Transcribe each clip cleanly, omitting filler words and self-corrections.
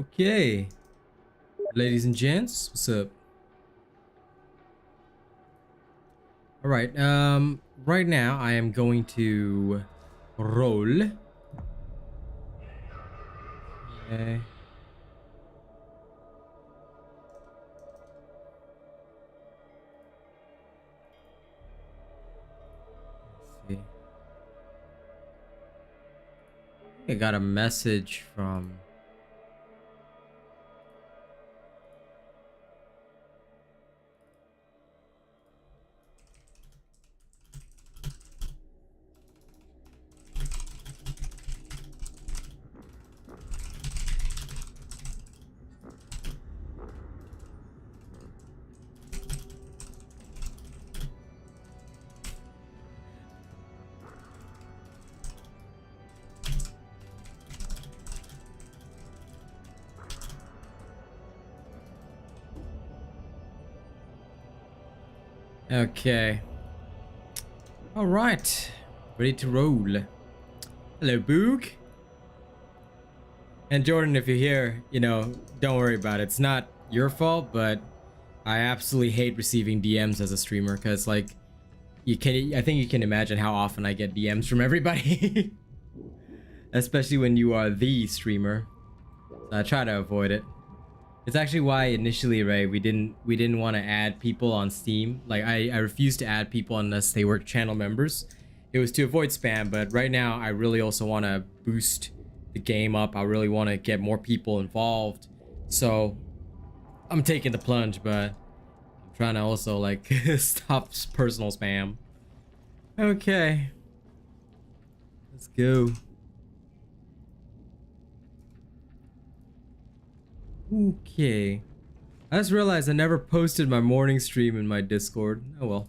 Okay, ladies and gents, what's up? All right, right now I am going to roll. Okay. Let's see. I got a message from. Okay. All right, ready to roll. Hello, Boog. And Jordan, if you're here, you know, don't worry about it. It's not your fault, but I absolutely hate receiving DMs as a streamer because, like, I think you can imagine how often I get DMs from everybody, especially when you are the streamer. So I try to avoid it. It's actually why initially, right, we didn't want to add people on Steam. Like, I refused to add people unless they were channel members. It was to avoid spam, but right now I really also want to boost the game up. I really want to get more people involved. So I'm taking the plunge, but I'm trying to also, like, stop personal spam. Okay. Let's go. Okay. I just realized I never posted my morning stream in my Discord. Oh well.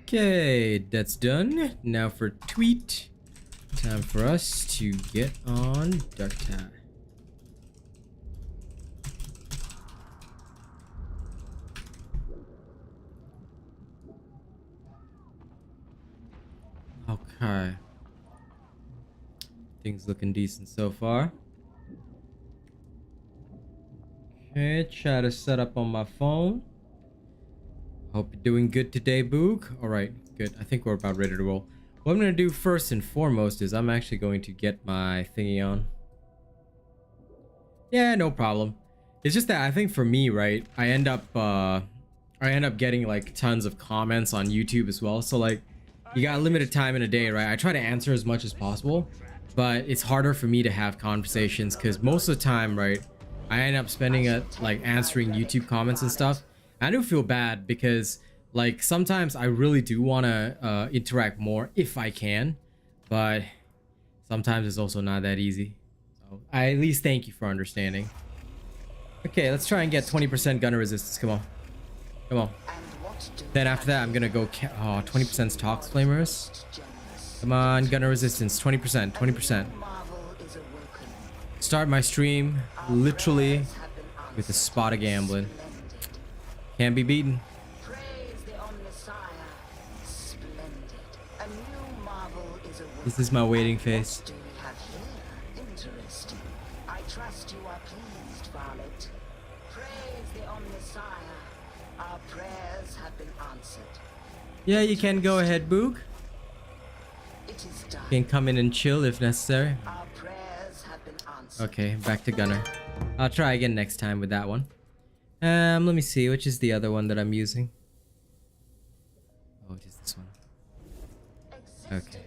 Okay, that's done. Now for tweet. Time for us to get on Darktide. Okay. Things looking decent so far. Okay, try to set up on my phone. Hope you're doing good today, Boog. Alright, good. I think we're about ready to roll. What I'm gonna do first and foremost is I'm actually going to get my thingy on. Yeah, no problem. It's just that I think for me, right, I end up getting like tons of comments on YouTube as well. So like, you got limited time in a day, right? I try to answer as much as possible, but it's harder for me to have conversations because most of the time, right, I end up spending it like answering YouTube comments and stuff. I do feel bad because like sometimes I really do want to interact more if I can, but sometimes it's also not that easy. So I at least thank you for understanding. Okay, let's try and get 20% gunner resistance. Come on. Come on. Then after that, I'm gonna go 20% Tox Flamers. Come on, gunner resistance, 20%, 20%. Start my stream literally with a spot of gambling. Can't be beaten. This is my waiting face. I trust you are pleased, Varlet. Praise the Omnissiah. Our prayers have been answered. Yeah, you can go ahead, Boog. It is done. You can come in and chill if necessary. Our prayers have been answered. Okay, back to gunner. I'll try again next time with that one. Let me see, which is the other one that I'm using? Oh, it is this one. Okay.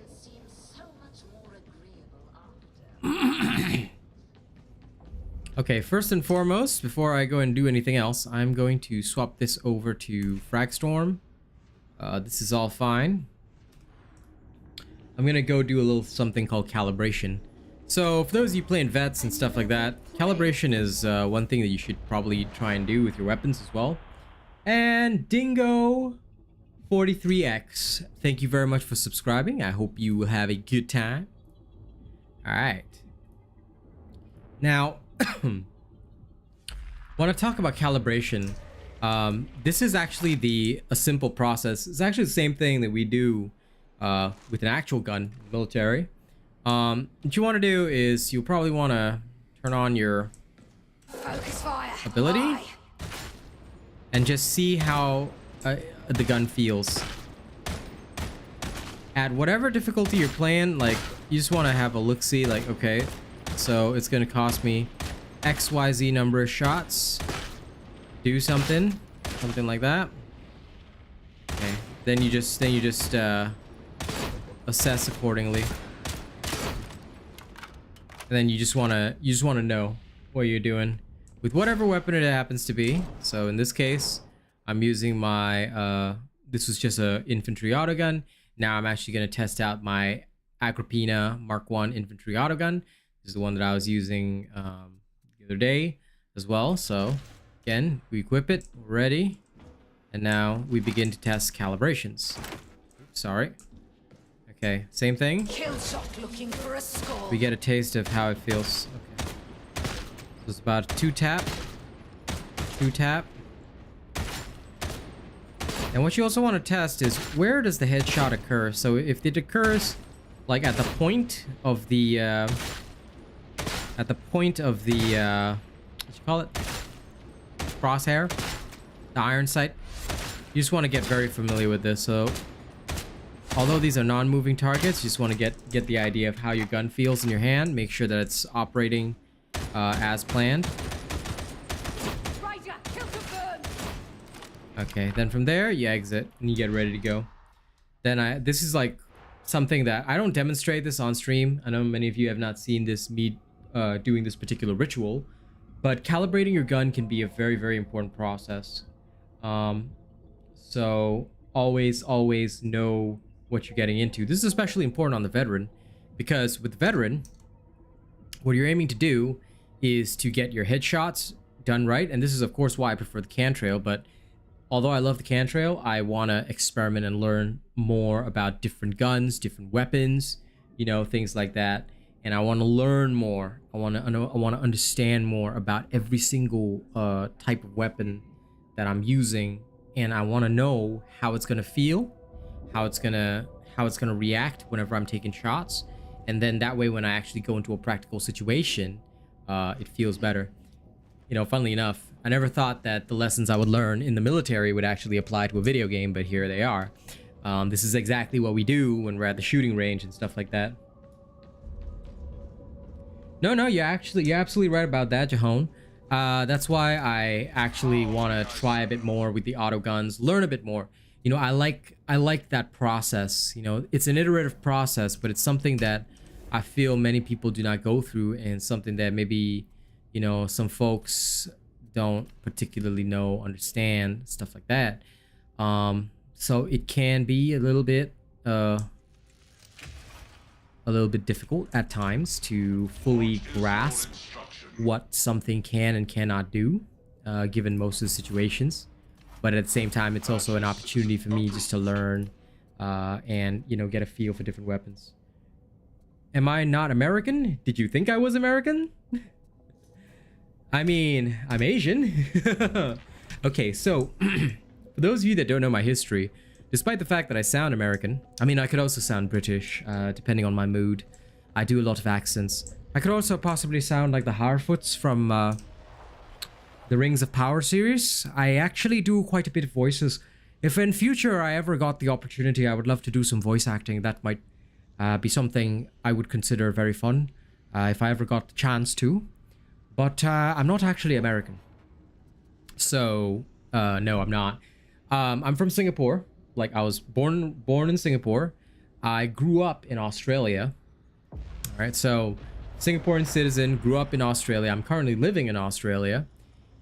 Okay, first and foremost, before I go and do anything else, I'm going to swap this over to Fragstorm. This is all fine. I'm gonna go do a little something called calibration. So for those of you playing vets and stuff like that, calibration is one thing that you should probably try and do with your weapons as well. And Dingo 43X, thank you very much for subscribing. I hope you will have a good time. All right. Now, when I talk about calibration, this is actually a simple process. It's actually the same thing that we do with an actual gun, military. What you want to do is you'll probably want to turn on your ability and just see how the gun feels. At whatever difficulty you're playing, like, you just want to have a look-see, like, okay, so it's going to cost me XYZ number of shots. Do something like that. Okay, then you just assess accordingly. And then you just want to know what you're doing with whatever weapon it happens to be. So in this case, I'm using my this was just a infantry autogun. Now I'm actually going to test out my Agrippina Mark 1 infantry autogun. This is the one that I was using the other day as well. So again, we equip it, we're ready, and now we begin to test calibrations. Oops, sorry. Okay, same thing. Kill shot looking for a score. We get a taste of how it feels. Okay. So it's about 2 tap. 2 tap. And what you also want to test is, where does the headshot occur? So if it occurs like at the point of the what you call it, crosshair, the iron sight, you just want to get very familiar with this. So although these are non-moving targets, you just want to get the idea of how your gun feels in your hand. Make sure that it's operating as planned. Okay, then from there you exit and you get ready to go. Then this is like something that I don't demonstrate this on stream. I know many of you have not seen this, me doing this particular ritual, but calibrating your gun can be a very, very important process. So always know what you're getting into. This is especially important on the veteran, because with the veteran, what you're aiming to do is to get your headshots done right. And this is of course why I prefer the Cantrail, but although I love the Cantrail, I want to experiment and learn more about different guns, different weapons, you know, things like that. And I want to learn more. I want to understand more about every single type of weapon that I'm using, and I want to know how it's going to feel, how it's going to react whenever I'm taking shots. And then that way when I actually go into a practical situation, it feels better. You know, funnily enough, I never thought that the lessons I would learn in the military would actually apply to a video game, but here they are. This is exactly what we do when we're at the shooting range and stuff like that. No, you're absolutely right about that, Jahon. That's why I actually want to try a bit more with the auto guns, learn a bit more. You know, I like that process. You know, it's an iterative process, but it's something that I feel many people do not go through, and something that maybe, you know, some folks don't particularly understand, stuff like that. So it can be a little bit difficult at times to fully grasp what something can and cannot do, given most of the situations. But at the same time, it's also an opportunity for me just to learn and, you know, get a feel for different weapons. Am I not American? Did you think I was American? I mean, I'm Asian. Okay, so for those of you that don't know my history, despite the fact that I sound American, I mean, I could also sound British, depending on my mood. I do a lot of accents. I could also possibly sound like the Harfoots from the Rings of Power series. I actually do quite a bit of voices. If in future I ever got the opportunity, I would love to do some voice acting. That might be something I would consider very fun, if I ever got the chance to. But I'm not actually American. So, no, I'm not. I'm from Singapore. Like, I was born in Singapore. I grew up in Australia. All right, so Singaporean citizen, grew up in Australia. I'm currently living in Australia.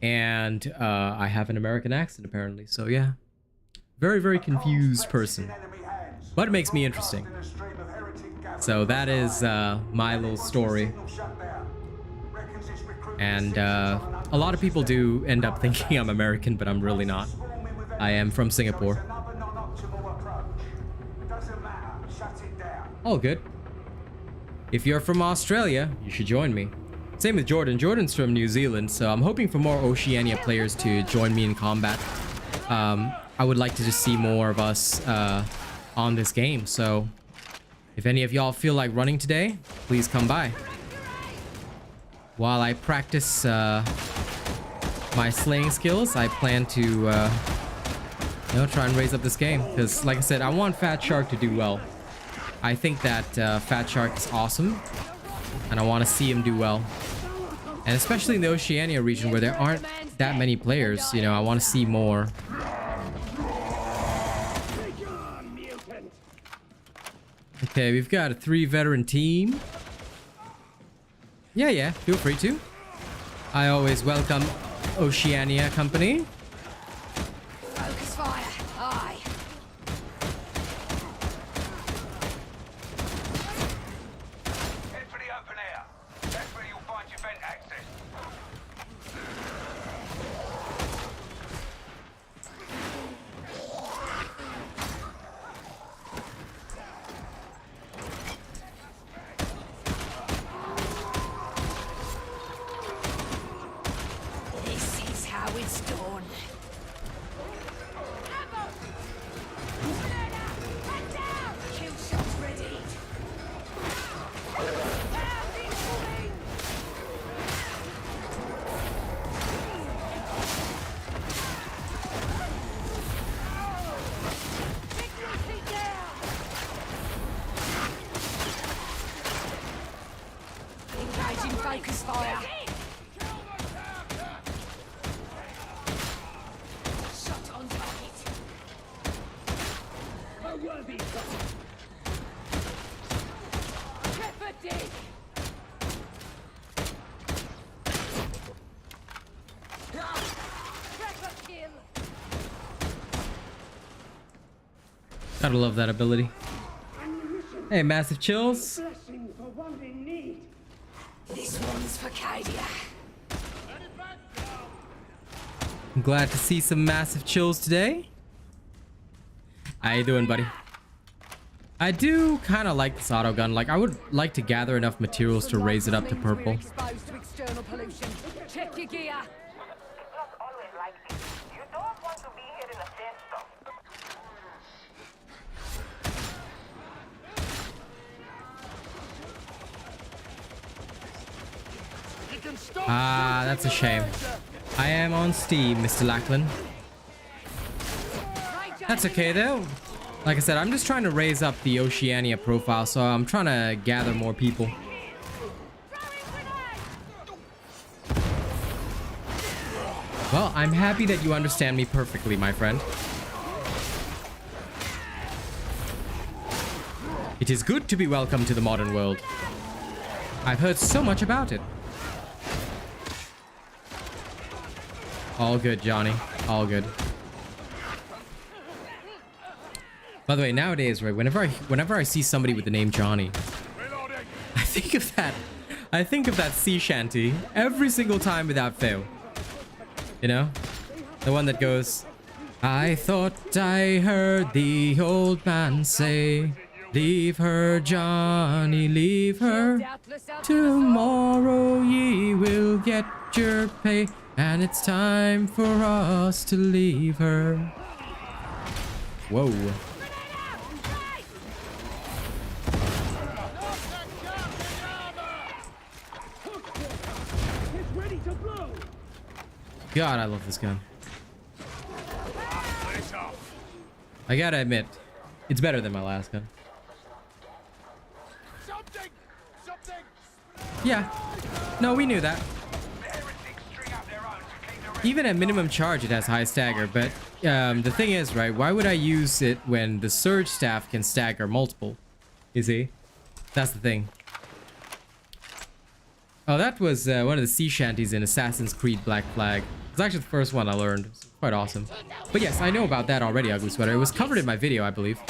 And I have an American accent, apparently. So, yeah. Very, very confused person. But it makes me interesting. So that is my little story. And a lot of people do end up thinking I'm American, but I'm really not. I am from Singapore. All good. If you're from Australia, you should join me. Same with Jordan. Jordan's from New Zealand, so I'm hoping for more Oceania players to join me in combat. I would like to just see more of us on this game. So if any of y'all feel like running today, please come by while I practice my slaying skills. I plan to try and raise up this game, because like I said, I want Fat Shark to do well. I think that Fat Shark is awesome, and I want to see him do well. And especially in the Oceania region where there aren't that many players, you know, I want to see more. Okay, we've got a 3 veteran team. Yeah, feel free to. I always welcome Oceania company. Focus fire. Aye. Head for the open air. That's where you'll find your vent access. This is how it's done. Kill shots ready. Engaging focus fire. Shot on target. Pepper dig. Pepper kill. Gotta love that ability. Hey, Massive Chills. This one's for Cadia. I'm glad to see some Massive Chills today. How you doing, buddy? I do kind of like this auto gun. Like, I would like to gather enough materials to raise it up to purple. Exposed to external pollution. Check your gear. It's not always like this. You don't want to be here in a sandstorm. Ah, that's a shame. I am on Steam, Mr. Lackland. That's okay though. Like I said, I'm just trying to raise up the Oceania profile, so I'm trying to gather more people. Well, I'm happy that you understand me perfectly, my friend. It is good to be welcome to the modern world. I've heard so much about it. All good, Johnny. All good. By the way, nowadays, right, whenever I see somebody with the name Johnny, I think of that sea shanty every single time without fail. You know? The one that goes, I thought I heard the old man say, leave her, Johnny, leave her. Tomorrow ye will get your pay, and it's time for us to leave her. Whoa. God, I love this gun. I gotta admit, it's better than my last gun. Yeah. No, we knew that. Even at minimum charge, it has high stagger, but the thing is, right, why would I use it when the surge staff can stagger multiple? You see? That's the thing. Oh, that was one of the sea shanties in Assassin's Creed Black Flag. It's actually the first one I learned. It's quite awesome. But yes, I know about that already, Ugly Sweater. It was covered in my video, I believe.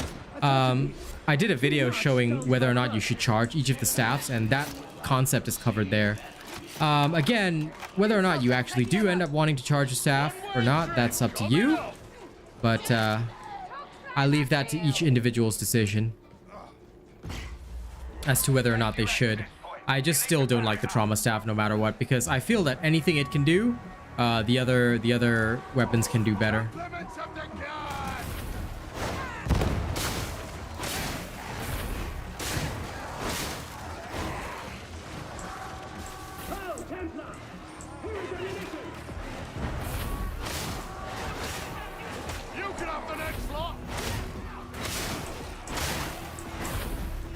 I did a video showing whether or not you should charge each of the staffs, and that concept is covered there. Again, whether or not you actually do end up wanting to charge a staff or not, that's up to you. But I leave that to each individual's decision as to whether or not they should. I just still don't like the trauma staff no matter what, because I feel that anything it can do, the other weapons can do better.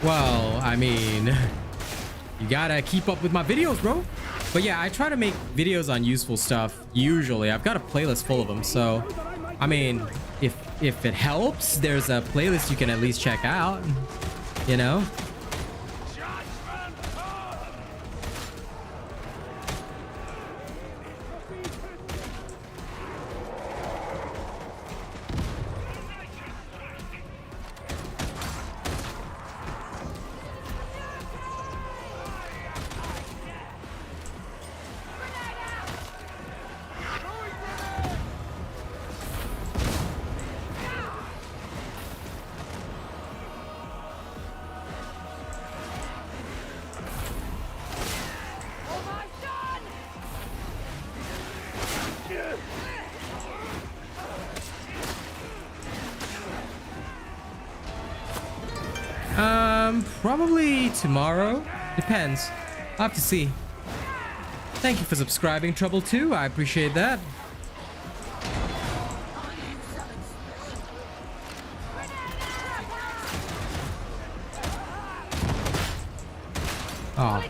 Well, I mean, you gotta keep up with my videos, bro. But yeah, I try to make videos on useful stuff. Usually, I've got a playlist full of them. So, I mean, if it helps, there's a playlist you can at least check out. You know. Probably tomorrow. Depends. I'll have to see. Thank you for subscribing, Trouble 2. I appreciate that. Oh.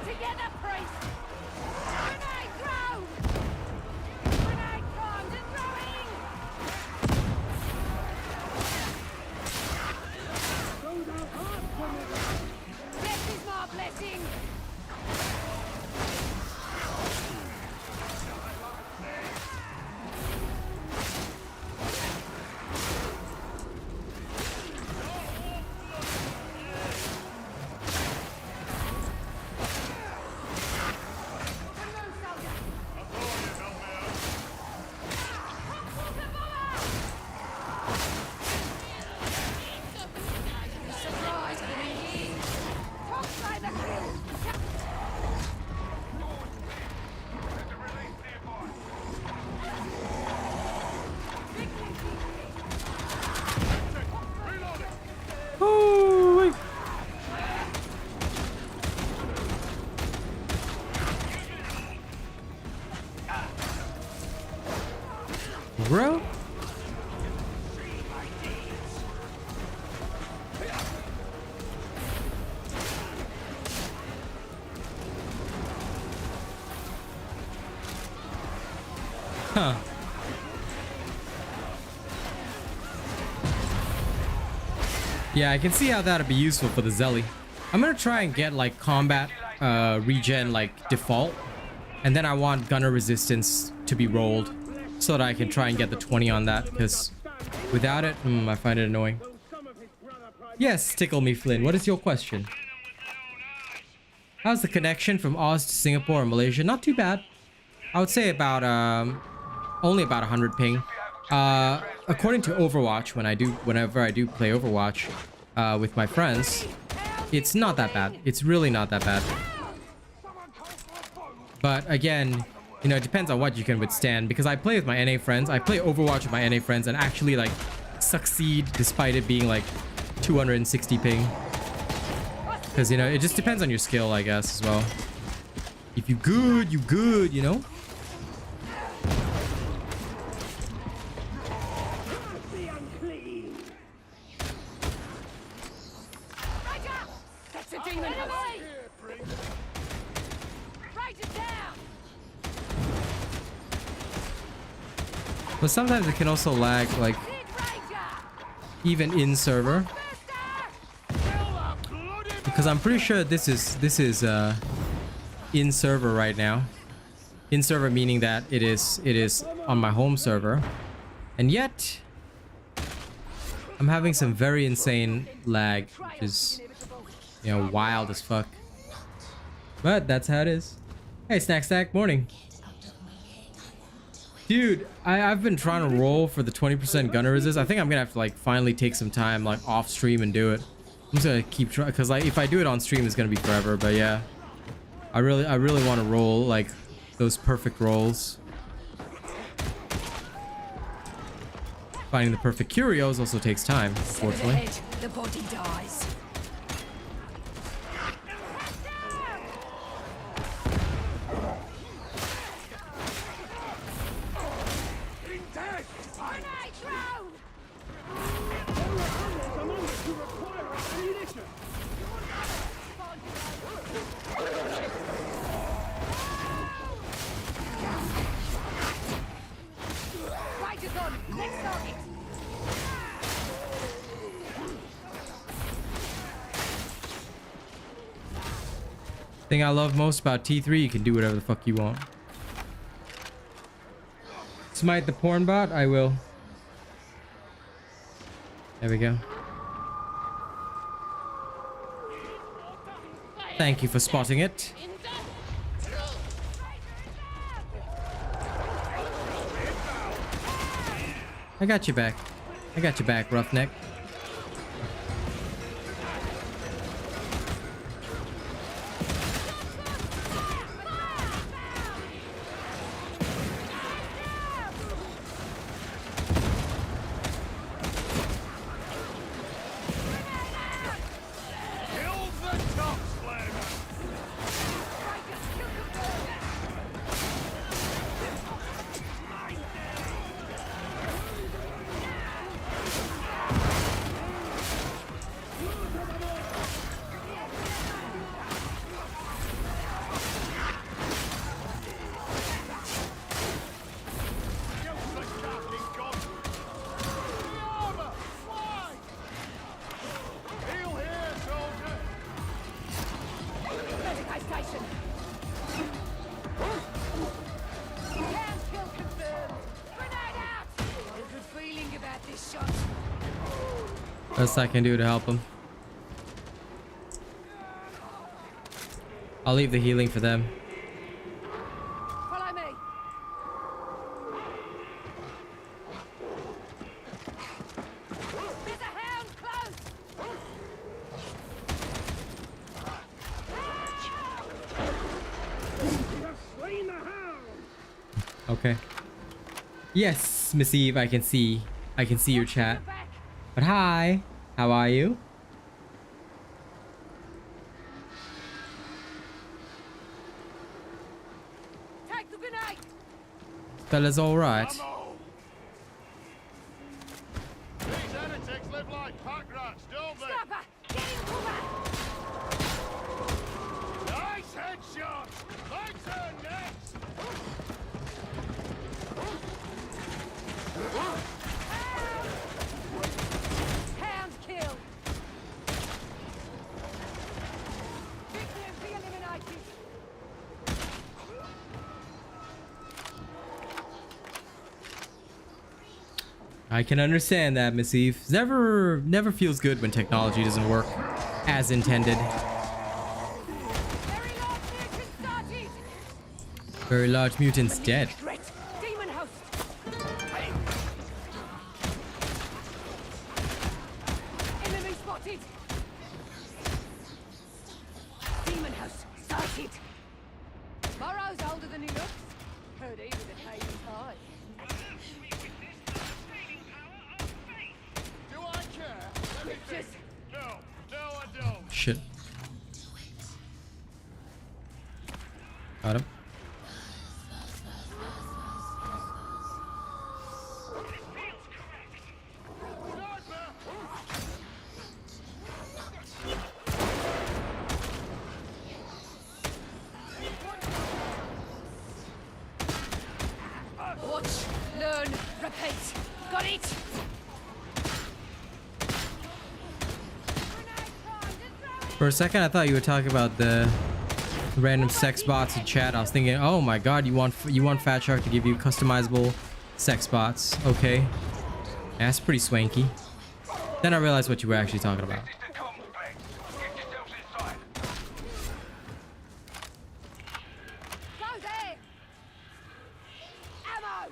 Bro. Huh. Yeah, I can see how that'd be useful for the Zelly. I'm gonna try and get like combat regen like default, and then I want gunner resistance to be rolled so that I can try and get the 20 on that, because without it, I find it annoying. Yes, Tickle Me Flynn, what is your question? How's the connection from Oz to Singapore and Malaysia? Not too bad. I would say about only about 100 ping. According to Overwatch, whenever I do play Overwatch with my friends, it's not that bad. It's really not that bad. But again, you know, it depends on what you can withstand, because I play with my NA friends. I play Overwatch with my NA friends and actually like succeed despite it being like 260 ping. Because, you know, it just depends on your skill, I guess, as well. If you good, you know? But sometimes it can also lag, like, even in server. Because I'm pretty sure this is in server right now. In server meaning that it is on my home server. And yet I'm having some very insane lag, which is, you know, wild as fuck. But that's how it is. Hey, Snack Stack, morning. Dude, I've been trying to roll for the 20% gunner resist. I think I'm gonna have to like finally take some time like off stream and do it. I'm just gonna keep trying, because like if I do it on stream it's gonna be forever. But yeah, I really want to roll like those perfect rolls. Finding the perfect curios also takes time, unfortunately. The body dies. Fighters on! Next target! Thing I love most about T3, you can do whatever the fuck you want. Smite the porn bot? I will. There we go. Thank you for spotting it. I got your back. I got your back, roughneck. Best I can do to help him. I'll leave the healing for them. Follow me. There's a hound close. Okay. Yes, Miss Eve, I can see your chat. But hi, how are you? Take the grenade. Fella's all right. These heretics live like pack rats, don't they? Snapper, get in cover. Nice headshot! My turn next! Hound kill. Victim be eliminated. I can understand that, Miss Eve. Never feels good when technology doesn't work as intended. Very large mutant started. Very large mutants dead. Threat. Demon host. Enemy spotted. Demon house started. Morrow's older than he looks. Heard he was a Hayden high. Do I care? Let me think. Just No, I don't. Shit. Got him. watch, learn, repeat. Got it? For a second, I thought you were talking about the random sex bots in chat. I was thinking, oh my god, you want Fat Shark to give you customizable sex bots? Okay, that's pretty swanky. Then I realized what you were actually talking about. This is the complex. Get yourselves inside. Go there! Ammo!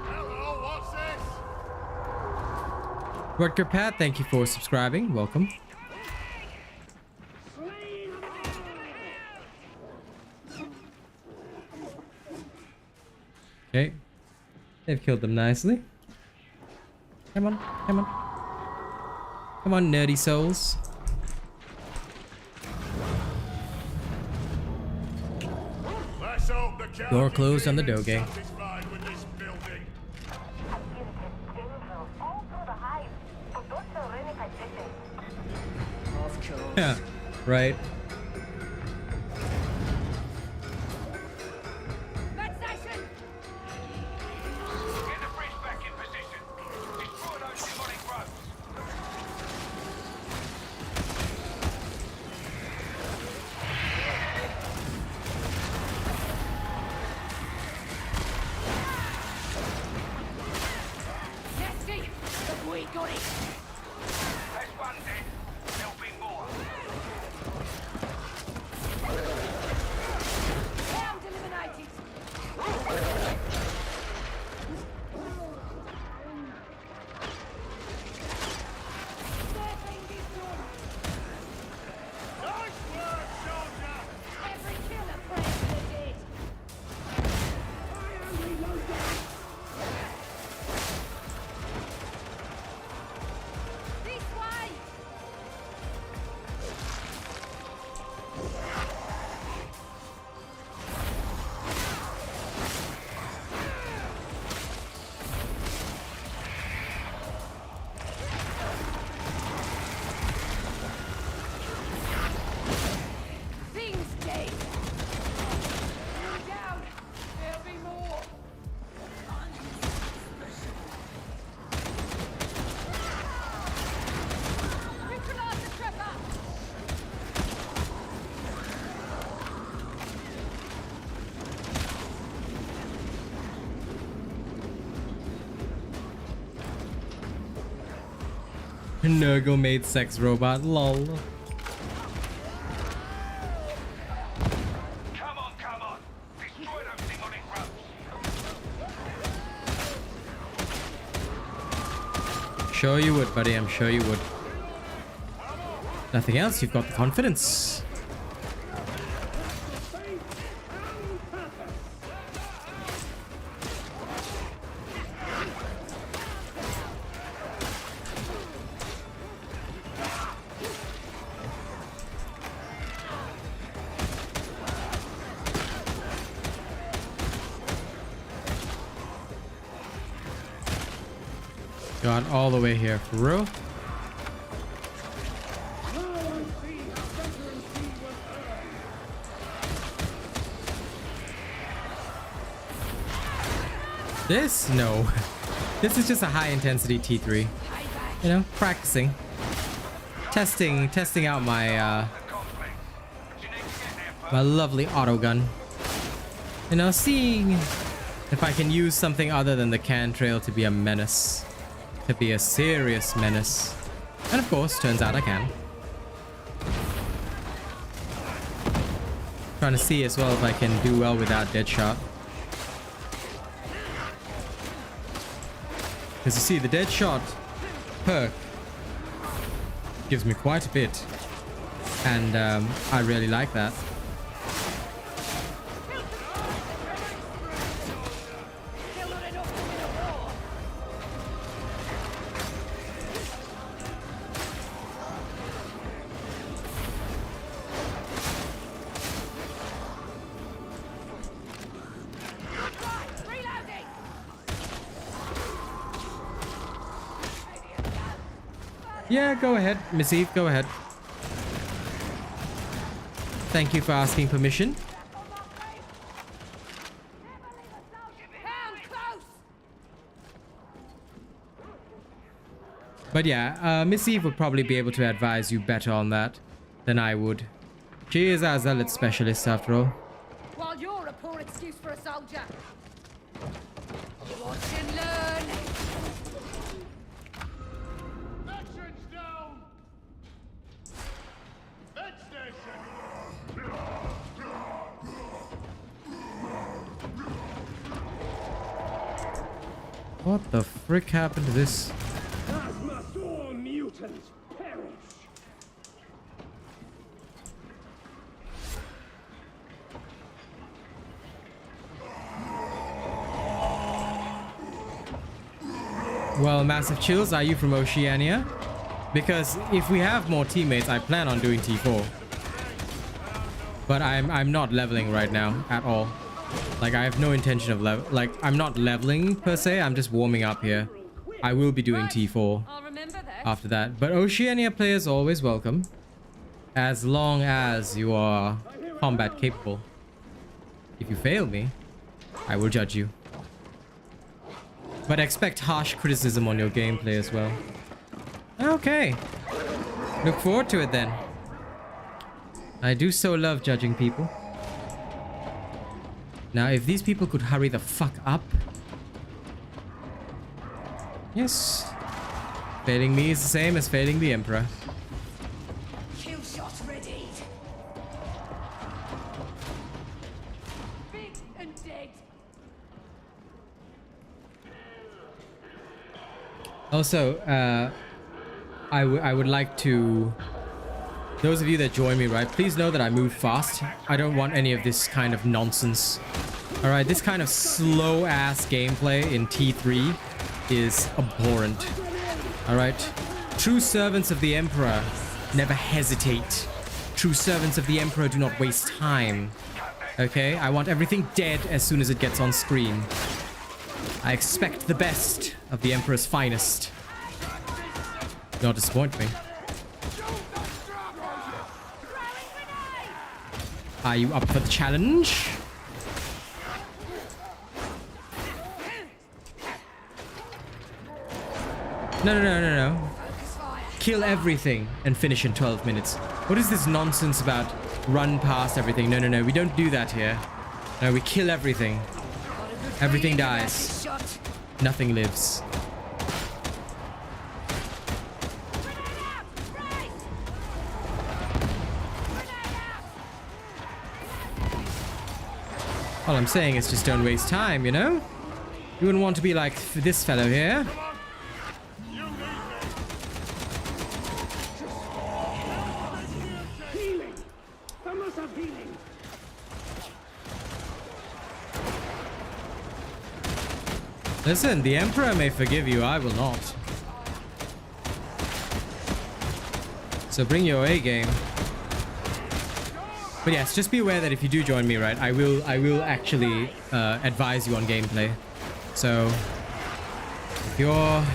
Hello, what's this? Rutger Pat, thank you for subscribing. Welcome. Okay. They've killed them nicely. Come on, come on. Come on, nerdy souls. Let's hope the Door closed on the captain's doge. satisfied with this building. Info all through the hive, but don't tell Rennick I did it. Of course. Yeah, right. That's one dead. There'll be more. Round eliminated. Nice work, soldier! Every killer prays for the dead. This way. Thing's dead. You're down. There'll be more. Neutralize the trapper. Nurgle made sex robot, lol. Come on. Destroy those demonic ropes. Sure you would, buddy. I'm sure you would. Nothing else. You've got the confidence. Got all the way here for real. This? No. This is just a high intensity T3. You know, practicing. Testing out my my lovely auto gun. You know, seeing if I can use something other than the can trail to be a menace. To be a serious menace. And of course, turns out I can. Trying to see as well if I can do well without Deadshot. Because you see, the Deadshot perk gives me quite a bit. And I really like that. Yeah, go ahead, Miss Eve, go ahead. Thank you for asking permission. But yeah, Miss Eve would probably be able to advise you better on that than I would. She is our zealot specialist after all. While you're a poor excuse for a soldier. Watch and learn. Veterans down! Vet station! What the frick happened to this? As must all mutants perish. Well, Massive Chills, are you from Oceania? Because if we have more teammates, I plan on doing T4. But I'm not leveling right now at all. Like, I have no intention of I'm not leveling per se, I'm just warming up here. I will be doing T4 I'll remember that. after that. But Oceania players always welcome. As long as you are combat capable. If you fail me, I will judge you. But expect harsh criticism on your gameplay as well. Okay. Look forward to it then. I do so love judging people. Now, if these people could hurry the fuck up. Yes. Failing me is the same as failing the Emperor. Kill shot ready. Big and dead. Also, I would like to... Those of you that join me, right, please know that I move fast. I don't want any of this kind of nonsense. Alright, this kind of slow-ass gameplay in T3 is abhorrent. Alright? True servants of the Emperor never hesitate. True servants of the Emperor do not waste time. Okay? I want everything dead as soon as it gets on screen. I expect the best of the Emperor's finest. Do not disappoint me. Are you up for the challenge? No. Kill everything and finish in 12 minutes. What is this nonsense about run past everything? No. We don't do that here. No, we kill everything. Everything dies. Nothing lives. All I'm saying is just don't waste time, you know? You wouldn't want to be like this fellow here. Healing! I must have healing! Listen, the Emperor may forgive you, I will not. So bring your A game. But yes, just be aware that if you do join me, right, I will actually advise you on gameplay. So if you're a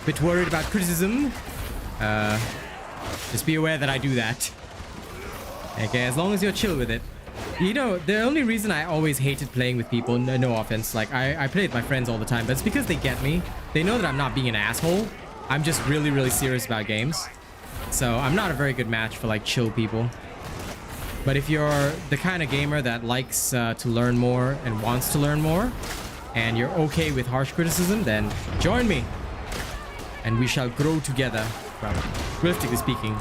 bit worried about criticism, just be aware that I do that. Okay, as long as you're chill with it. You know, the only reason I always hated playing with people, no offense, like I play with my friends all the time, but it's because they get me. They know that I'm not being an asshole. I'm just really serious about games. So I'm not a very good match for like chill people. But if you're the kind of gamer that likes to learn more and wants to learn more, and you're okay with harsh criticism, then join me. And we shall grow together. Well, realistically speaking,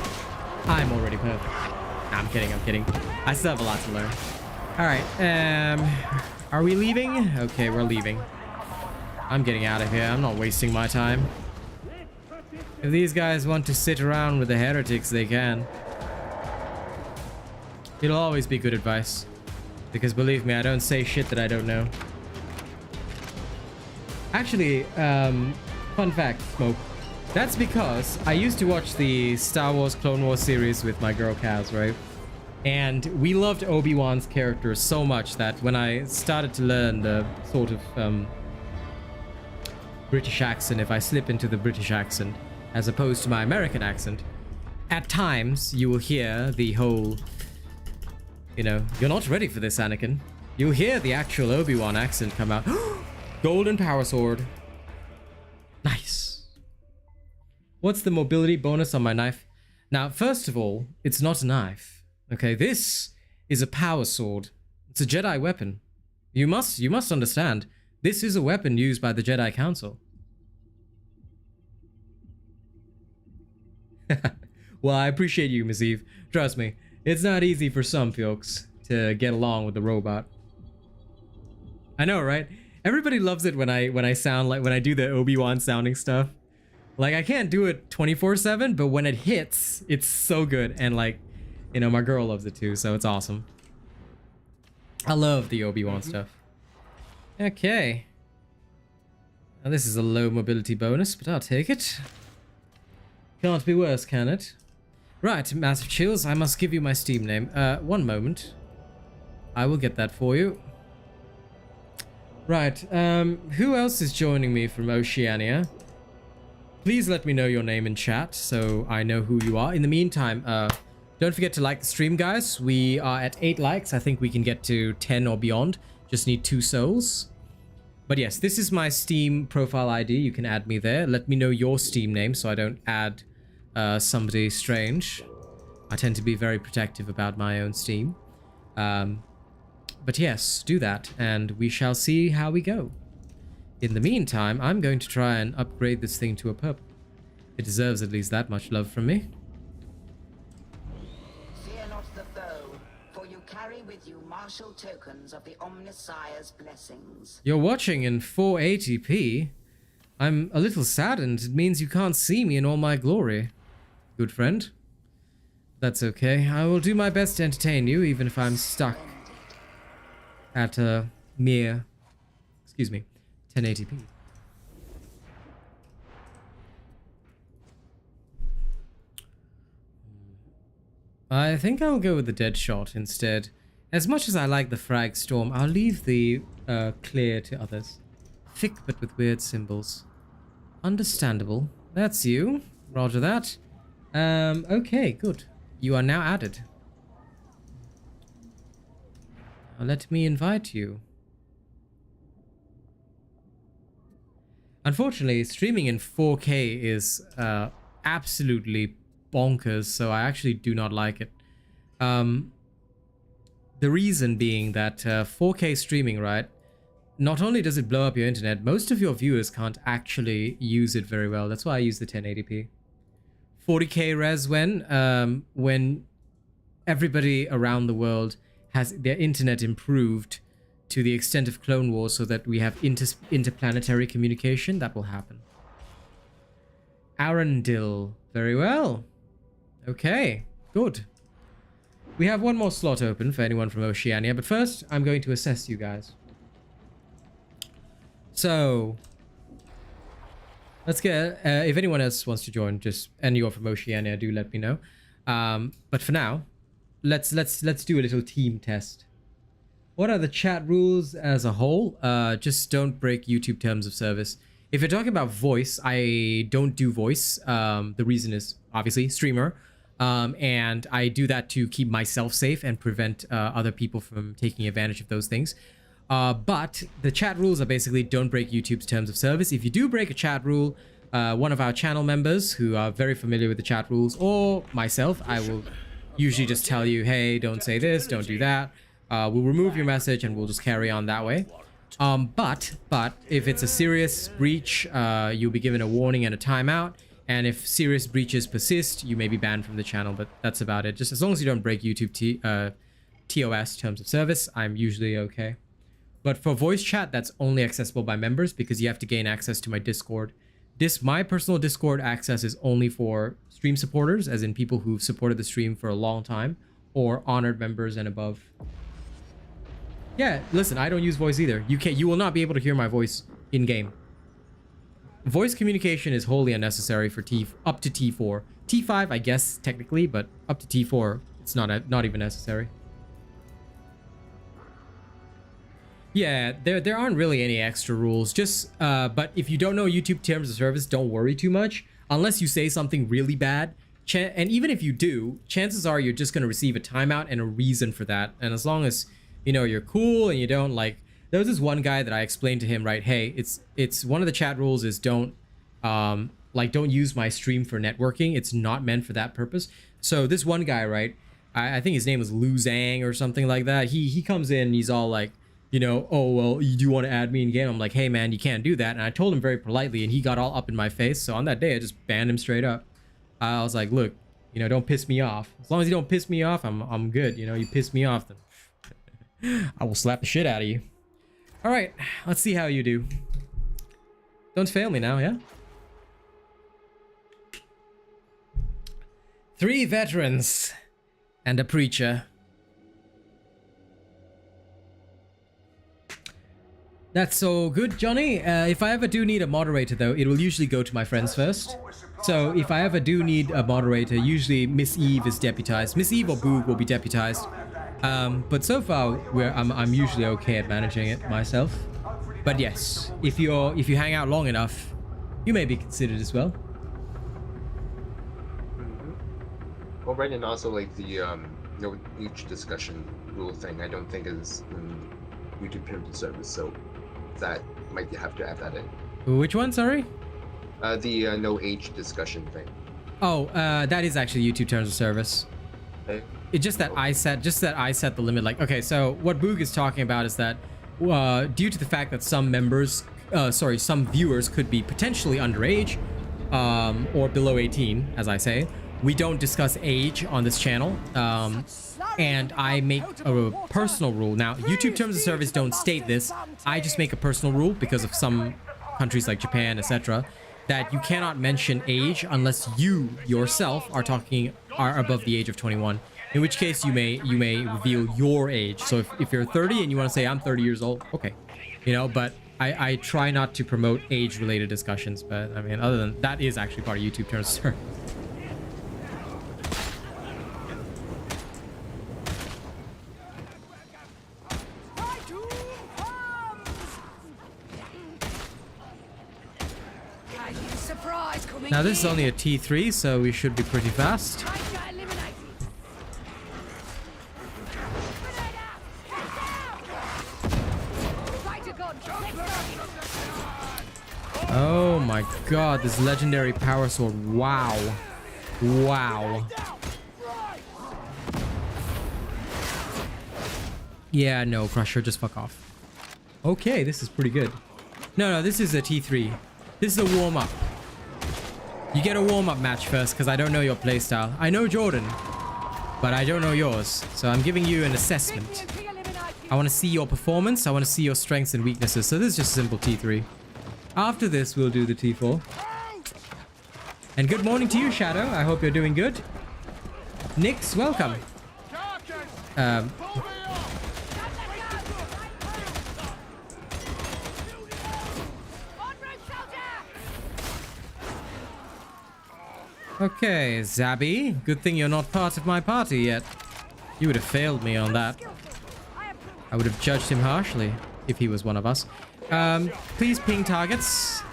I'm already perfect. Nah, I'm kidding. I still have a lot to learn. Alright, are we leaving? Okay, we're leaving. I'm getting out of here. I'm not wasting my time. If these guys want to sit around with the heretics, they can. It'll always be good advice. Because believe me, I don't say shit that I don't know. Actually, fun fact, Smoke. That's because I used to watch the Star Wars Clone Wars series with my girl Kaz, right? And we loved Obi-Wan's character so much that when I started to learn the sort of British accent, if I slip into the British accent, as opposed to my American accent, at times you will hear the whole... You know, you're not ready for this, Anakin. You'll hear the actual Obi-Wan accent come out. Golden power sword. Nice. What's the mobility bonus on my knife? Now, first of all, it's not a knife. Okay, this is a power sword. It's a Jedi weapon. You must understand. This is a weapon used by the Jedi Council. Well, I appreciate you, Miss Eve. Trust me. It's not easy for some folks to get along with the robot. I know, right? Everybody loves it when I sound like when I do the Obi-Wan sounding stuff. Like I can't do it 24/7, but when it hits, it's so good. And like, you know, my girl loves it too, so it's awesome. I love the Obi-Wan stuff. Okay. Now this is a low mobility bonus, but I'll take it. Can't be worse, can it? Right, Massive Chills, I must give you my Steam name. One moment. I will get that for you. Right, who else is joining me from Oceania? Please let me know your name in chat so I know who you are. In the meantime, don't forget to like the stream, guys. We are at 8 likes. I think we can get to 10 or beyond. Just need 2 souls. But yes, this is my Steam profile ID. You can add me there. Let me know your Steam name so I don't add somebody strange. I tend to be very protective about my own Steam. But yes, do that and we shall see how we go. In the meantime, I'm going to try and upgrade this thing to a purple. It deserves at least that much love from me. Fear not the foe, for you carry with you martial tokens of the Omnissiah's blessings. You're watching in 480p. I'm a little saddened. It means you can't see me in all my glory. Good friend. That's okay. I will do my best to entertain you, even if I'm stuck at a mere, 1080p. I think I'll go with the dead shot instead. As much as I like the frag storm, I'll leave the clear to others. Thick but with weird symbols. Understandable. That's you. Roger that. Okay, good. You are now added. Now let me invite you. Unfortunately, streaming in 4K is absolutely bonkers, so I actually do not like it. The reason being that 4K streaming, right? Not only does it blow up your internet, most of your viewers can't actually use it very well. That's why I use the 1080p. 40K res when everybody around the world has their internet improved to the extent of Clone Wars so that we have interplanetary communication, that will happen. Arundel. Very well. Okay, good. We have one more slot open for anyone from Oceania, but first I'm going to assess you guys. So let's get if anyone else wants to join, and you're from Oceania, do let me know. But for now, let's do a little team test. What are the chat rules as a whole? Just don't break YouTube terms of service. If you're talking about voice, I don't do voice. The reason is obviously streamer, and I do that to keep myself safe and prevent other people from taking advantage of those things. But the chat rules are basically don't break YouTube's terms of service. If you do break a chat rule, one of our channel members who are very familiar with the chat rules, or myself, I will usually just tell you, hey, don't say this, don't do that. We'll remove your message and we'll just carry on that way. But if it's a serious breach, you'll be given a warning and a timeout. And if serious breaches persist, you may be banned from the channel, but that's about it. Just as long as you don't break YouTube TOS, terms of service, I'm usually okay. But for voice chat, that's only accessible by members because you have to gain access to my Discord. My personal Discord access is only for stream supporters, as in people who've supported the stream for a long time, or honored members and above. Yeah, listen, I don't use voice either. You will not be able to hear my voice in game. Voice communication is wholly unnecessary for up to T4. T5, I guess technically, but up to T4, it's not even necessary. Yeah, there aren't really any extra rules. Just but if you don't know YouTube terms of service, don't worry too much. Unless you say something really bad, and even if you do, chances are you're just gonna receive a timeout and a reason for that. And as long as you're cool and you don't like, there was this one guy that I explained to him, right? Hey, it's one of the chat rules is don't use my stream for networking. It's not meant for that purpose. So this one guy, right? I think his name was Lu Zhang or something like that. He comes in and he's all like, oh, well, you do want to add me in game? I'm like, hey, man, you can't do that. And I told him very politely, and he got all up in my face. So on that day, I just banned him straight up. I was like, look, don't piss me off. As long as you don't piss me off, I'm good. You piss me off, then I will slap the shit out of you. All right, let's see how you do. Don't fail me now, yeah? 3 veterans and a preacher. That's so good, Johnny. If I ever do need a moderator, though, it will usually go to my friends first. So if I ever do need a moderator, usually Miss Eve is deputized. Miss Eve or Boog will be deputized. But so far, I'm usually okay at managing it myself. But yes, if you hang out long enough, you may be considered as well. Well, right, and also like the no each discussion rule thing, I don't think is in YouTube terms of service, so that might have to add that in. Which one? Sorry. The no age discussion thing. Oh, that is actually YouTube terms of service. Okay. It's just that I set the limit. Like, okay, so what Boog is talking about is that due to the fact that some viewers could be potentially underage, or below 18, as I say. We don't discuss age on this channel. And I make a personal rule. Now, YouTube Terms of Service don't state this. I just make a personal rule because of some countries like Japan, etc., that you cannot mention age unless you yourself are above the age of 21. In which case you may reveal your age. So if you're 30 and you want to say I'm 30 years old, okay, you know. But I try not to promote age-related discussions. But I mean, other than that, is actually part of YouTube Terms of Service. Now this is only a T3, so we should be pretty fast. Oh my god, this legendary power sword. Wow. Wow. Yeah, no, Crusher, just fuck off. Okay, this is pretty good. No, this is a T3. This is a warm-up. You get a warm-up match first, because I don't know your playstyle. I know Jordan, but I don't know yours. So I'm giving you an assessment. I want to see your performance. I want to see your strengths and weaknesses. So this is just a simple T3. After this, we'll do the T4. And good morning to you, Shadow. I hope you're doing good. Nix, welcome. Okay, Zabby. Good thing you're not part of my party yet. You would have failed me on that. I would have judged him harshly if he was one of us. Please ping targets.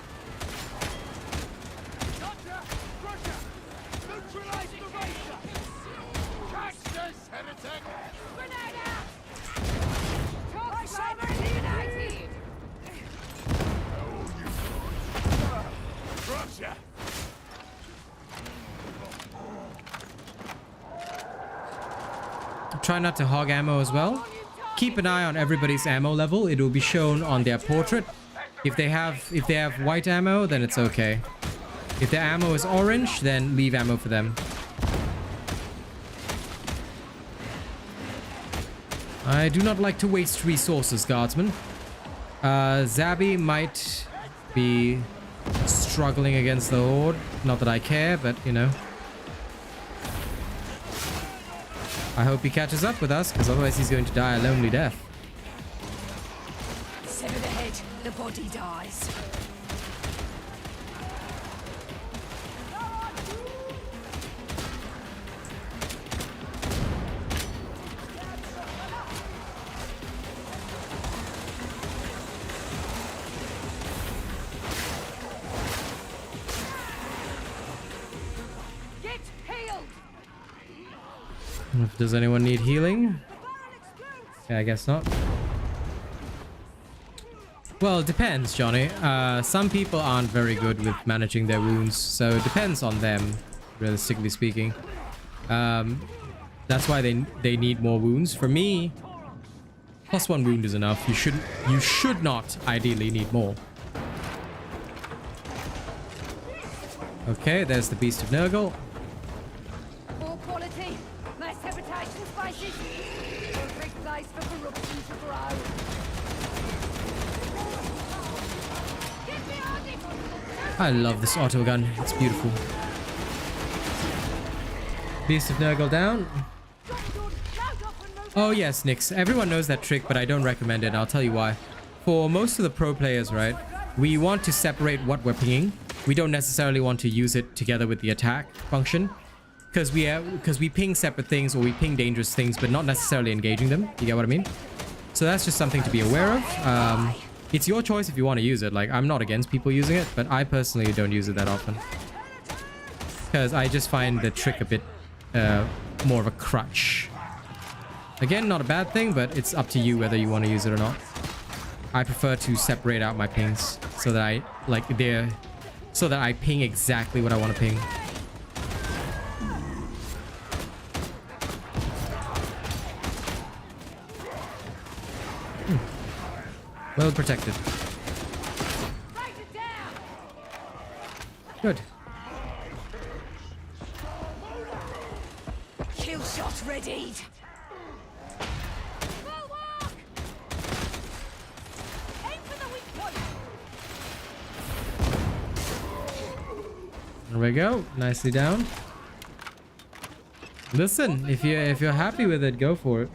Try not to hog ammo as well. Keep an eye on everybody's ammo level. It will be shown on their portrait. If they have white ammo, then it's okay. If their ammo is orange, then leave ammo for them. I do not like to waste resources, guardsmen. Zabby might be struggling against the horde. Not that I care, but you know. I hope he catches up with us, because otherwise he's going to die a lonely death. Sever the head, the body dies. Get healed. Does anyone need healing? Yeah, I guess not. Well, it depends, Johnny. Some people aren't very good with managing their wounds, so it depends on them, realistically speaking. That's why they need more wounds. For me, +1 wound is enough. You should not ideally need more. Okay, there's the Beast of Nurgle. Poor quality, mass habitation spices. Perfect place for corruption to grow. Get behind it! I love this auto gun. It's beautiful. Beast of Nurgle down. Oh yes, Nix. Everyone knows that trick, but I don't recommend it. I'll tell you why. For most of the pro players, right, we want to separate what we're pinging. We don't necessarily want to use it together with the attack function, because we ping separate things, or we ping dangerous things, but not necessarily engaging them. You get what I mean? So that's just something to be aware of. It's your choice if you want to use it. Like, I'm not against people using it, but I personally don't use it that often, because I just find the trick a bit more of a crutch. Again, not a bad thing, but it's up to you whether you want to use it or not. I prefer to separate out my pings so that I ping exactly what I want to ping. Well protected. Good. readied. Bulwark! Aim for the weak point. There we go. Nicely down. Listen, if you're happy with it, go for it.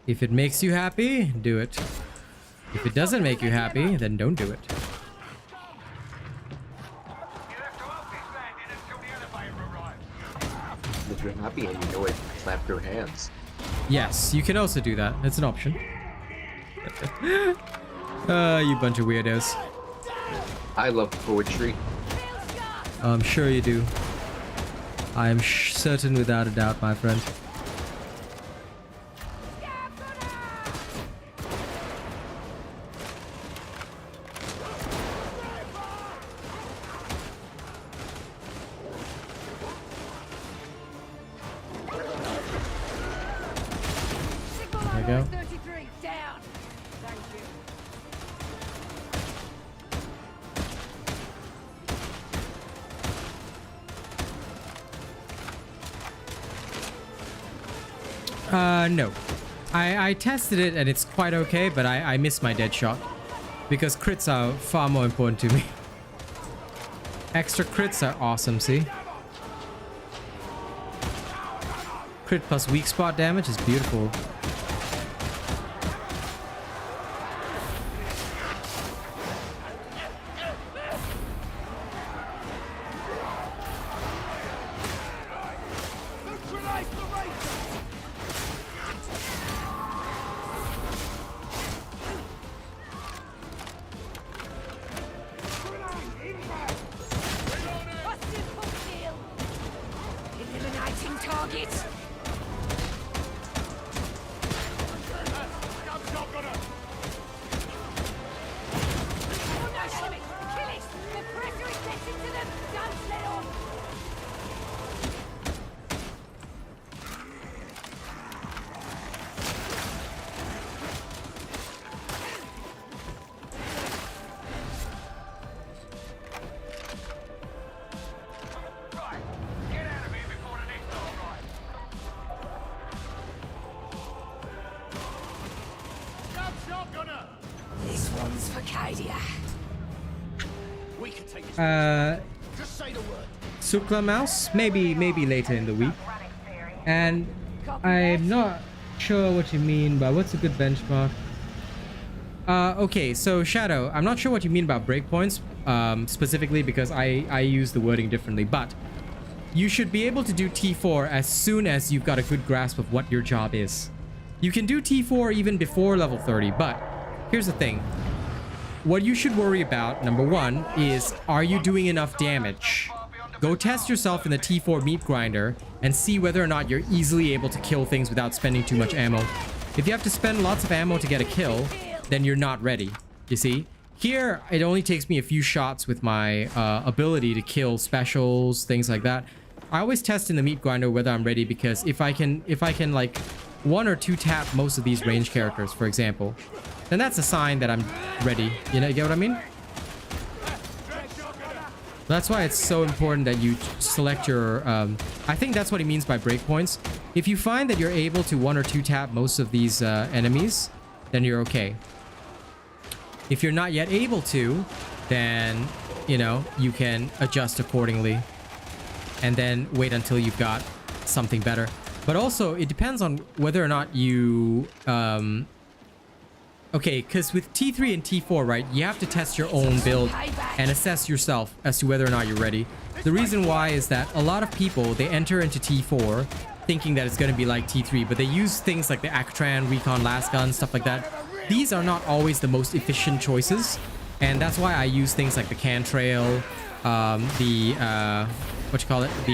If it makes you happy, do it. If it doesn't make you happy, then don't do it. You'll have to hold this landing until the elevator arrives. If you're happy and you know it, clap your hands. Yes, you can also do that. It's an option. You bunch of weirdos. I love poetry. I'm sure you do. I am certain without a doubt, my friend. There you go. 33 down. Thank you. No. I tested it and it's quite okay, but I missed my dead shot. Because crits are far more important to me. Extra crits are awesome, see? Crit plus weak spot damage is beautiful. Busted hook deal. Eliminating targets. Oh no, Shimmy! Kill it! The pressure is getting to them! Don't let on! Right, get out of here before the next door arrives. Grab shotgunner! This one's for Cadia. We can take this. Just say the word. Sukla mouse? Maybe later in the week. And I'm not sure what you mean by what's a good benchmark. Okay, so Shadow, I'm not sure what you mean about breakpoints, specifically because I use the wording differently, but you should be able to do T4 as soon as you've got a good grasp of what your job is. You can do T4 even before level 30, but here's the thing. What you should worry about, number one, is are you doing enough damage? Go test yourself in the T4 meat grinder and see whether or not you're easily able to kill things without spending too much ammo. If you have to spend lots of ammo to get a kill, then you're not ready, you see? Here, it only takes me a few shots with my ability to kill specials, things like that. I always test in the meat grinder whether I'm ready, because if I can like 1 or 2 tap most of these range characters, for example, then that's a sign that I'm ready. You know, you get what I mean? That's why it's so important that you select your... I think that's what he means by breakpoints. If you find that you're able to 1 or 2 tap most of these enemies, then you're okay. If you're not yet able to, then, you know, you can adjust accordingly. And then wait until you've got something better. But also, it depends on whether or not you... Okay, because with T3 and T4, right, you have to test your own build and assess yourself as to whether or not you're ready. The reason why is that a lot of people, they enter into T4 thinking that it's going to be like T3, but they use things like the Actran, Recon, Last Gun, stuff like that. These are not always the most efficient choices, and that's why I use things like the Cantrail,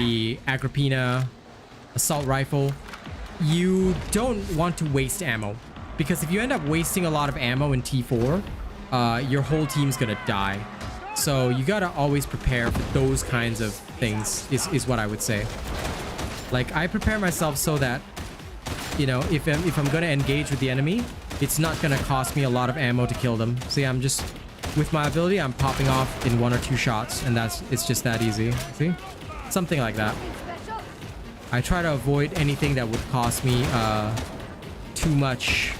the Agrippina assault rifle. You don't want to waste ammo, because if you end up wasting a lot of ammo in T4, your whole team's gonna die. So you gotta always prepare for those kinds of things, is what I would say. Like, I prepare myself so that, you know, if I'm gonna engage with the enemy, it's not gonna cost me a lot of ammo to kill them. See, I'm just with my ability, I'm popping off in 1 or 2 shots, and it's just that easy. See? Something like that. I try to avoid anything that would cost me too much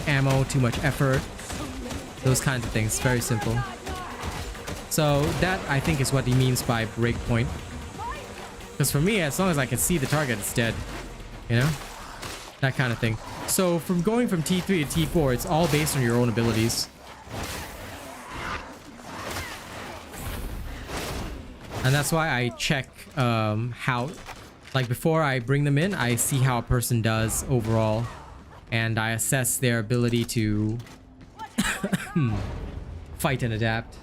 ammo, too much effort, those kinds of things. Very simple. So that, I think, is what he means by breakpoint. Because for me, as long as I can see the target, it's dead. You know? That kind of thing. So from going from T3 to T4, it's all based on your own abilities. And that's why I check how, like before I bring them in, I see how a person does overall. And I assess their ability to fight and adapt.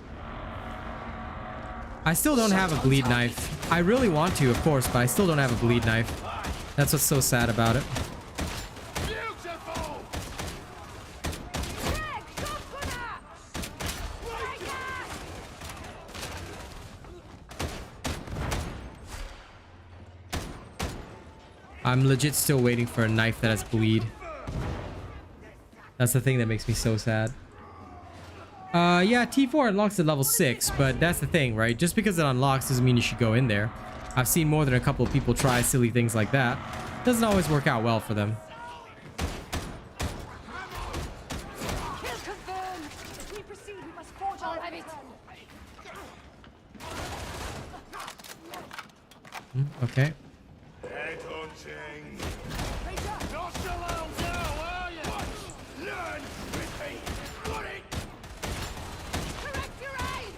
I still don't have a bleed knife. I really want to, of course, but I still don't have a bleed knife. That's what's so sad about it. I'm legit still waiting for a knife that has bleed. That's the thing that makes me so sad. Yeah, T4 unlocks at level 6, but that's the thing, right? Just because it unlocks doesn't mean you should go in there. I've seen more than a couple of people try silly things like that. Doesn't always work out well for them. Kill confirmed. If we proceed, we must forge our way. Okay. Headhunting. Not so long now, are you? Watch, learn, repeat. Got it. Correct your aim.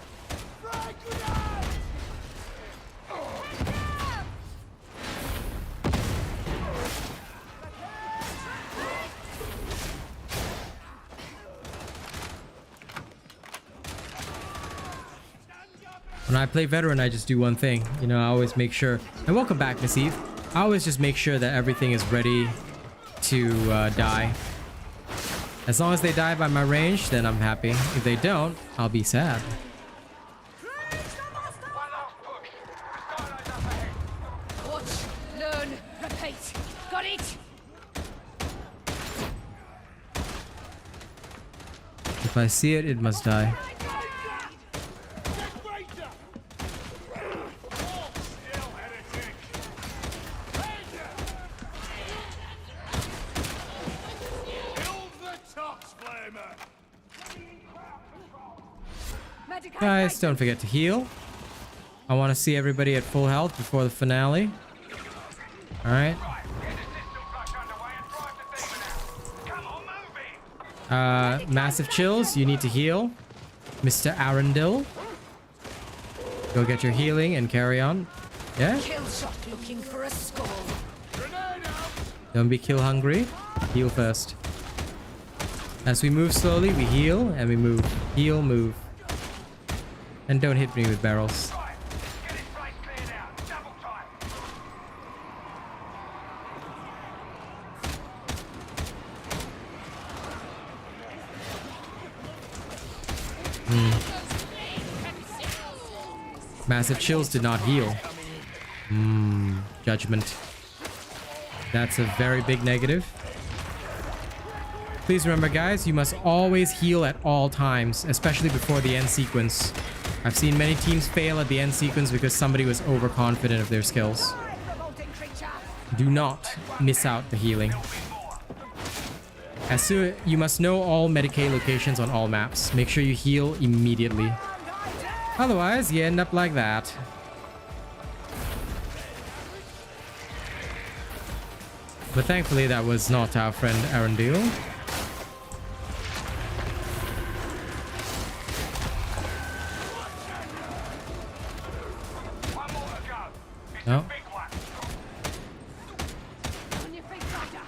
Frag grenade. When I play veteran, I just do one thing. You know, I always make sure... And welcome back, Miss Eve. I always just make sure that everything is ready to die. As long as they die by my range, then I'm happy. If they don't, I'll be sad. Watch, learn, repeat. Got it. If I see it, it must die. Guys, don't forget to heal. I want to see everybody at full health before the finale. Alright. Massive chills, you need to heal. Mr. Arundel. Go get your healing and carry on. Yeah? Kill shot looking for a skull. Don't be kill hungry. Heal first. As we move slowly, we heal and we move. Heal, move. And don't hit me with barrels. Massive chills did not heal. Judgment. That's a very big negative. Please remember, guys, you must always heal at all times, especially before the end sequence. I've seen many teams fail at the end sequence because somebody was overconfident of their skills. Do not miss out the healing. As soon you must know all Medicaid locations on all maps. Make sure you heal immediately. Otherwise, you end up like that. But thankfully, that was not our friend Arundel. No. On your feet, Rider.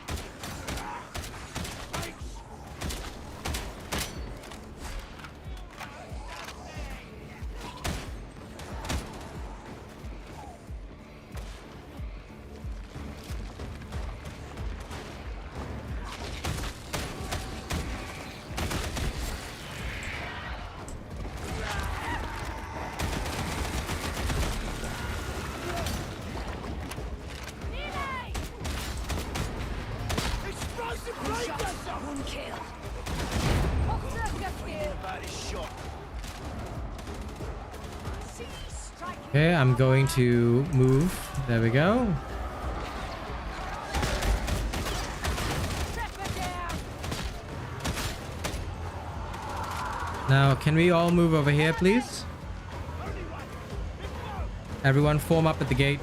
One kill. Okay, I'm going to move. There we go. Now, can we all move over here, please? Everyone form up at the gate.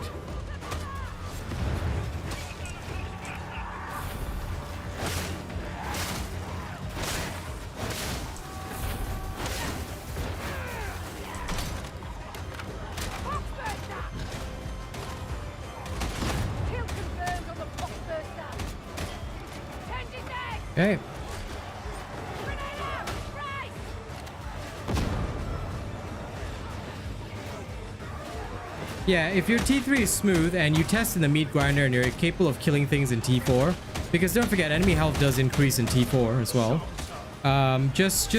Okay. Yeah, if your T3 is smooth and you test in the meat grinder and you're capable of killing things in T4, because don't forget, enemy health does increase in T4 as well. Just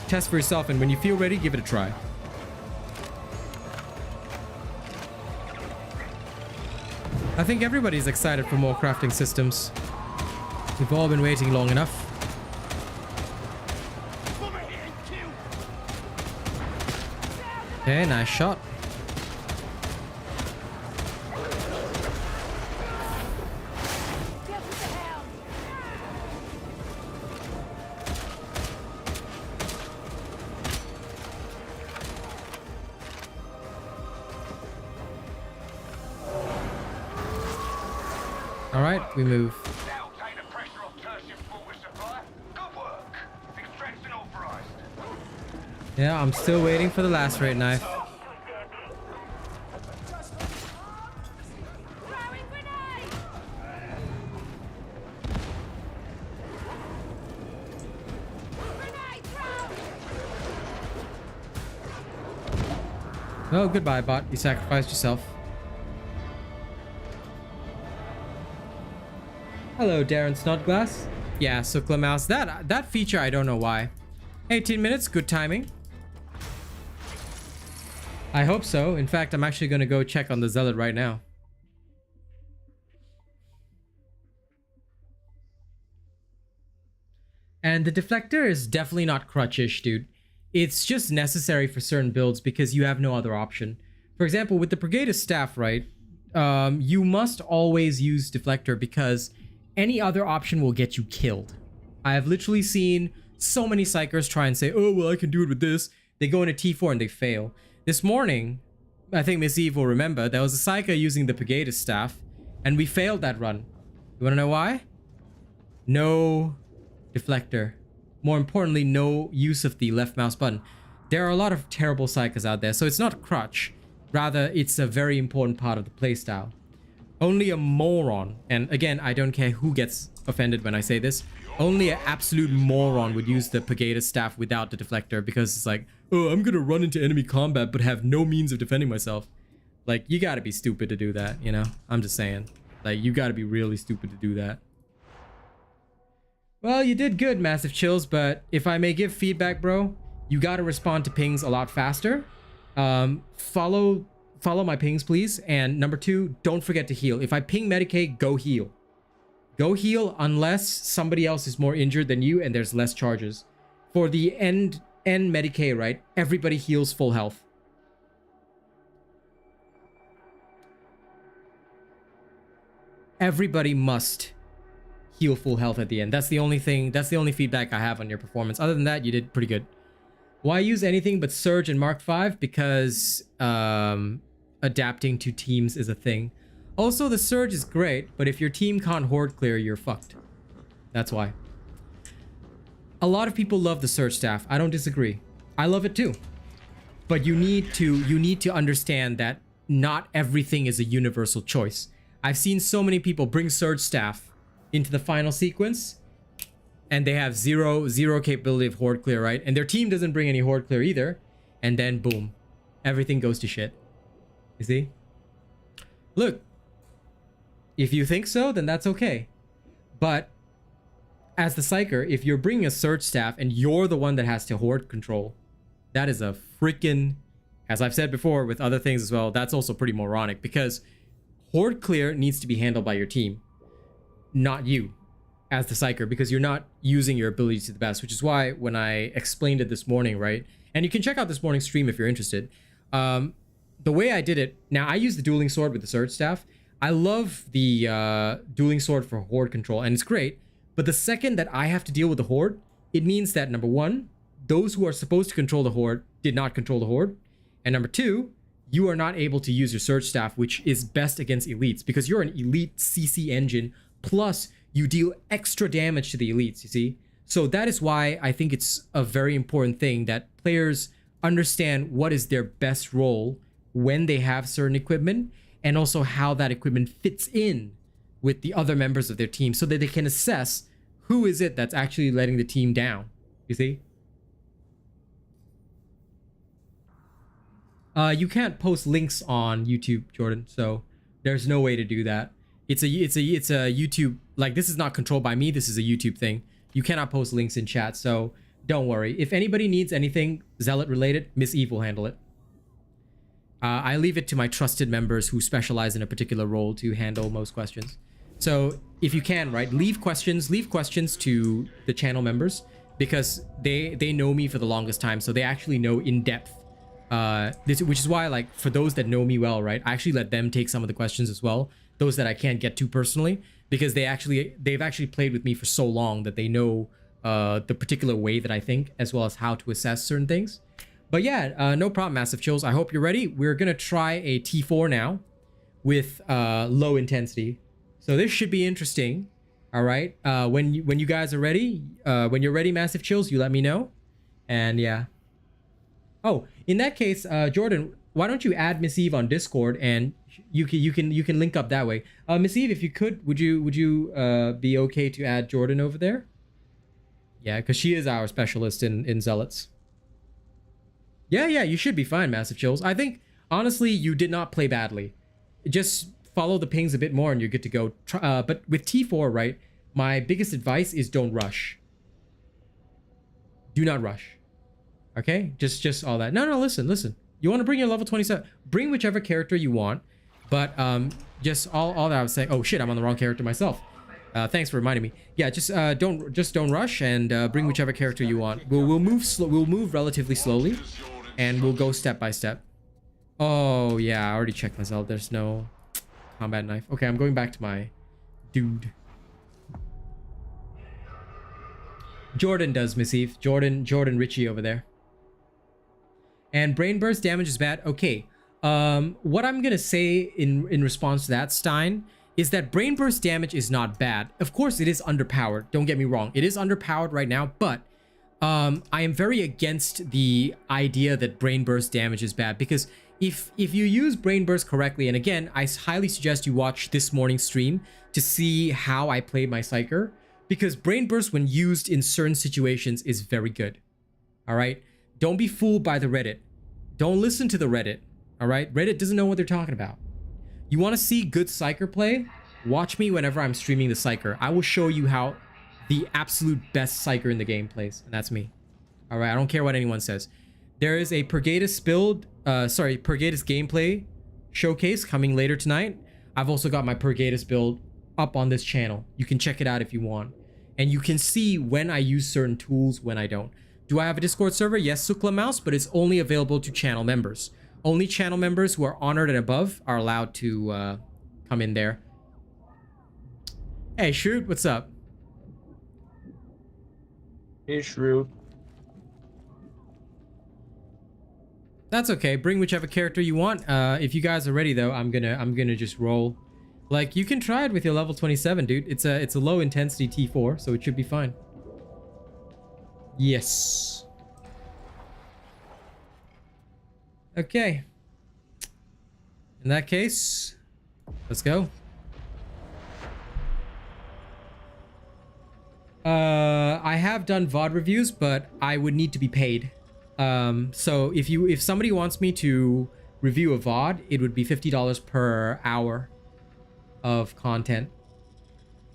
test for yourself, and when you feel ready, give it a try. I think everybody's excited for more crafting systems. We've all been waiting long enough. Okay, nice shot. All right, we move. That'll take the pressure off tertiary water supply. Good work. Extraction authorized. Yeah, I'm still waiting for the last raid knife. Oh, goodbye, bot. You sacrificed yourself. Hello, Darren Snodglass. Yeah, Sukla Mouse. That feature, I don't know why. 18 minutes, good timing. I hope so. In fact, I'm actually going to go check on the Zealot right now. And the deflector is definitely not crutchish, dude. It's just necessary for certain builds because you have no other option. For example, with the Brigade's staff, right? You must always use deflector because any other option will get you killed. I have literally seen so many psychers try and say, oh, well, I can do it with this. They go into T4 and they fail. This morning, I think Miss Eve will remember, there was a psyker using the Brigade's staff and we failed that run. You want to know why? No deflector. More importantly, no use of the left mouse button. There are a lot of terrible psychers out there, so it's not a crutch. Rather, it's a very important part of the playstyle. Only a moron, and again, I don't care who gets offended when I say this, only an absolute moron would use the Brigade's staff without the deflector because it's like, oh, I'm gonna run into enemy combat but have no means of defending myself. Like, you gotta be stupid to do that, you know? I'm just saying. Like, you gotta be really stupid to do that. Well, you did good, Massive Chills, but if I may give feedback, bro, you gotta respond to pings a lot faster. Follow my pings, please. And number 2, don't forget to heal. If I ping Medicaid, go heal. Go heal unless somebody else is more injured than you and there's less charges. For the end Medicaid, right? Everybody heals full health. Everybody must heal full health at the end. That's the only thing, that's the only feedback I have on your performance. Other than that, you did pretty good. Why use anything but Surge and Mark V? Because adapting to teams is a thing. Also, the Surge is great, but if your team can't horde clear, you're fucked. That's why. A lot of people love the Surge staff. I don't disagree. I love it too. But you need to understand that not everything is a universal choice. I've seen so many people bring Surge staff into the final sequence and they have zero capability of horde clear, right? And their team doesn't bring any horde clear either, and then boom, everything goes to shit. You see? Look, if you think so, then that's okay. But as the psyker, if you're bringing a Surge staff and you're the one that has to horde control, that is a freaking, as I've said before with other things as well, that's also pretty moronic because horde clear needs to be handled by your team, not you. as the psyker because you're not using your abilities to the best, which is why when I explained it this morning, right? And you can check out this morning's stream if you're interested. The way I did it, now I use the dueling sword with the surge staff. I love the dueling sword for horde control, and it's great. But the second that I have to deal with the horde, it means that number one, those who are supposed to control the horde did not control the horde. And number two, you are not able to use your surge staff, which is best against elites because you're an elite CC engine, plus you deal extra damage to the elites, you see? So that is why I think it's a very important thing that players understand what is their best role when they have certain equipment, and also how that equipment fits in with the other members of their team so that they can assess who is it that's actually letting the team down, you see? You can't post links on YouTube, Jordan, so there's no way to do that. It's a YouTube, like, this is not controlled by me, this is a YouTube thing. You cannot post links in chat, so don't worry. If anybody needs anything Zealot related, Miss Eve will handle it. I leave it to my trusted members who specialize in a particular role to handle most questions. So if you can, right, leave questions to the channel members because they know me for the longest time, so they actually know in depth. Which is why, like, for those that know me well, right, I actually let them take some of the questions as well, those that I can't get to personally, because they've actually played with me for so long that they know the particular way that I think, as well as how to assess certain things. But yeah, no problem, Massive Chills. I hope you're ready. We're gonna try a T4 now with low intensity, so this should be interesting. All right, when you guys are ready, when you're ready, Massive Chills, you let me know. And yeah. Oh, in that case, Jordan, why don't you add Miss Eve on Discord and you can link up that way. Miss Eve, if you could, would you be okay to add Jordan over there? Yeah, because she is our specialist in Zealots. Yeah, you should be fine, Massive Chills. I think honestly you did not play badly. Just follow the pings a bit more and you're good to go. But with T4, right, my biggest advice is don't rush. Do not rush. Okay, just all that. No, listen. You want to bring your level 27? Bring whichever character you want, but just all that I was saying. Oh shit, I'm on the wrong character myself. Thanks for reminding me. Yeah, just don't rush and bring whichever character you want. We'll move relatively slowly, and we'll go step by step. Oh yeah, I already checked myself. There's no combat knife. Okay, I'm going back to my dude. Jordan does, Miss Eve. Jordan Ritchie over there. And brain burst damage is bad. Okay. What I'm gonna say in response to that, Stein, is that brain burst damage is not bad. Of course, it is underpowered. Don't get me wrong. It is underpowered right now, but I am very against the idea that brain burst damage is bad, because if you use brain burst correctly, and again, I highly suggest you watch this morning's stream to see how I played my Psyker, because brain burst when used in certain situations is very good. All right. Don't be fooled by the Reddit. Don't listen to the Reddit. All right. Reddit doesn't know what they're talking about. You want to see good Psyker play? Watch me whenever I'm streaming the Psyker. I will show you how the absolute best Psyker in the game plays. And that's me. All right. I don't care what anyone says. There is a Purgatus Purgatus gameplay showcase coming later tonight. I've also got my Purgatus build up on this channel. You can check it out if you want. And you can see when I use certain tools, when I don't. Do I have a Discord server? Yes, Sukla Mouse, but it's only available to channel members. Only channel members who are honored and above are allowed to come in there. Hey, Shroot, what's up? Hey, Shroot. That's okay. Bring whichever character you want. If you guys are ready, though, I'm gonna just roll. Like, you can try it with your level 27, dude. It's a low intensity T4, so it should be fine. Yes. Okay. In that case, let's go. I have done VOD reviews, but I would need to be paid. So if somebody wants me to review a VOD, it would be $50 per hour of content.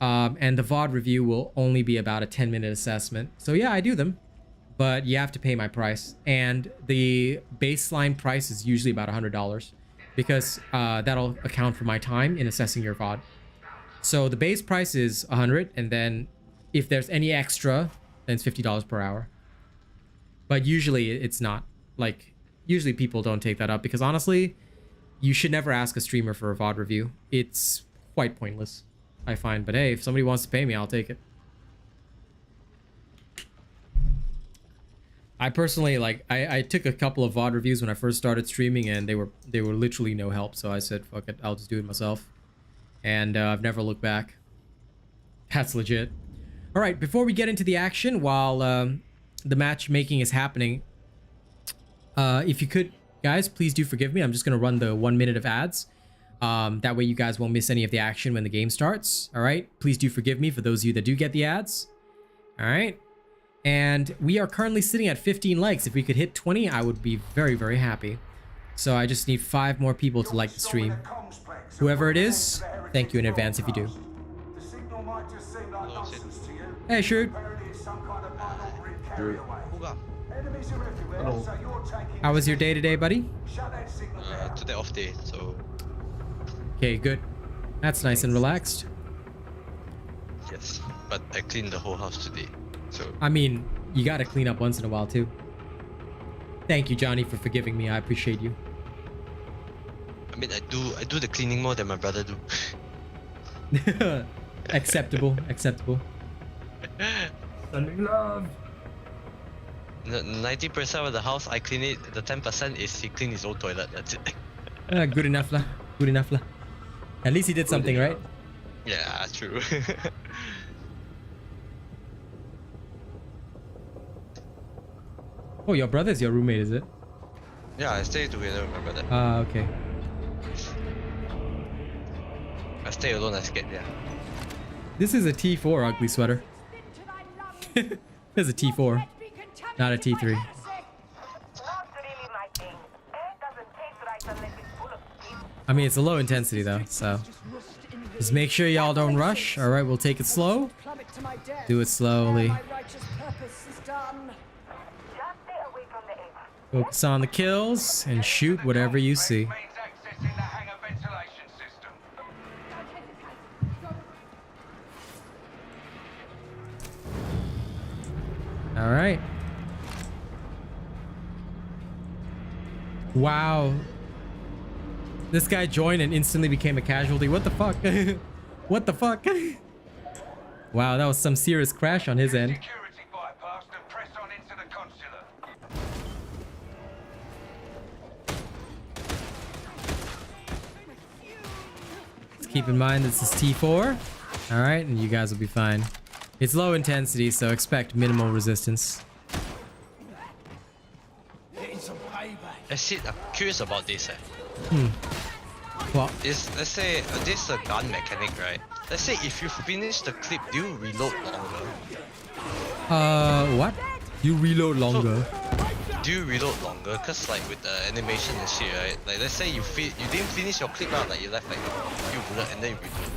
And the VOD review will only be about a 10-minute assessment. So yeah, I do them, but you have to pay my price. And the baseline price is usually about $100 because that'll account for my time in assessing your VOD. So the base price is 100, and then if there's any extra, then it's $50 per hour. But usually it's not. Like, usually people don't take that up because honestly, you should never ask a streamer for a VOD review. It's quite pointless, I find. But hey, if somebody wants to pay me, I'll take it. I personally, like, I took a couple of VOD reviews when I first started streaming and they were literally no help. So I said, fuck it, I'll just do it myself. And I've never looked back. That's legit. All right, before we get into the action, while the matchmaking is happening, if you could, guys, please do forgive me. I'm just going to run the 1 minute of ads. That way you guys won't miss any of the action when the game starts. All right, please do forgive me for those of you that do get the ads. All right. And we are currently sitting at 15 likes. If we could hit 20, I would be very, very happy. So I just need 5 more people to like the stream. Whoever it is, thank you in advance if you do. Hey, shoot. Hello. How was your day today, buddy? Today off day, so... Okay, good. That's nice and relaxed. Yes, but I cleaned the whole house today, so... I mean, you gotta clean up once in a while, too. Thank you, Johnny, for forgiving me. I appreciate you. I mean, I do the cleaning more than my brother do. Acceptable, acceptable. Sending love. 90% of the house I clean it. The 10% is he clean his own toilet. That's it. Good enough lah. Good enough lah. At least he did something, right? Yeah, true. Oh, your brother's your roommate, is it? Yeah, I stay together with my brother. Ah, okay. I stay alone, I scared, yeah. This is a T4 ugly sweater. There's a T4, not a T3. Not really my thing. Air doesn't taste right unless it's full of steam. I mean, it's a low intensity though, so just make sure y'all don't rush. All right, we'll take it slow. Do it slowly. Just stay away from the egg. Focus on the kills and shoot whatever you see. Means accessing the hangar ventilation system. All right. Wow. This guy joined and instantly became a casualty. What the fuck? What the fuck? Wow, that was some serious crash on his end. Security bypassed and press on into the consulate. Let's keep in mind this is T4. All right, and you guys will be fine. It's low intensity, so expect minimal resistance. Actually, I'm curious about this. Well, Let's say this is a gun mechanic, right? Let's say if you finish the clip, do you reload longer? what? You reload longer. Do you reload longer? Cause like with the animation and shit, right? Like let's say you didn't finish your clip out, like you left like a few bullets and then you reload.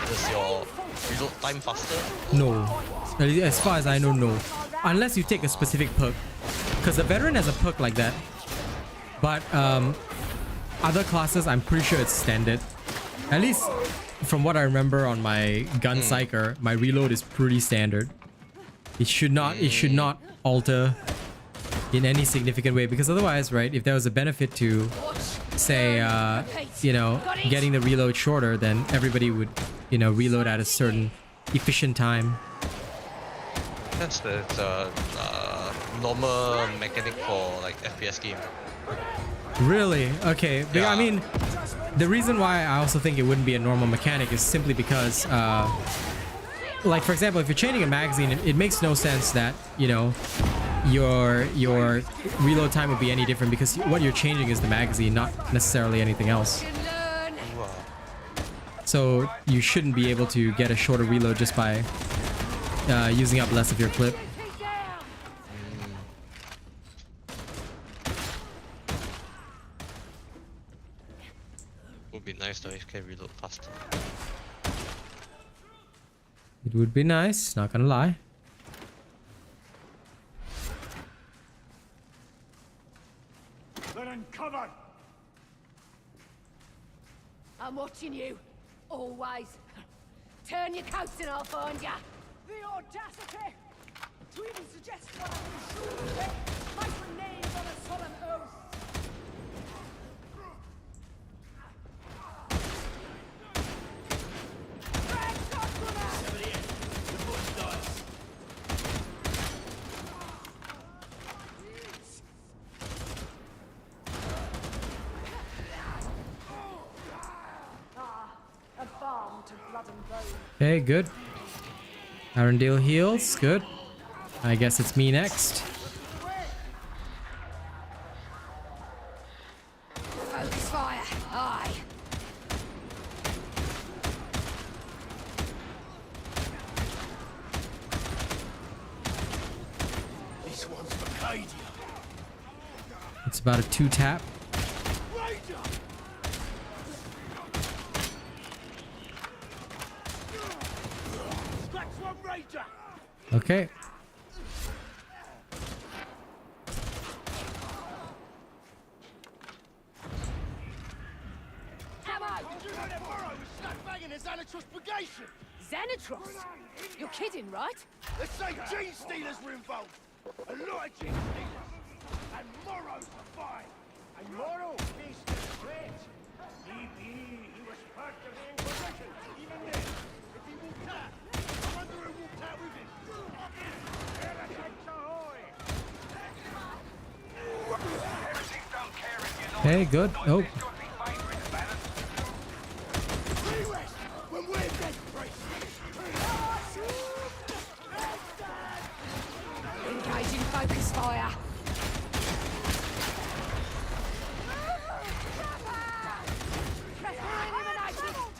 Does your reload time faster? No. As far as I know, no. Unless you take a specific perk. Because the veteran has a perk like that. But other classes, I'm pretty sure it's standard. At least from what I remember on my gun psycher, my reload is pretty standard. It should not alter in any significant way, because otherwise, right, if there was a benefit to say you know, getting the reload shorter, then everybody would, you know, reload at a certain efficient time. That's the normal mechanic for like FPS game. Really? Okay. But Yeah. I mean, the reason why I also think it wouldn't be a normal mechanic is simply because, like for example, if you're changing a magazine, it makes no sense that, you know, your reload time would be any different, because what you're changing is the magazine, not necessarily anything else. Wow. So you shouldn't be able to get a shorter reload just by using up less of your clip. Would be nice though if you can reload faster. It would be nice, not gonna lie. They're uncovered. I'm watching you. Always. Turn your coats and I'll find ya. The audacity! To even suggest what I can surely take my grenades on a solemn oath! A balm to blood and bone. Okay, good. Arundel heals, good. I guess it's me next. Focus fire, aye. This one's for Cadia. It's about a 2-tap. Ranger! Scratch one Ranger! Okay. Come on! You know that burrow was stuck banging his Anatros Purgation. Xenotros? You're kidding, right? Let's say gene stealers were involved. A lot of gene stealers. And Morrow's a fine. And Morrow is the threat. He was part of the Inquisition. Even then, if he walked out, I wonder who walked out with him. Heretics ahoy! Heretics don't care if you're not. Okay, good. Oh, We rest when we're dead, priest. Engaging focus fire.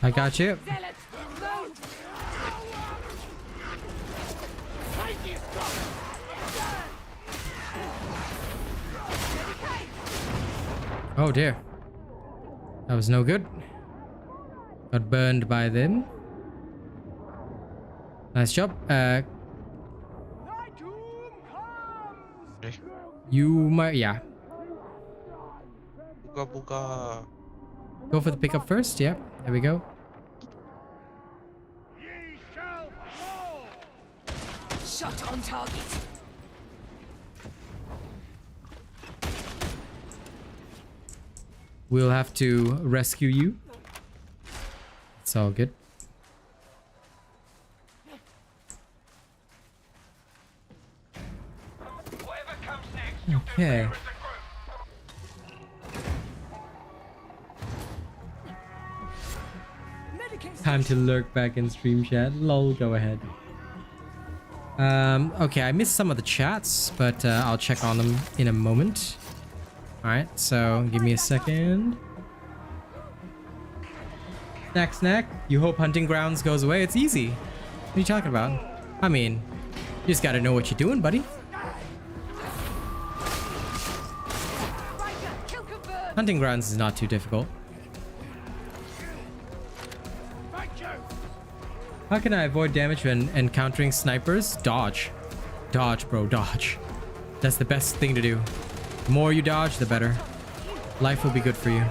I got you. Zealots, move! Oh dear. That was no good. Got burned by them. Nice job. You might, yeah. Buka buka. Go for the pickup first. Yeah, there we go. Ye shall fall! Shot on target. We'll have to rescue you. It's all good. Whatever comes next, you'll do Okay. better as a group. Time to lurk back in stream chat. Lol, go ahead. Okay, I missed some of the chats, but I'll check on them in a moment. Alright, so give me a second. Snack, snack. You hope hunting grounds goes away? It's easy. What are you talking about? I mean, you just gotta know what you're doing, buddy. Hunting grounds is not too difficult. How can I avoid damage when encountering snipers? Dodge. Dodge, bro, dodge. That's the best thing to do. The more you dodge, the better. Life will be good for you.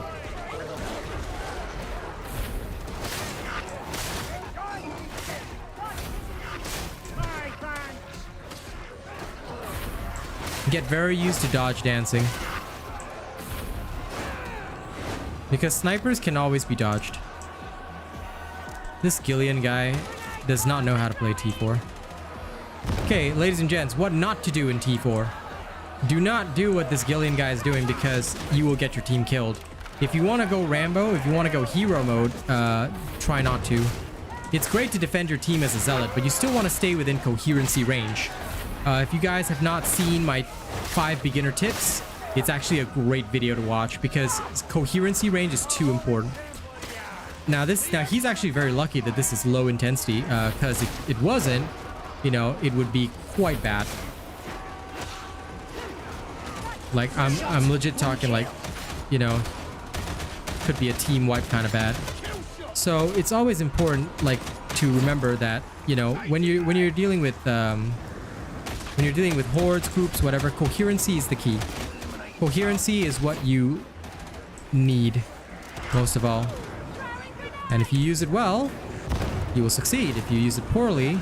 Get very used to dodge dancing. Because snipers can always be dodged. This Gillian guy does not know how to play T4. Okay, ladies and gents, what not to do in T4. Do not do what this Gillian guy is doing because you will get your team killed. If you want to go Rambo, if you want to go hero mode, try not to. It's great to defend your team as a zealot, but you still want to stay within coherency range. If you guys have not seen my 5 beginner tips, it's actually a great video to watch because coherency range is too important. Now he's actually very lucky that this is low intensity, because if it wasn't, you know, it would be quite bad. Like I'm legit talking like, you know, could be a team wipe kind of bad. So it's always important like to remember that, you know, when you're dealing with hordes, groups, whatever, coherency is the key. Coherency is what you need most of all. And if you use it well, you will succeed. If you use it poorly,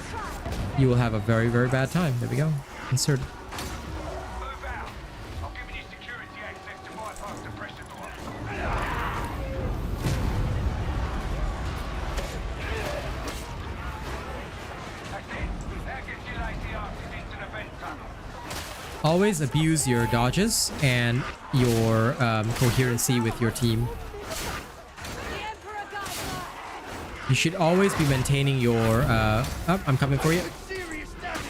you will have a very, very bad time. There we go. Insert. Move out. I'm giving you security access to bypass the pressure door. That's it. That gets you lazy asses into the vent tunnel. Always abuse your dodges and your coherency with your team. You should always be maintaining your oh, I'm coming for you. Serious damage.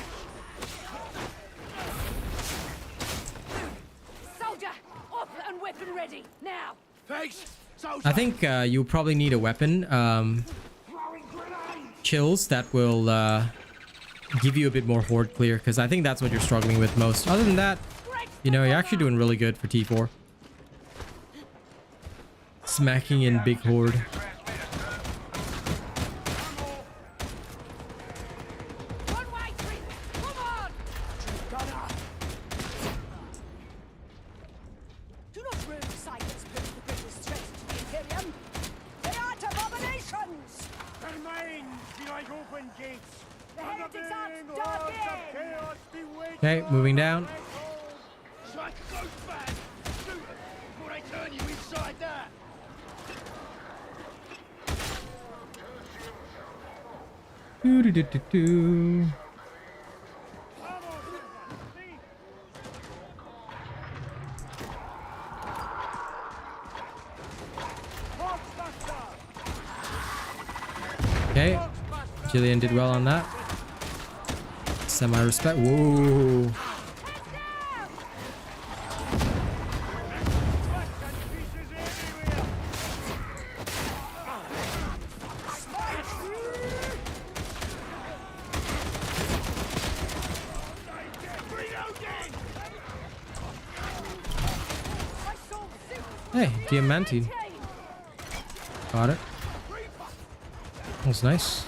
Soldier, up and weapon ready now. Thanks, soldier. I think you probably need a weapon Throwing grenades. chills that will give you a bit more horde clear, because I think that's what you're struggling with most. Other than that, you know, you're actually doing really good for T4. Smacking in big horde. One way, three. Come on. Gunner. Do not ruin the silence put the British threats to the Imperium. They are abominations. Remain behind open gates. The heretics are dug in. Okay, moving down. Strike a ghost bag. Shoot them before they turn you inside that. Doo -doo -doo -doo -doo. Okay, Jillian did well on that. Semi-respect. Whoa. Hey, Diamantine. Got it. That's nice.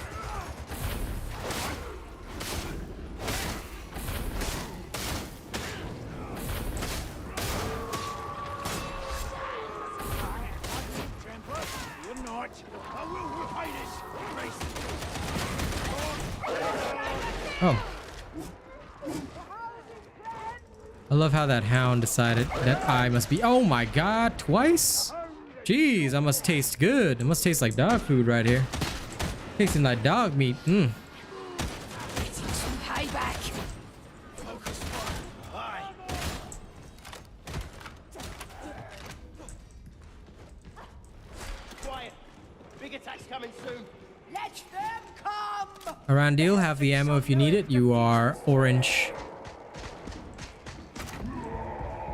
You're not. I will repay this. Oh. I love how that hound decided that I must be. Oh my god, twice? Jeez, I must taste good. It must taste like dog food right here. Tasting like dog meat. Mmm. Getting some payback. Focus fire. Aye. Quiet. Big attack's coming soon. Let them come. Arandil, have the ammo if you need it. You are orange.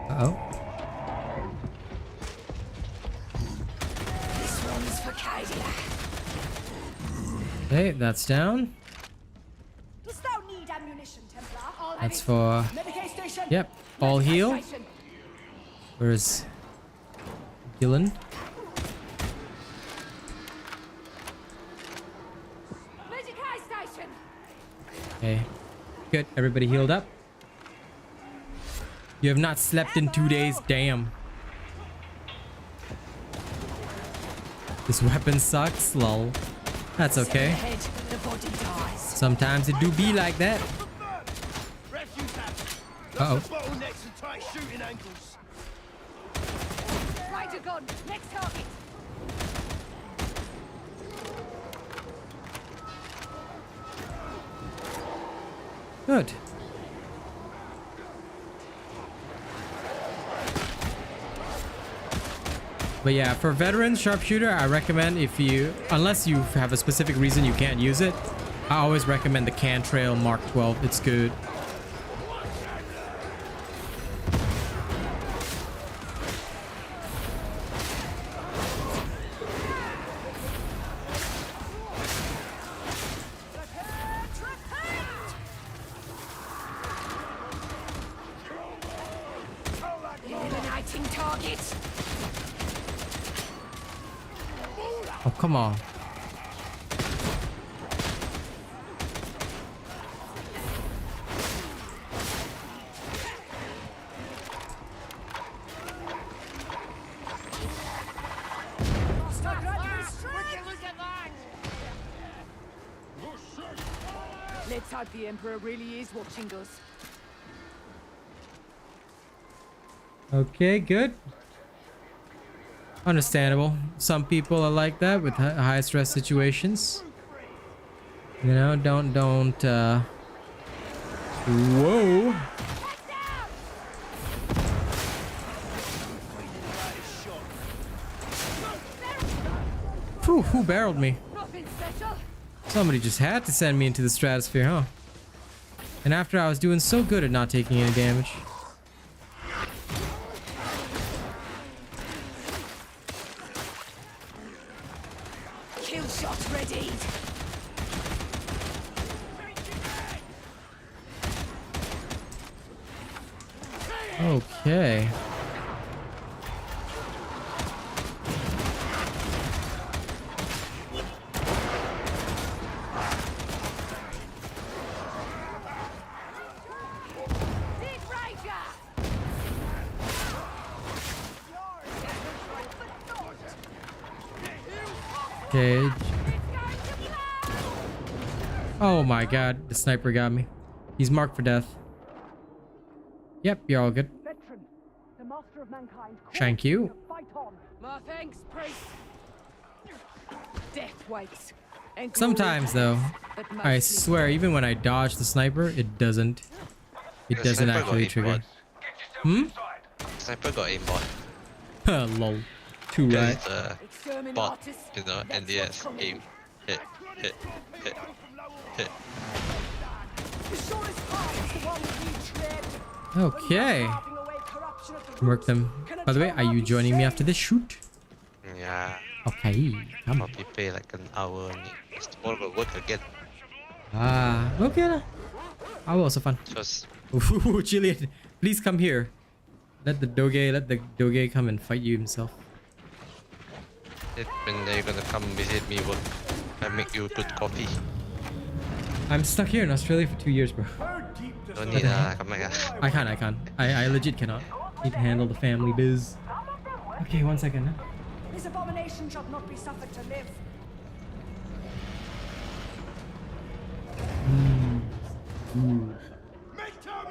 Uh-oh. This one's for Cadia. Okay, that's down. Dost thou need ammunition, Templar? That's for... Medicaid station. Yep, all Medicaid heal. station. Where's Gillen? Medicaid station. Okay, good. Everybody healed up. You have not slept in 2 days. Damn. This weapon sucks. Lol. That's okay. Head, the body dies. Sometimes it do be like that. Refuse happened. Uh-oh. Bottlenecks and tight shooting angles. Rider gone. Next target. Good. But yeah, for veterans sharpshooter, I recommend if you, unless you have a specific reason you can't use it, I always recommend the Cantrail Mark 12. It's good. Eliminating targets. Oh, come on. Let's hope the Emperor really is watching us. Okay, good. Understandable. Some people are like that with high stress situations. You know, don't whoa. Phew, who barreled me? Nothing special. Somebody just had to send me into the stratosphere, huh? And after I was doing so good at not taking any damage. Kill shot ready. Okay. Okay. Oh my god, the sniper got me. He's marked for death. Yep, you're all good. Veteran, the master of mankind. Thank you. Fight on. My thanks, priest. Death waits. And Sometimes though, but I mostly swear, even when I dodge the sniper, it doesn't Sniper got actually aimbot. trigger. Hmm? Sniper got aimbot. Lol. Too right. It's a bot, you know, NDS aim. Hit. The shortest path is the one we tread. Okay. Carving away corruption at the Work roots. them. By the way, are you joining me after this shoot? Yeah. Okay. Come on. Probably pay like an hour only. It's tomorrow will work again. Ah, okay. Lah. Oh, also fun. Just Ooh, Julian, please come here. Let the doge come and fight you himself. when they're gonna come visit me, work. I make you good coffee. I'm stuck here in Australia for 2 years, bro. Don't need come back. I can't. I legit cannot. Need to handle the family biz. Okay, 1 second. This abomination shall not be suffered to live.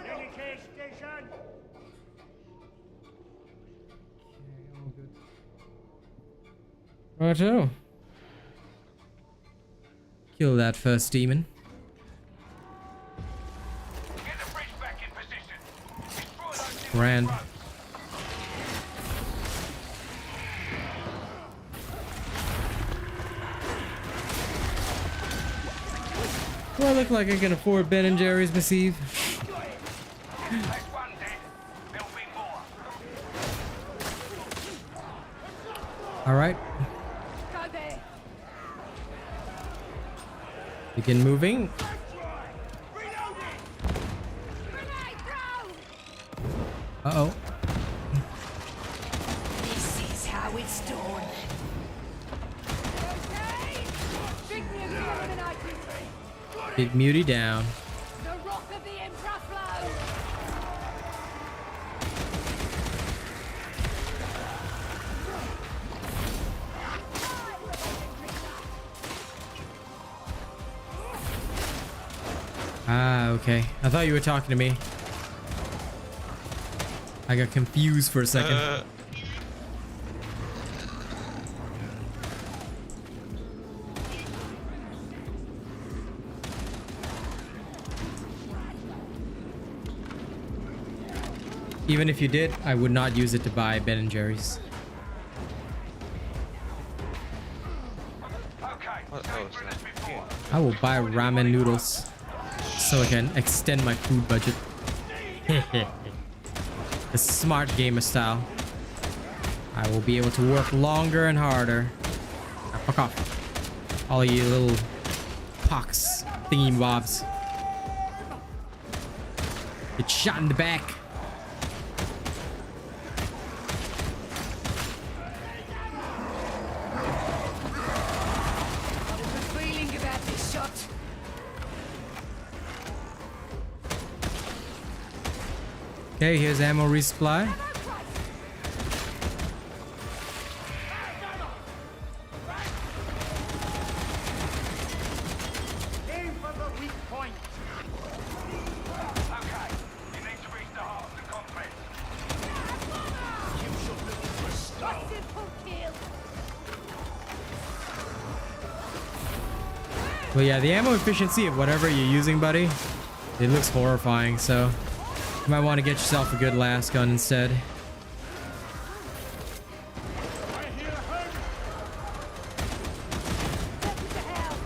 Delicate station. Righto. Kill that first demon. Get the bridge back in position. Destroy those Grand. Do I look like I can afford Ben and Jerry's this eve? That's one dead. There'll be more. Alright. Go there. Begin moving. Grenade throw. Uh-oh. This is how it's done. Okay. Drink me a good elimination. Big Muty down. The rock of the Emperor flows. Ah, okay. I thought you were talking to me. I got confused for a second. Even if you did, I would not use it to buy Ben and Jerry's. What else? I will buy ramen noodles so I can extend my food budget. The smart gamer style. I will be able to work longer and harder. Now, fuck off. All you little pox thingy bobs. Get shot in the back. Feeling about this shot. Okay, here's ammo resupply. Aim for the weak point. Okay, you need to reach the heart of the complex. You should look for a stone. Simple kill. But yeah, the ammo efficiency of whatever you're using, buddy, it looks horrifying, so you might want to get yourself a good last gun instead. I hear her. What the hell?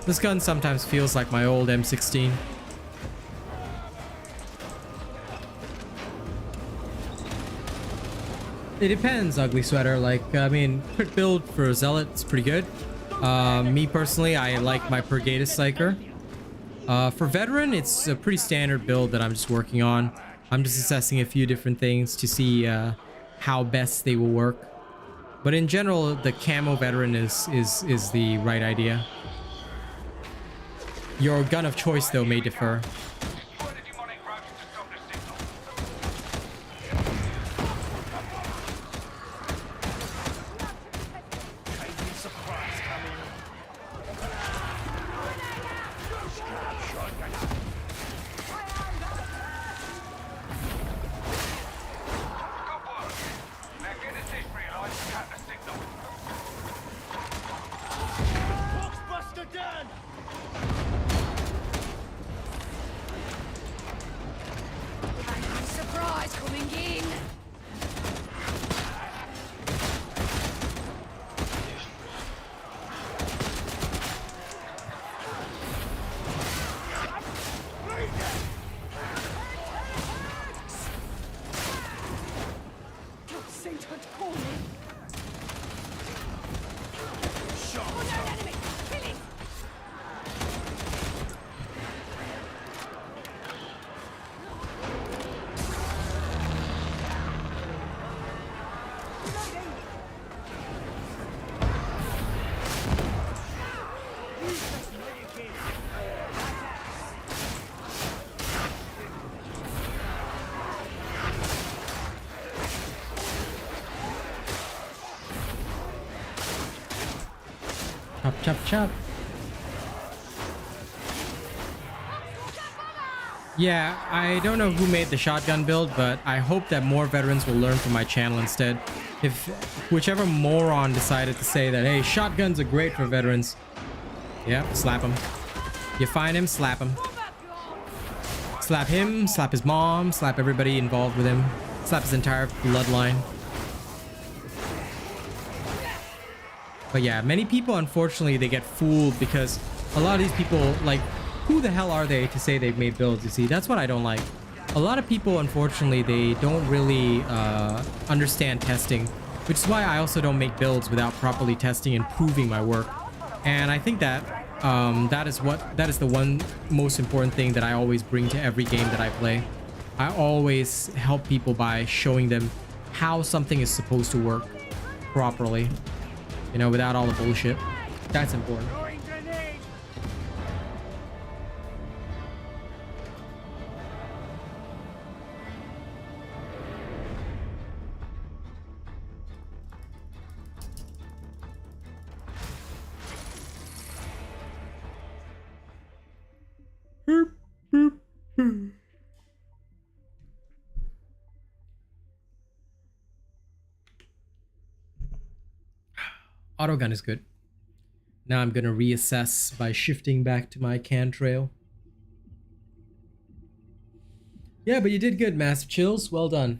This gun sometimes feels like my old M16. It depends, Ugly Sweater. Like, I mean, quick build for Zealot is pretty good. Me personally, I like my Purgatus Psyker. For Veteran, it's a pretty standard build that I'm just working on. I'm just assessing a few different things to see how best they will work. But in general, the camo Veteran is the right idea. Your gun of choice, though, may differ. Destroy the demonic roads to stop the signal. Taking surprise coming. Scrap shotgun. Good work. Now get the dish realised and cut the signal. Boxbuster done. Surprise coming in. Sainthood calling. Oh, no, enemy! Kill him! Chop, chop, chop. Yeah, I don't know who made the shotgun build, but I hope that more veterans will learn from my channel instead. If whichever moron decided to say that, hey, shotguns are great for veterans. Yeah, slap him. You find him, slap him. Slap him, slap his mom, slap everybody involved with him. Slap his entire bloodline. But yeah, many people, unfortunately, they get fooled because a lot of these people, like, who the hell are they to say they've made builds? You see, that's what I don't like. A lot of people, unfortunately, they don't really understand testing, which is why I also don't make builds without properly testing and proving my work. And I think that that is the one most important thing that I always bring to every game that I play. I always help people by showing them how something is supposed to work properly. You know, without all the bullshit. That's important. Throwing grenade. Autogun is good. Now I'm gonna reassess by shifting back to my can trail. Yeah, but you did good, Massive Chills. Well done.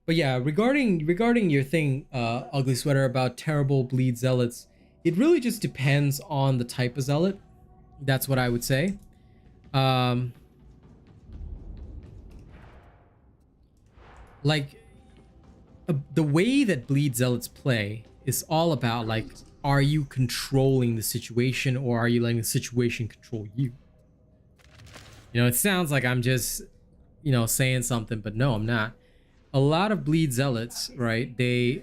But yeah, regarding your thing, Ugly Sweater, about terrible bleed zealots, it really just depends on the type of zealot. That's what I would say. Like, the way that bleed zealots play is all about, like, are you controlling the situation or are you letting the situation control you? You know, it sounds like I'm just, you know, saying something, but no, I'm not. A lot of bleed zealots, right? They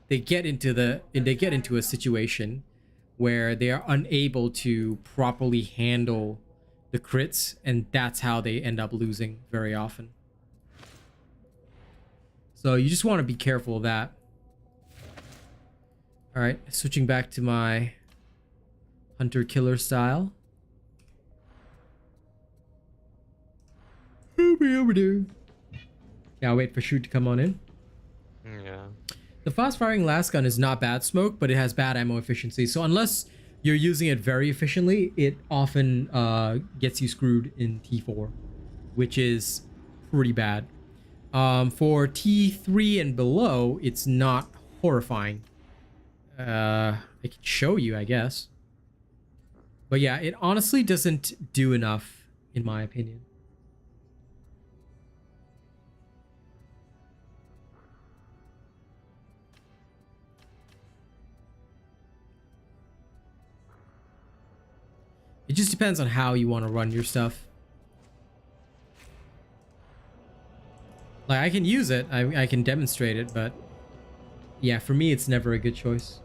get into a situation where they are unable to properly handle the crits, and that's how they end up losing very often. So you just want to be careful of that. All right, switching back to my hunter-killer style. Yeah, I'll wait for Shoot to come on in. Yeah. The fast-firing last gun is not bad smoke, but it has bad ammo efficiency. So unless you're using it very efficiently, it often gets you screwed in T4, which is pretty bad. For T3 and below, it's not horrifying. I can show you, I guess. But yeah, it honestly doesn't do enough, in my opinion. It just depends on how you want to run your stuff. Like, I can use it, I can demonstrate it, but yeah, for me, it's never a good choice.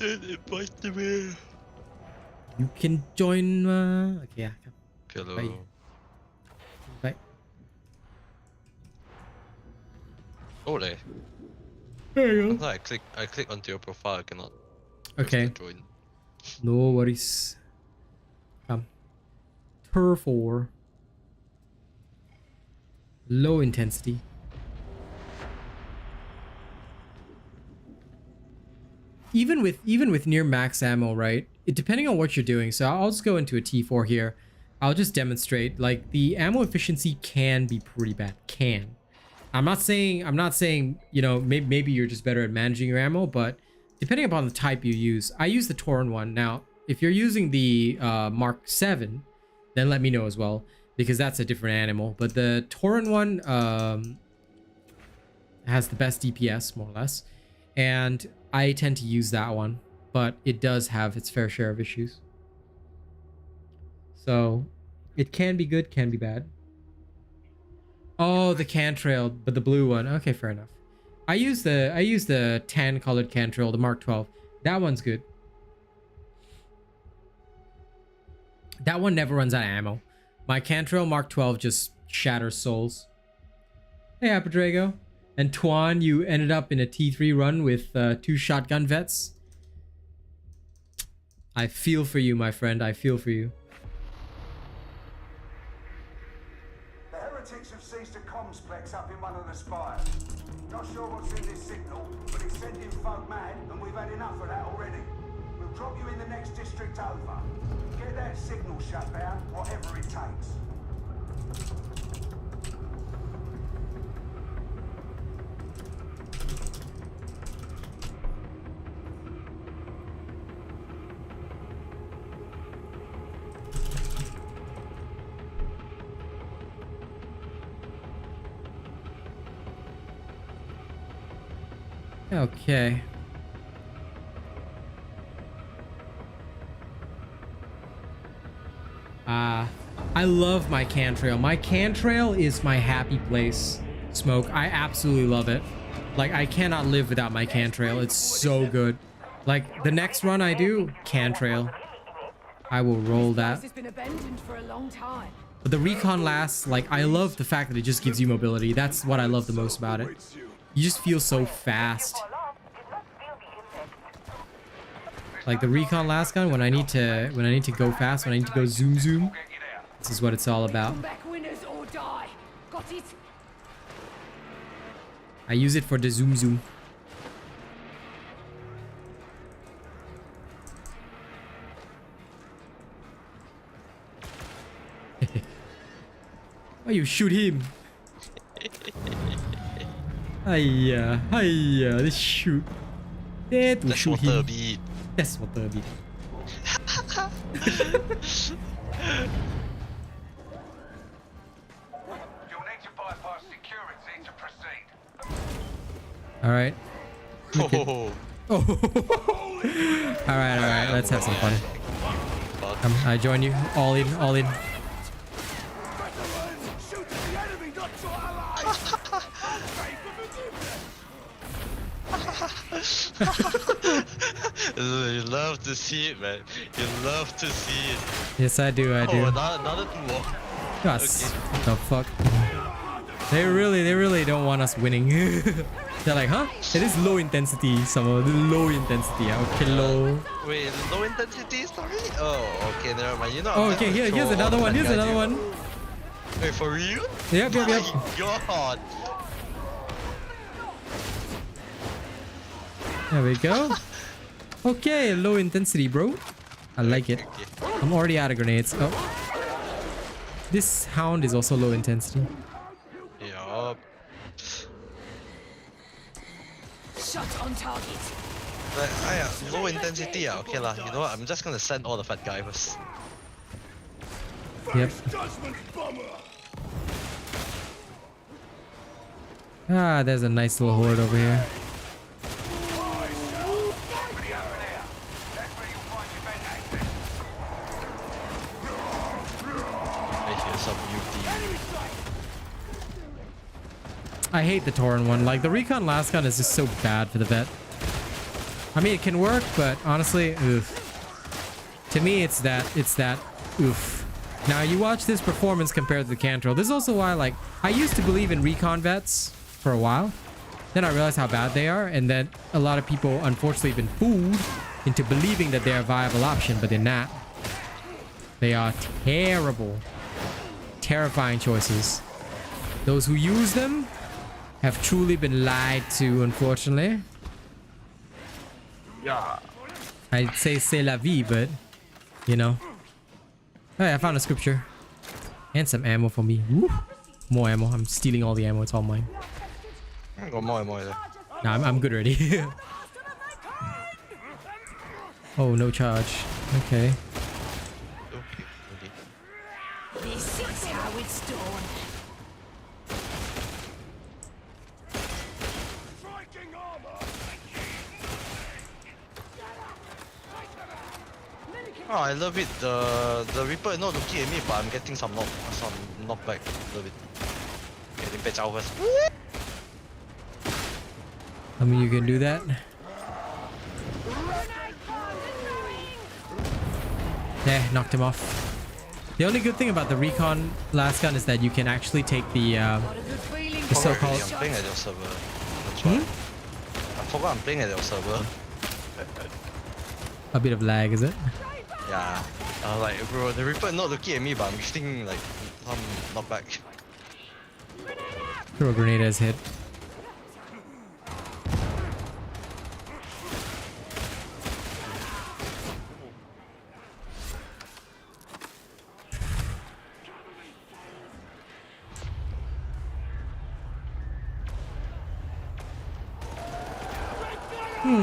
Invite me. You can join. Okay, yeah. Hello. Bye. Bye. Oh, there. There you go. Sometimes I click onto your profile, I cannot. Okay. Join. No worries. Come. Turf 4. Low intensity. Even with near max ammo, right? Depending on what you're doing. So I'll just go into a T4 here. I'll just demonstrate. Like, the ammo efficiency can be pretty bad. Can. I'm not saying, you know, maybe you're just better at managing your ammo, but depending upon the type you use. I use the Tauren one. Now, if you're using the Mark 7, then let me know as well, because that's a different animal. But the Tauren one has the best DPS, more or less. And I tend to use that one, but it does have its fair share of issues. So it can be good, can be bad. Oh, the Cantrail, but the blue one. Okay, fair enough. I use the tan colored Cantrail, the Mark 12. That one's good. That one never runs out of ammo. My Cantrail Mark 12 just shatters souls. Hey, Apadrago. And Tuan, you ended up in a T3 run with 2 shotgun vets. I feel for you, my friend. I feel for you. The heretics have seized a comsplex up in one of the spires. Not sure what's in this signal, but it's sending folk mad, and we've had enough of that already. We'll drop you in the next district over. Get that signal shut down, whatever it takes. Okay. I love my Cantrail. My Cantrail is my happy place, Smoke. I absolutely love it. Like, I cannot live without my Cantrail. It's so good. Like, the next run I do, Cantrail. I will roll that. This has been abandoned for a long time. But the recon lasts, like, I love the fact that it just gives you mobility. That's what I love the most about it. You just feel so fast. Like the recon last gun, when I need to go fast, when I need to go zoom, this is what it's all about. Come back winners or die. Got it? I use it for the zoom. Why you shoot him? Hiya, let's shoot. That will shoot him. Beat. That's what the beat. You'll need to bypass security to proceed. All right. Oh. All right. Let's have some fun. Come, I join you. All in. Shoot at the enemy, not your allies! Pray for forgiveness! You love to see it, man. You love to see it. Yes, I do. I do. Oh, another two more. Yes. Okay. What the fuck? They really don't want us winning. They're like, huh? It is low intensity. Some of the low intensity. Okay, low. Wait, low intensity? Sorry? Oh, okay, never mind. You know. Oh, okay. Here's another one. Here's another one. Wait, for real? Yep. My God. There we go. Okay, low intensity, bro. I like it. Okay. I'm already out of grenades. Oh. This hound is also low intensity. Yup. Shot on target. But low intensity, okay lah. You know what? I'm just gonna send all the fat guys first. Yep. Ah, there's a nice little horde over here. I hate the Tauren one. Like, the Recon last gun is just so bad for the vet. I mean, it can work, but honestly, oof. To me, it's that, oof. Now, you watch this performance compared to the Cantrell. This is also why, like, I used to believe in Recon vets for a while. Then I realized how bad they are, and then a lot of people, unfortunately, have been fooled into believing that they're a viable option, but they're not. They are terrible. Terrifying choices. Those who use them have truly been lied to, unfortunately. Yeah. I'd say c'est la vie, but, you know. Hey, I found a scripture. And some ammo for me. Woo. More ammo. I'm stealing all the ammo. It's all mine. I got more there. Nah, I'm good already. Oh, no charge. Okay. This is how it's done. Oh, I love it. The Reaper is not looking at me, but I'm getting some knockback. Love it. Getting patch out first. I mean, you can do that. Yeah, knocked him off. The only good thing about the Recon last gun is that you can actually take the so-called... I'm playing at your server. That's why. I forgot I'm playing at your server. A bit of lag, is it? Yeah. I was like, bro, the Reaper not looking at me, but I'm getting like some knockback. Throw a grenade as hit.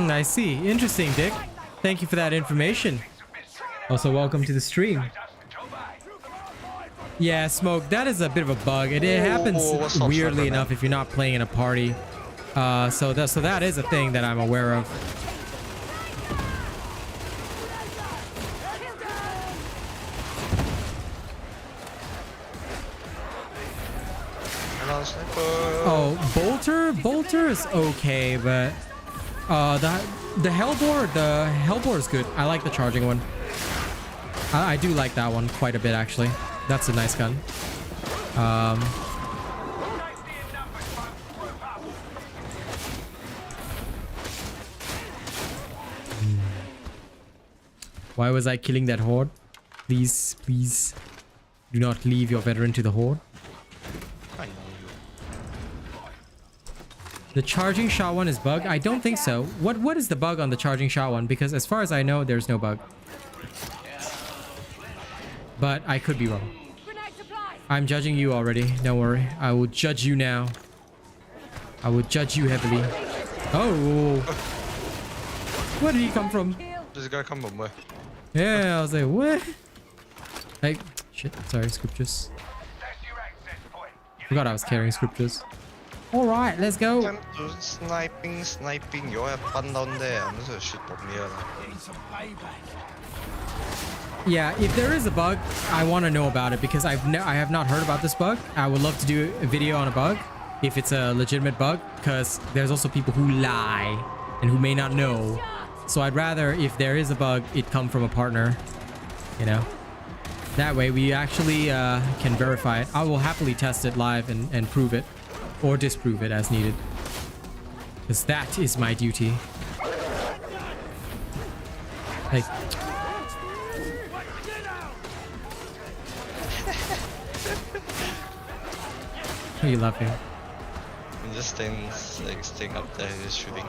I see. Interesting, Dick. Thank you for that information. Also, welcome to the stream. Yeah, Smoke, that is a bit of a bug. It happens weirdly enough if you're not playing in a party. So that is a thing that I'm aware of. Oh, Bolter is okay, but the Hellbore is good. I like the charging one. I do like that one quite a bit, actually. That's a nice gun. Why was I killing that horde? Please, please, do not leave your veteran to the horde. The charging shot one is bugged? I don't think so. What is the bug on the charging shot one? Because as far as I know, there's no bug. But I could be wrong. I'm judging you already. Don't worry. I will judge you now. I will judge you heavily. Oh. Where did he come from? This guy come from where? Yeah, I was like, what? Hey, shit. Sorry, scriptures. Forgot I was carrying scriptures. Alright, let's go. Time to sniping. You have fun down there. I'm just gonna shoot from here. Yeah, if there is a bug, I want to know about it because I have not heard about this bug. I would love to do a video on a bug if it's a legitimate bug, because there's also people who lie and who may not know So I'd rather, if there is a bug, it come from a partner, you know. That way we actually can verify it. I will happily test it live and prove it or disprove it as needed, because that is my duty. Like, who are you laughing? This thing's like staying up there, he's shooting.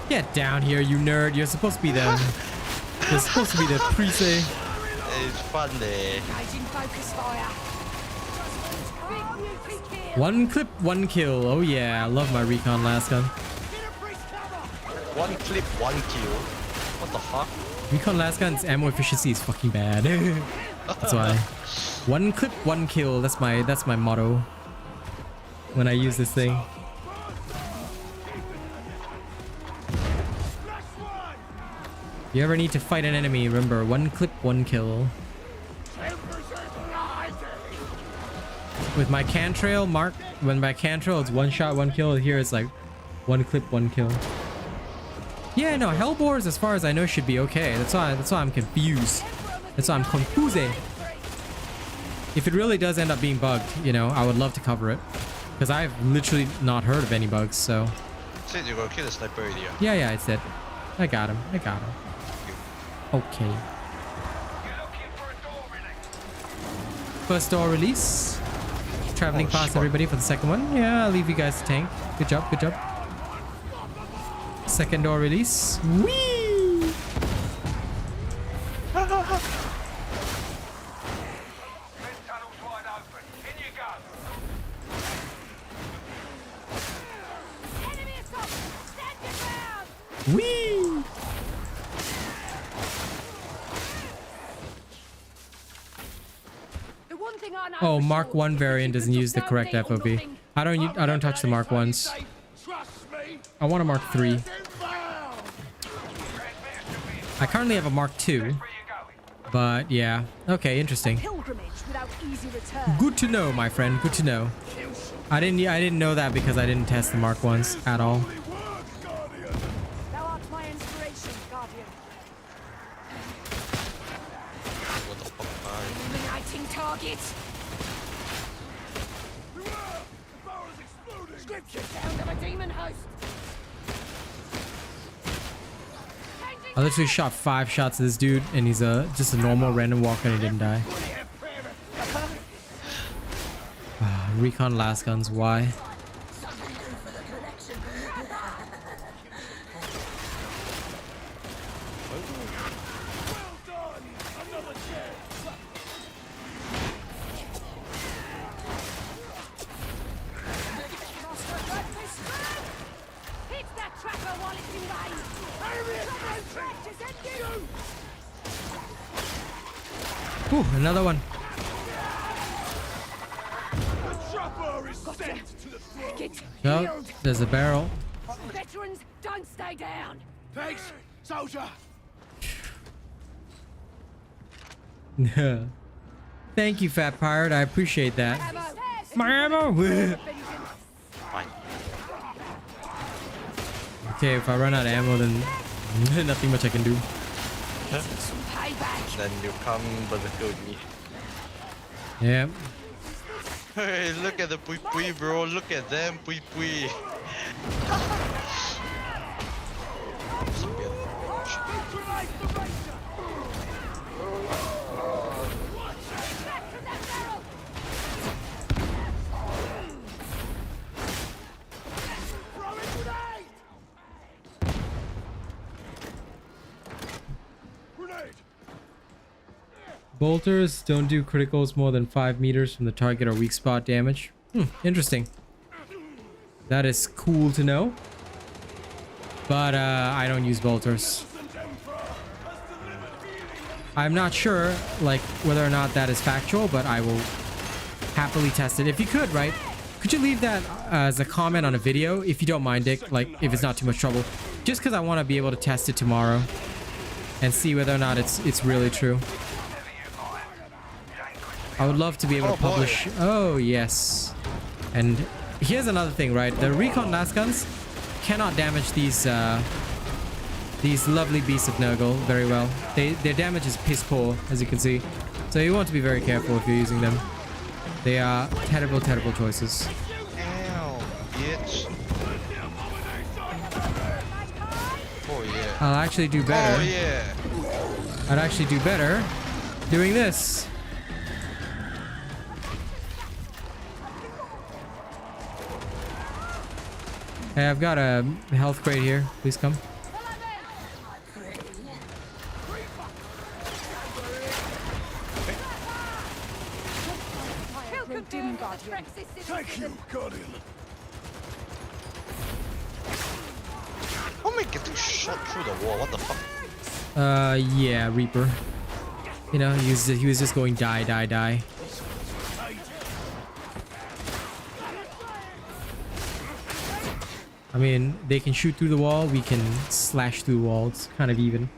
Get down here, you nerd. You're supposed to be the you're supposed to be the pre-save. It's fun there. Engaging focus fire. Big beauty kill. One clip, one kill. Oh yeah, I love my recon last gun. One clip, one kill. What the fuck? Recon last gun's ammo efficiency is fucking bad. That's why. One clip, one kill. That's my motto when I use this thing. If you ever need to fight an enemy, remember, one clip, one kill. With my cantrail, when my cantrail it's one shot, one kill. Here it's like one clip, one kill. Yeah, no, Hellbores, as far as I know, should be okay. That's why I'm confused. That's why I'm confused. If it really does end up being bugged, you know, I would love to cover it, because I've literally not heard of any bugs. So. Said you're gonna kill the sniper already. Yeah, it's it. I got him. Okay. First door release. Traveling past everybody for the second one. Yeah, I'll leave you guys to tank. Good job. Second door release. Whee! Wind tunnel's wide open. In you go. Enemy assault. Stand your ground. Whee! The one thing I know Oh, for Mark sure 1 is variant you doesn't can use the just correct go FOB. nothing. I don't touch the Mark 1s. Trust me. I want a Mark 3. I currently have a Mark 2. But yeah. Okay, interesting. Pilgrimage without easy return. Good to know, my friend. Good to know. I didn't know that because I didn't test the Mark 1s at all. Thou art my inspiration, Guardian. What the fuck? Illuminating target. Scripture sound of a demon host. I literally shot 5 shots at this dude, and he's just a normal random walker, and he didn't die. Recon last guns, why? Hit that tracker while it's in range. Ooh, another one. Oh, there's a barrel. Veterans, don't stay down. Thanks, soldier. Thank you, Fat Pirate. I appreciate that. Ammo. My ammo. Fine. Okay, if I run out of ammo, then nothing much I can do. Payback. Then you come berserker with me. Yep. Hey, look at the pui pui, bro. Look at them, pui pui. Bolters don't do criticals more than 5 meters from the target or weak spot damage. Interesting. That is cool to know. But I don't use bolters. I'm not sure like whether or not that is factual, but I will happily test it. If you could, right? Could you leave that as a comment on a video if you don't mind, Dick? Like if it's not too much trouble. Just because I want to be able to test it tomorrow and see whether or not it's really true. I would love to be able to publish. Oh, yes. And here's another thing, right? The recon last guns cannot damage these these lovely beasts of Nurgle very well. Their damage is piss poor, as you can see. So you want to be very careful if you're using them. They are terrible, terrible choices. Ow, bitch. Oh yeah. I'll actually do better. Oh yeah. I'd actually do better doing this. Hey, I've got a health crate here. Please come. Thank you, Guardian. How am I getting shot through the wall? What the fuck? Yeah, Reaper. You know, he was just going die, die, die. I mean, they can shoot through the wall, we can slash through the wall. It's kind of even.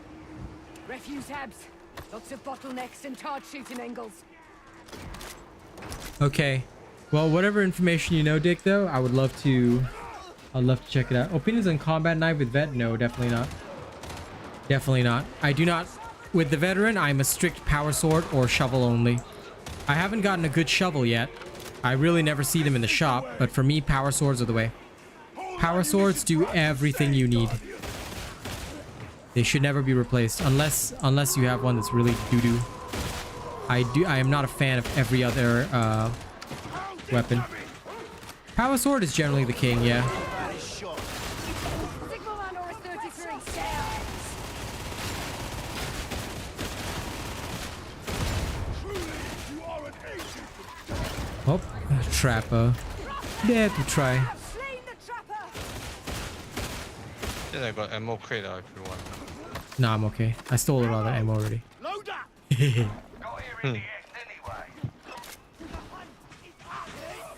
Refuse habs. Lots of bottlenecks and hard shooting angles. Okay. Well, whatever information you know, Dick, though, I'd love to check it out. Opinions on combat knife with vet? No, definitely not. Definitely not. I do not. With the veteran, I'm a strict power sword or shovel only. I haven't gotten a good shovel yet. I really never see them in the shop, but for me, power swords are the way. Power swords do everything you need. They should never be replaced unless you have one that's really doo-doo. I am not a fan of every other weapon. Power sword is generally the king, yeah. Oh, trapper. Dare to try. Yeah, I got ammo crate if you want. Nah, I'm okay. I stole a lot of ammo already. Load up.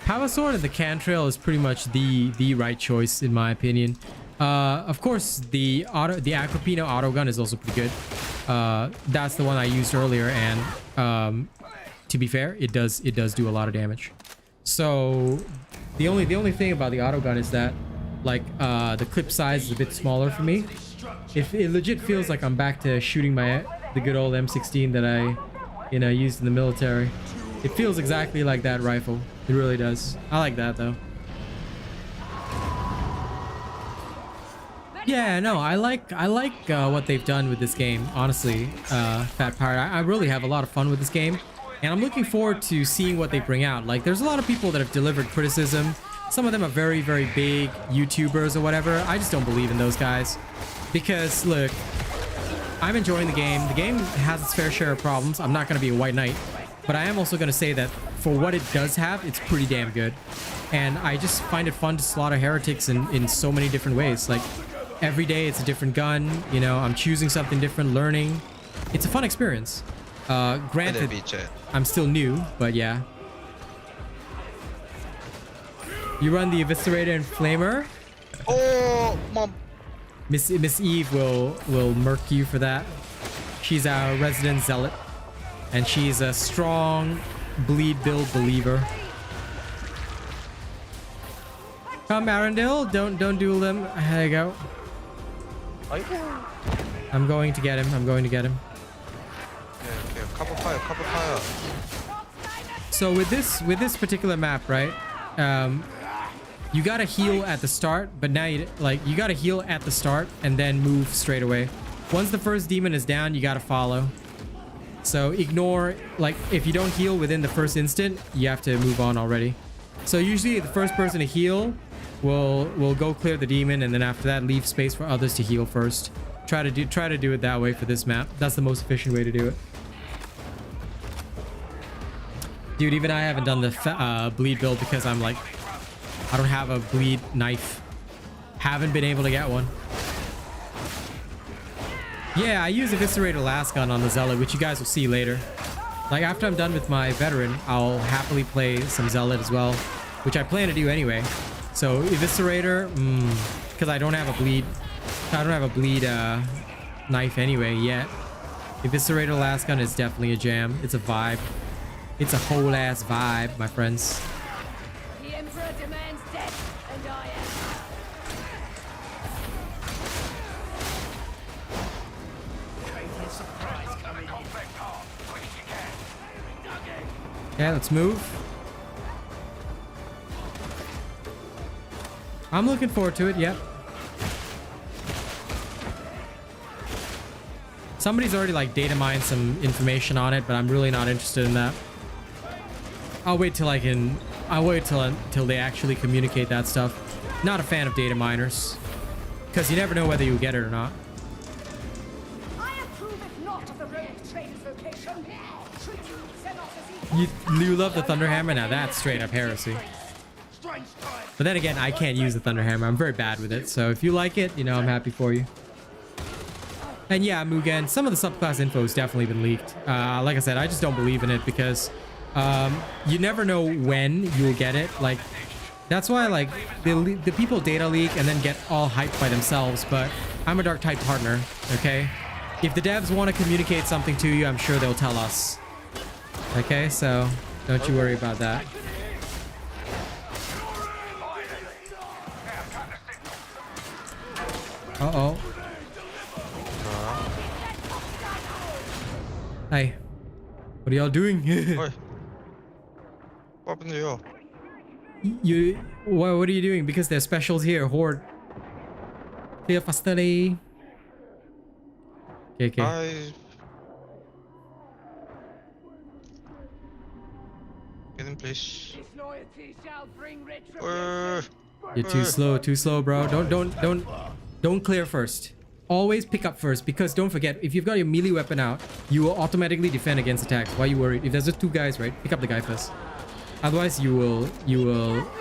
Power sword and the cantrail is pretty much the right choice in my opinion. Of course, the Agrippino auto gun is also pretty good. That's the one I used earlier, and to be fair, it does do a lot of damage. So the only thing about the auto gun is that like the clip size is a bit smaller for me. If it legit feels like I'm back to shooting the good old M16 that I used in the military. It feels exactly like that rifle. It really does. I like that though. Yeah, no, I like what they've done with this game. Honestly, Fat Pirate, I really have a lot of fun with this game, and I'm looking forward to seeing what they bring out. Like, there's a lot of people that have delivered criticism. Some of them are very, very big YouTubers or whatever. I just don't believe in those guys, because look, I'm enjoying the game. The game has its fair share of problems. I'm not going to be a white knight, but I am also going to say that for what it does have, it's pretty damn good. And I just find it fun to slaughter heretics in so many different ways. Like, every day it's a different gun, you know, I'm choosing something different, learning. It's a fun experience. Granted, I'm still new, but yeah. You run the Eviscerator and Flamer. Oh, mom. Miss Eve will murk you for that. She's our resident zealot, and she's a strong bleed build believer. Come, Arundel, don't duel them. There you go. I'm going to get him. I'm going to get him. Okay, couple fire. So with this particular map, right? You gotta heal at the start, but now you gotta heal at the start and then move straight away. Once the first demon is down, you gotta follow. So ignore, like, if you don't heal within the first instant, you have to move on already. So usually the first person to heal will go clear the demon, and then after that leave space for others to heal first. Try to do it that way for this map. That's the most efficient way to do it. Dude, even I haven't done the bleed build because I'm like, I don't have a bleed knife. Haven't been able to get one. Yeah, I use Eviscerator last gun on the Zealot, which you guys will see later. Like, after I'm done with my veteran, I'll happily play some Zealot as well, which I plan to do anyway. So Eviscerator, because I don't have a bleed knife anyway yet. Eviscerator last gun is definitely a jam. It's a vibe. It's a whole ass vibe, my friends. The Emperor demands death, and I am. Okay, let's move. I'm looking forward to it, yep. Somebody's already like data mined some information on it, but I'm really not interested in that. I'll wait till until they actually communicate that stuff. Not a fan of data miners, because you never know whether you'll get it or not. I approve it not of the rogue trader's location. Treating Zealot as equal. You love the Thunderhammer? Now that's straight up heresy. Strange time. But then again, I can't use the Thunderhammer. I'm very bad with it. So if you like it, you know, I'm happy for you. And yeah, Mugen, some of the subclass info has definitely been leaked. Like I said, I just don't believe in it because you never know when you'll get it. Like, that's why like the people data leak and then get all hyped by themselves. But I'm a Darktide partner, okay? If the devs want to communicate something to you, I'm sure they'll tell us. Okay, so don't you worry about that. Uh-oh. Hey. What are y'all doing? Oi. What happened to you? What are you doing? Because there's specials here. Horde. Clear fasterly. Okay. Get in place. Disloyalty shall bring retribution. You're too slow, bro. Don't clear first. Always pick up first, because don't forget, if you've got your melee weapon out, you will automatically defend against attacks. Why are you worried? If there's just two guys, right? Pick up the guy first. Otherwise, you will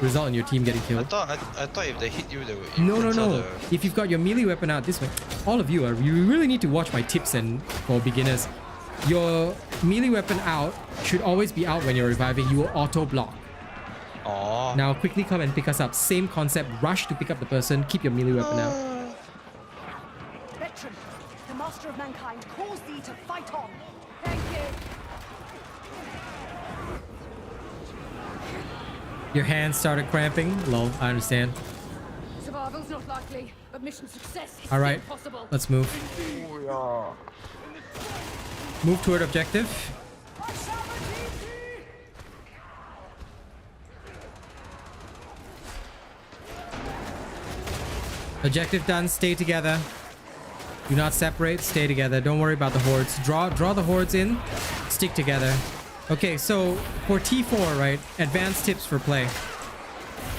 result in your team getting killed. I thought if they hit you, they would. No. If you've got your melee weapon out this way, all of you really need to watch my tips and for beginners. Your melee weapon out should always be out when you're reviving. You will auto block. Oh. Now quickly come and pick us up. Same concept. Rush to pick up the person. Keep your melee weapon out. Veteran, the master of mankind calls thee to fight on. Thank you. Your hands started cramping. Lol, I understand. Survival's not likely, but mission success is All right, still possible. let's move. Move toward objective. Objective done. Stay together. Do not separate. Stay together. Don't worry about the hordes. Draw the hordes in. Stick together. Okay, so for T4, right? Advanced tips for play.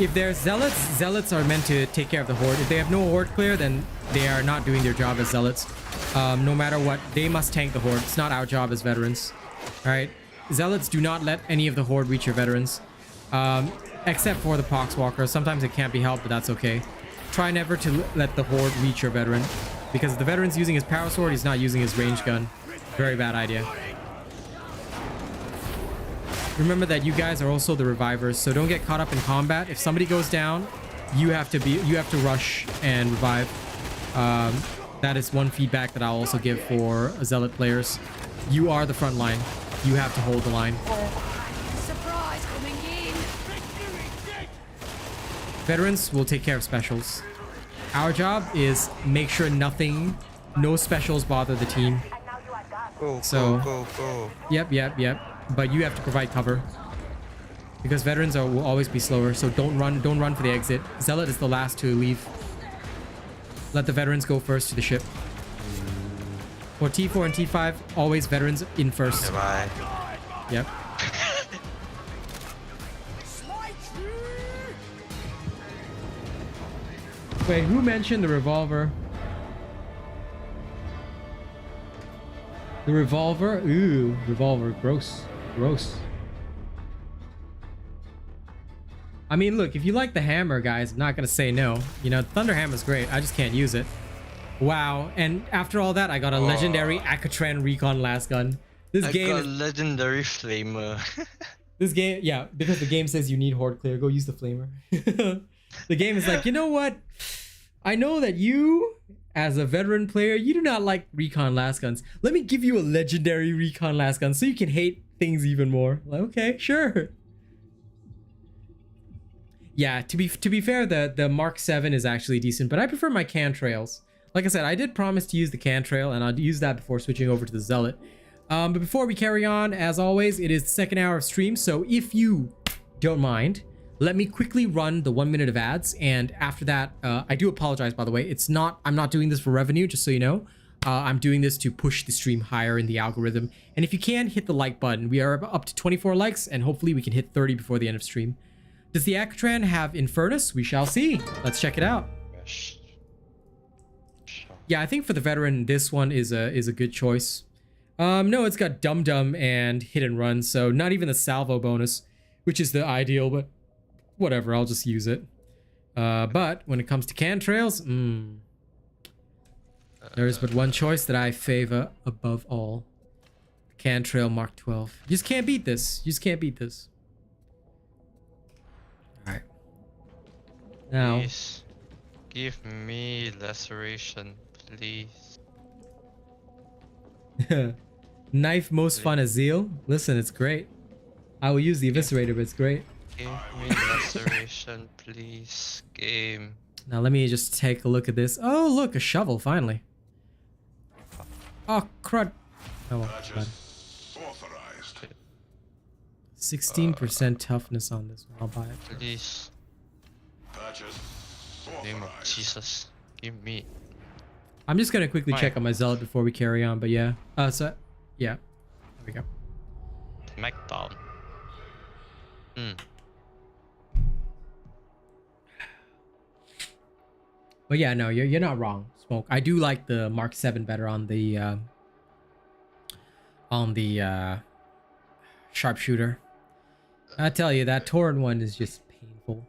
If there's zealots are meant to take care of the horde. If they have no horde clear, then they are not doing their job as zealots. No matter what, they must tank the horde. It's not our job as veterans. All right, zealots do not let any of the horde reach your veterans, except for the poxwalker. Sometimes it can't be helped, but that's okay. Try never to let the horde reach your veteran, because if the veteran's using his power sword, he's not using his range gun. Very bad idea. Remember that you guys are also the revivers, so don't get caught up in combat. If somebody goes down, you have to rush and revive. That is one feedback that I'll also give for zealot players. You are the front line. You have to hold the line. Surprise coming in. Veterans will take care of specials. Our job is make sure no specials bother the team. Go. Yep. But you have to provide cover, because veterans will always be slower. So don't run for the exit. Zealot is the last to leave. Let the veterans go first to the ship. For T4 and T5, always veterans in first. Bye. Yep. Wait, who mentioned the revolver? The revolver? Ooh, revolver. Gross. I mean, look, if you like the hammer, guys, I'm not gonna say no. You know, Thunder Hammer's great. I just can't use it. Wow. And after all that, I got a legendary Akatran Recon lasgun. This I game got legendary flamer. This game, yeah, because the game says you need horde clear. Go use the flamer. The game is like, you know what? I know that you, as a veteran player, you do not like recon lasguns. Let me give you a legendary recon lasgun so you can hate things even more. Like, okay, sure. Yeah, to be fair, the Mark 7 is actually decent, but I prefer my can trails. Like I said, I did promise to use the can trail, and I'll use that before switching over to the Zealot. But before we carry on, as always, it is the second hour of stream. So if you don't mind, let me quickly run the 1 minute of ads. And after that, I do apologize, by the way. I'm not doing this for revenue, just so you know. I'm doing this to push the stream higher in the algorithm. And if you can, hit the like button. We are up to 24 likes, and hopefully we can hit 30 before the end of stream. Does the Acatran have Infernus? We shall see. Let's check it out. Yeah, I think for the veteran, this one is a good choice. No, it's got Dum Dum and Hit and Run, so not even the salvo bonus, which is the ideal, but whatever, I'll just use it. But when it comes to cantrails, there is but one choice that I favor above all. Cantrail Mark 12. You just can't beat this. You just can't beat this. Alright. Now. Please give me laceration, please. Knife most fun as Zeal. Listen, it's great. I will use the Eviscerator, but it's great. Give me laceration, please. Game. Now let me just take a look at this. Oh, look, a shovel, finally. Oh, crud. Oh, well, bad. 16% toughness on this one. I'll buy it. Please. Name of Jesus. Give me. I'm just gonna quickly check on my Zealot before we carry on, but yeah. So, yeah. There we go. Smackdown. But yeah, no, you're not wrong, Smoke. I do like the Mark 7 better on the sharpshooter. I tell you, that torrent one is just painful.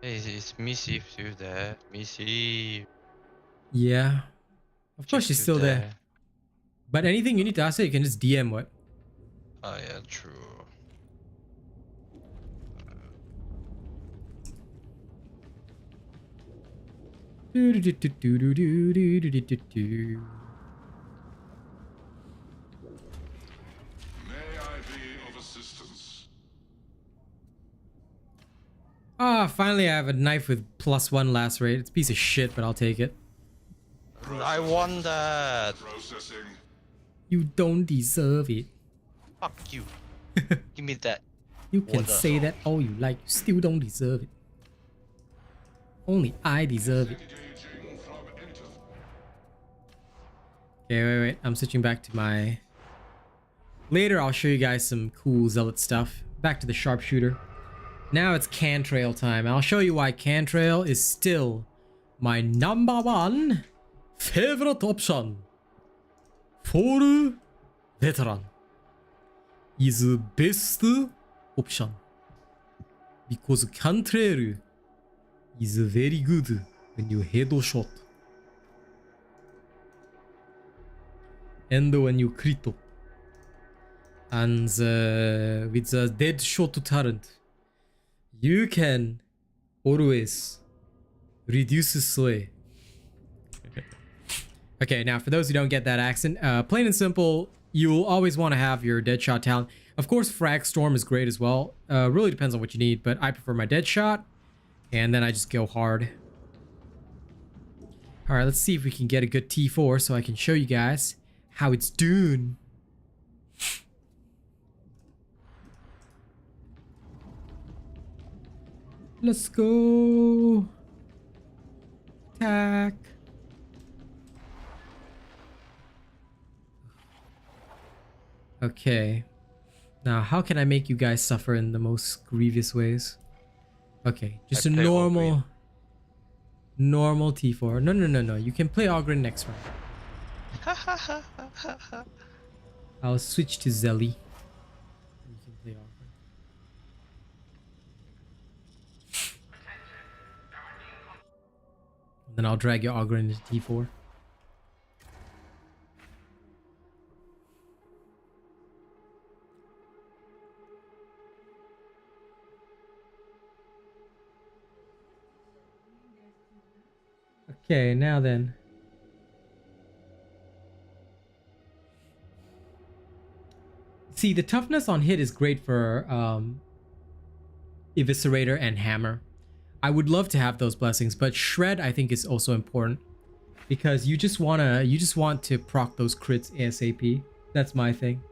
Hey, is Missy still there? Missy. Yeah. Of course she's still there. But anything you need to ask her, you can just DM what? Oh yeah, true. Ah, finally I have a knife with +1 lacerate. It's a piece of shit, but I'll take it. I want that. You don't deserve it. Fuck you. Give me that. You can say that all you like, you still don't deserve it. Only I deserve it. Okay, wait. I'm switching back to my... Later, I'll show you guys some cool Zealot stuff. Back to the sharpshooter. Now it's cantrail time. I'll show you why cantrail is still my #1 favorite option for veteran. Is the best option. Because cantrail is very good when you headshot. And when you crit. And with the dead shot turret, you can always reduce sway. Okay, now for those who don't get that accent, plain and simple, you'll always want to have your dead shot talent. Of course, frag storm is great as well. Really depends on what you need, but I prefer my dead shot, and then I just go hard. All right, let's see if we can get a good T4 so I can show you guys how it's done. Let's go. Attack. Okay. Now, how can I make you guys suffer in the most grievous ways? Okay, just a normal T4. No. You can play Ogren next round. I'll switch to Zelly. You can play Ogren. Then I'll drag your Ogren into T4. Okay, now then. See, the toughness on hit is great for Eviscerator and Hammer. I would love to have those blessings, but shred I think is also important because you just want to proc those crits ASAP. That's my thing.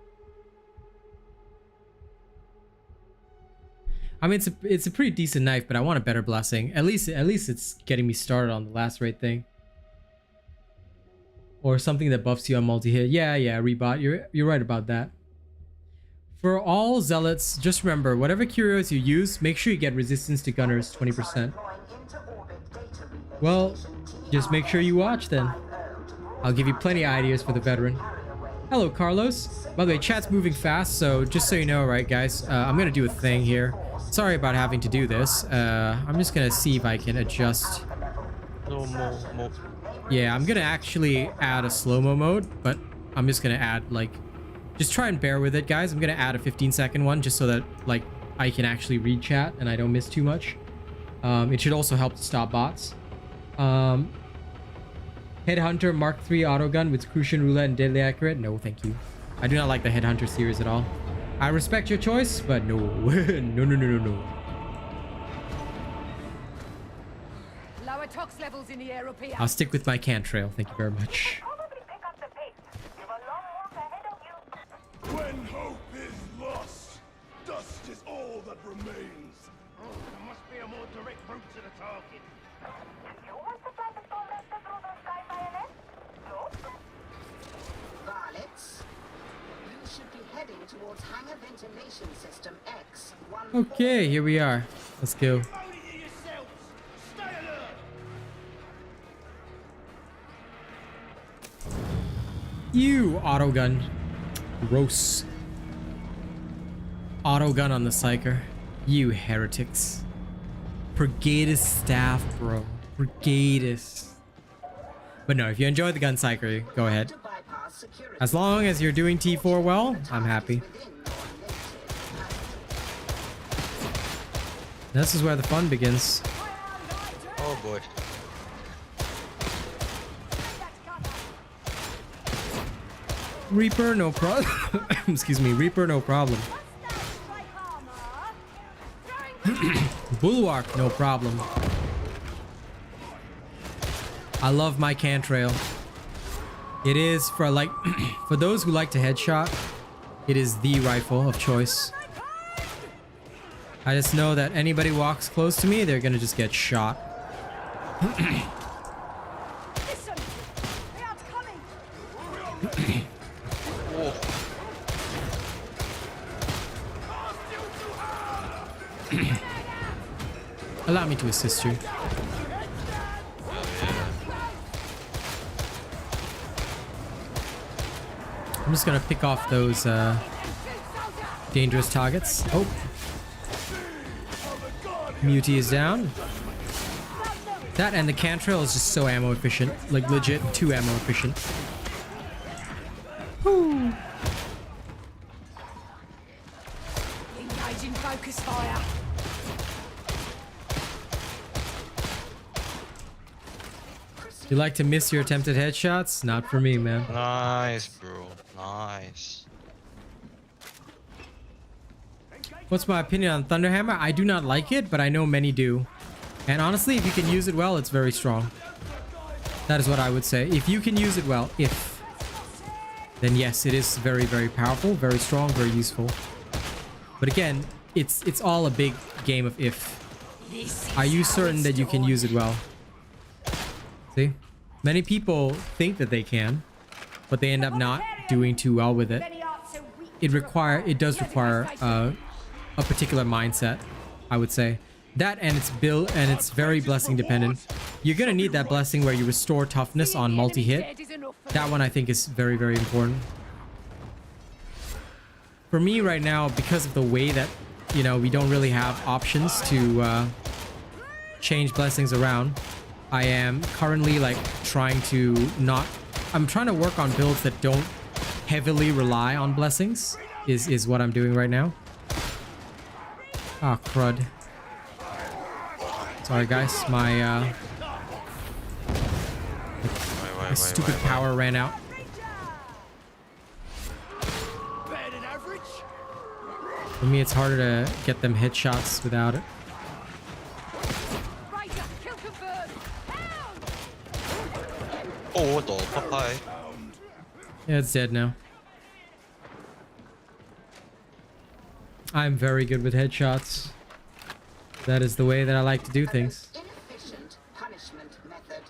I mean, it's a pretty decent knife, but I want a better blessing. At least it's getting me started on the last rate thing. Or something that buffs you on multi-hit. Yeah, Rebot, you're right about that. For all zealots, just remember, whatever curios you use, make sure you get resistance to gunners 20%. Well, just make sure you watch then. I'll give you plenty of ideas for the veteran. Hello, Carlos. By the way, chat's moving fast, so just so you know, right, guys, I'm gonna do a thing here. Sorry about having to do this. I'm just gonna see if I can adjust. No more. Yeah, I'm gonna actually add a slow-mo mode, but I'm just gonna add, like, just try and bear with it, guys. I'm gonna add a 15-second one just so that, like, I can actually read chat and I don't miss too much. It should also help to stop bots. Headhunter Mark III autogun with Crucian Roulette and Deadly Accurate? No, thank you. I do not like the Headhunter series at all. I respect your choice, but no. No. Lower tox levels in the air up here. I'll stick with my cantrail. Thank you very much. Probably pick up the pace. You've a long walk ahead of you. When hope is lost, dust is all that remains. Oh, there must be a more direct route to the target. You want to fly the Stormmaster through the sky bayonet? No? Varlets, you should be heading towards hangar ventilation system X. Okay, here we are. Let's go. Only you yourselves. Stay alert. You autogun. Gross. Autogun on the Psyker. You heretics. Brigadist staff, bro. Brigadist. But no, if you enjoy the gun Psyker, go ahead. As long as you're doing T4 well, I'm happy. This is where the fun begins. Oh boy. Reaper, no problem. Excuse me, Reaper, no problem. Bulwark, no problem. I love my cantrail. It is for like for those who like to headshot, it is the rifle of choice. I just know that anybody walks close to me, they're gonna just get shot. Listen, they are coming. Allow me to assist you. I'm just gonna pick off those dangerous targets. Oh. Mutie is down. That and the cantrail is just so ammo efficient. Like legit too ammo efficient. Woo. Engaging focus fire. You like to miss your attempted headshots? Not for me, man. Nice, bro. Nice. What's my opinion on Thunderhammer? I do not like it, but I know many do. And honestly, if you can use it well, it's very strong. That is what I would say. If you can use it well, then yes, it is very, very powerful, very strong, very useful. But again, it's all a big game of if. Are you certain that you can use it well? See? Many people think that they can, but they end up not doing too well with it. It does require a particular mindset, I would say. That and it's build and it's very blessing dependent. You're gonna need that blessing where you restore toughness on multi-hit. That one I think is very, very important. For me right now, because of the way that, you know, we don't really have options to change blessings around, I am currently like trying to I'm trying to work on builds that don't heavily rely on blessings is what I'm doing right now. Ah, crud. Sorry guys, my stupid power ran out. For me, it's harder to get them headshots without it. Oh, what the Popeye? Yeah, it's dead now. I'm very good with headshots. That is the way that I like to do things. Inefficient punishment method.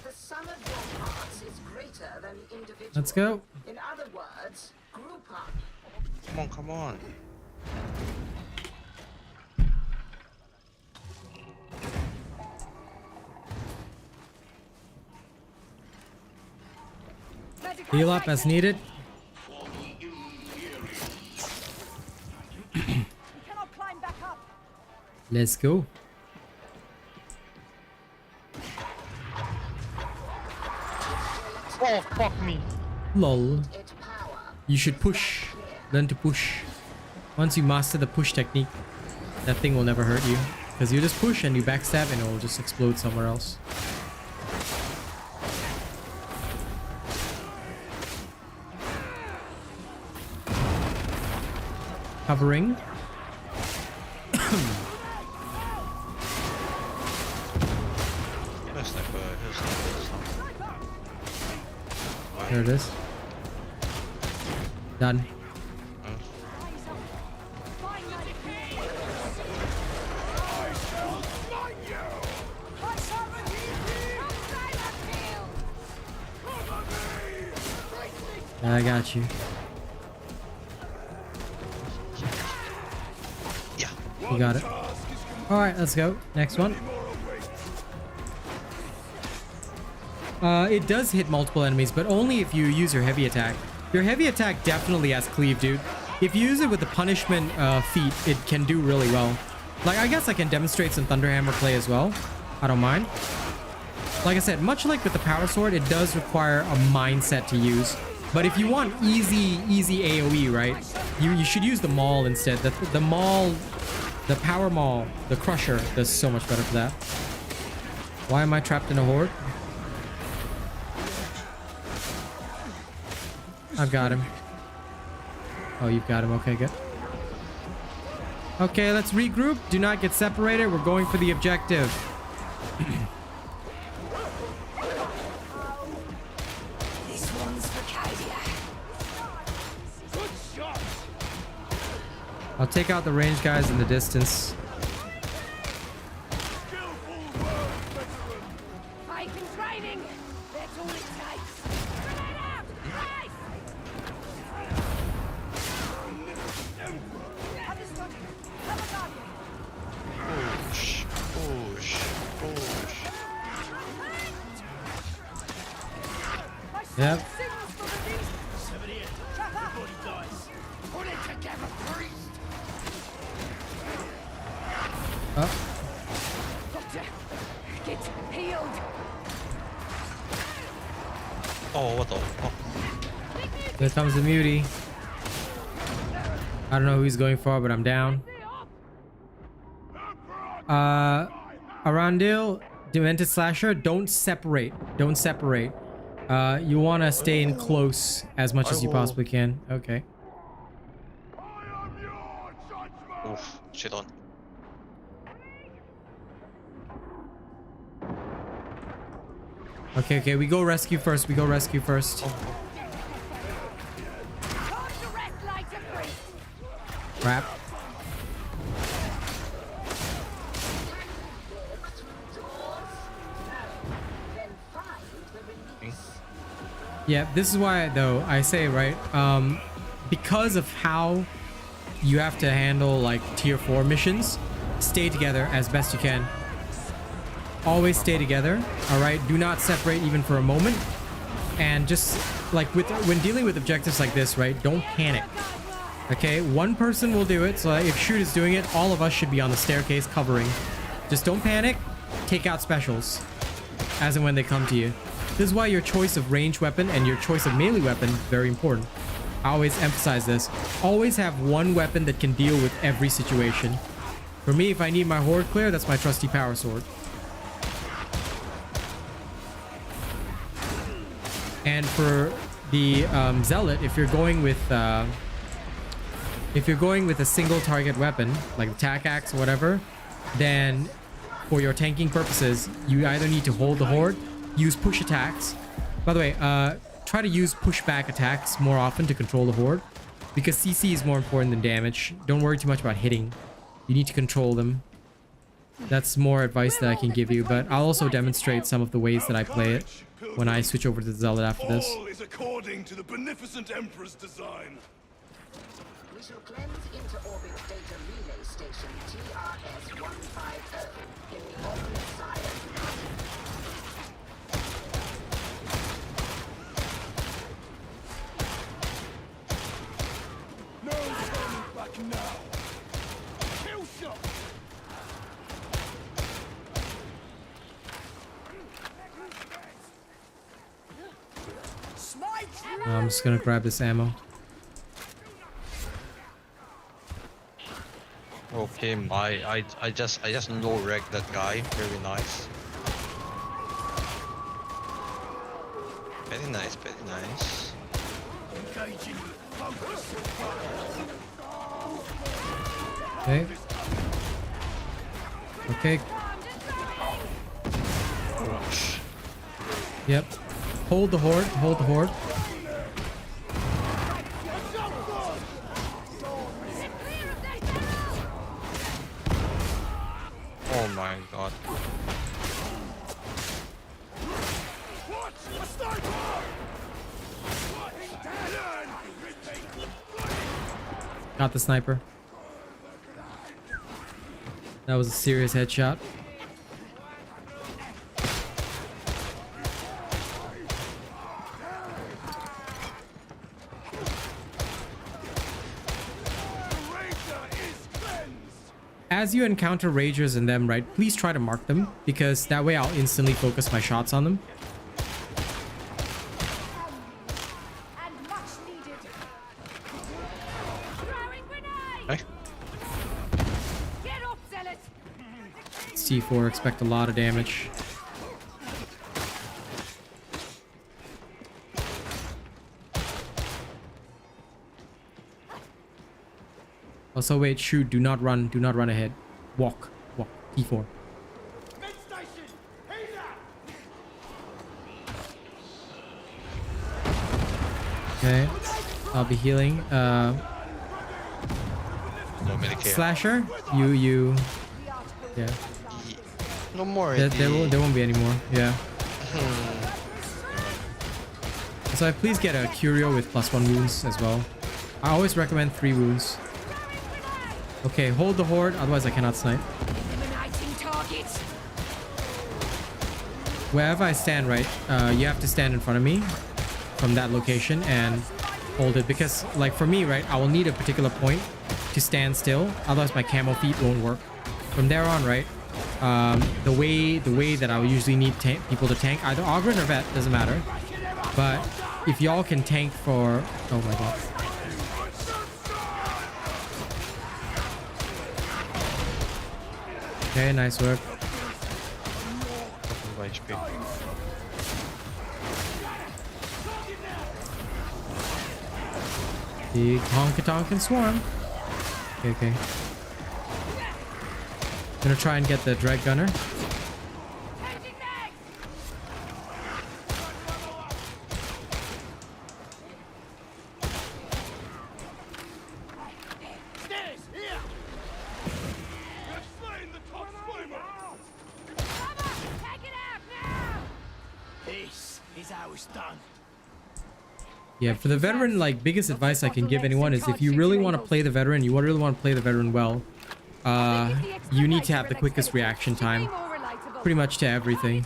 The sum of your parts is greater than the individual. Let's go. In other words, group up. Come on, come on. Heal up as needed. We cannot climb back up. Let's go. Oh, fuck me. Lol. Its power. You should push. Learn to push. Once you master the push technique, that thing will never hurt you. Because you just push and you backstab and it will just explode somewhere else. Covering. There it is. Done. I got you. Yeah. You got it. Alright, let's go. Next one. It does hit multiple enemies, but only if you use your heavy attack. Your heavy attack definitely has cleave, dude. If you use it with the punishment feat, it can do really well. Like, I guess I can demonstrate some Thunderhammer play as well. I don't mind. Like I said, much like with the Power Sword, it does require a mindset to use. But if you want easy AoE, right? You should use the Maul instead. The Maul, the Power Maul, the Crusher does so much better for that. Why am I trapped in a horde? I've got him. Oh, you've got him. Okay, good. Okay, let's regroup. Do not get separated. We're going for the objective. This one's for Kadia. Good shot. I'll take out the range guys in the distance. Skillful work, veteran. Fight and training. That's all it takes. Grenade out! Right! Understood. Cover Guardian. Push, push, push. Yep. Signals for the beast. 78. Trap up. Everybody dies. Put it together, priest. Oh, Doctor, get healed. Oh, what the fuck? here comes the mutie. I don't know who he's going for, but I'm down. Arundel, Demented Slasher, don't separate. Don't separate. You want to stay in close as much as you possibly can. Okay. I am your judgment. Oof, shit on. Okay, we go rescue first. We go rescue first. Time to rest like a priest. Crap. Then find the release. Yeah, this is why though I say, right, because of how you have to handle like tier 4 missions, stay together as best you can. Always stay together. All right, do not separate even for a moment. And just like when dealing with objectives like this, right, don't panic. Okay, one person will do it. So if Shoot is doing it, all of us should be on the staircase covering. Just don't panic. Take out specials as and when they come to you. This is why your choice of range weapon and your choice of melee weapon is very important. I always emphasize this. Always have one weapon that can deal with every situation. For me, if I need my horde clear, that's my trusty Power Sword. And for the Zealot, if you're going with a single target weapon, like attack axe or whatever, then for your tanking purposes, you either need to hold the horde, use push attacks. By the way, try to use pushback attacks more often to control the horde, because CC is more important than damage. Don't worry too much about hitting. You need to control them. That's more advice that I can give you, but I'll also demonstrate some of the ways that I play it when I switch over to the Zealot after this. All is according to the beneficent Emperor's design. We shall cleanse inter-orbit data relay station TRS-150 in the Omniscience. No turning back now. Kill shot. I'm just gonna grab this ammo. Okay, I just low wreck that guy. Very nice. Very nice, very nice. Engaging with focus. Okay. Okay. Yep. Hold the horde. Hold the horde. Oh my god. Got the sniper. That was a serious headshot. As you encounter ragers and them, right, please try to mark them, because that way I'll instantly focus my shots on them. And much needed. Throwing grenade. Hey. Get up, Zealot. C4, expect a lot of damage. Also, wait, shoot, do not run ahead. Walk, T4. Okay, I'll be healing. No Medicare. Slasher, you, yeah. No more. There won't be any more, yeah. So please get a Curio with +1 wounds as well. I always recommend 3 wounds. Okay, hold the horde, otherwise I cannot snipe. Eliminating targets. Wherever I stand, right, you have to stand in front of me from that location and hold it, because like for me, right, I will need a particular point to stand still, otherwise my camo feet won't work. From there on, right, the way that I will usually need people to tank, either Ogryn or Vet, doesn't matter, but if y'all can tank for, oh my god. Okay, nice work. HP. The honky-tonkin' swarm. Okay. Gonna try and get the drag gunner. Yeah, for the veteran, like, biggest advice I can give anyone is if you really want to play the veteran, you really want to play the veteran well, you need to have the quickest reaction time pretty much to everything.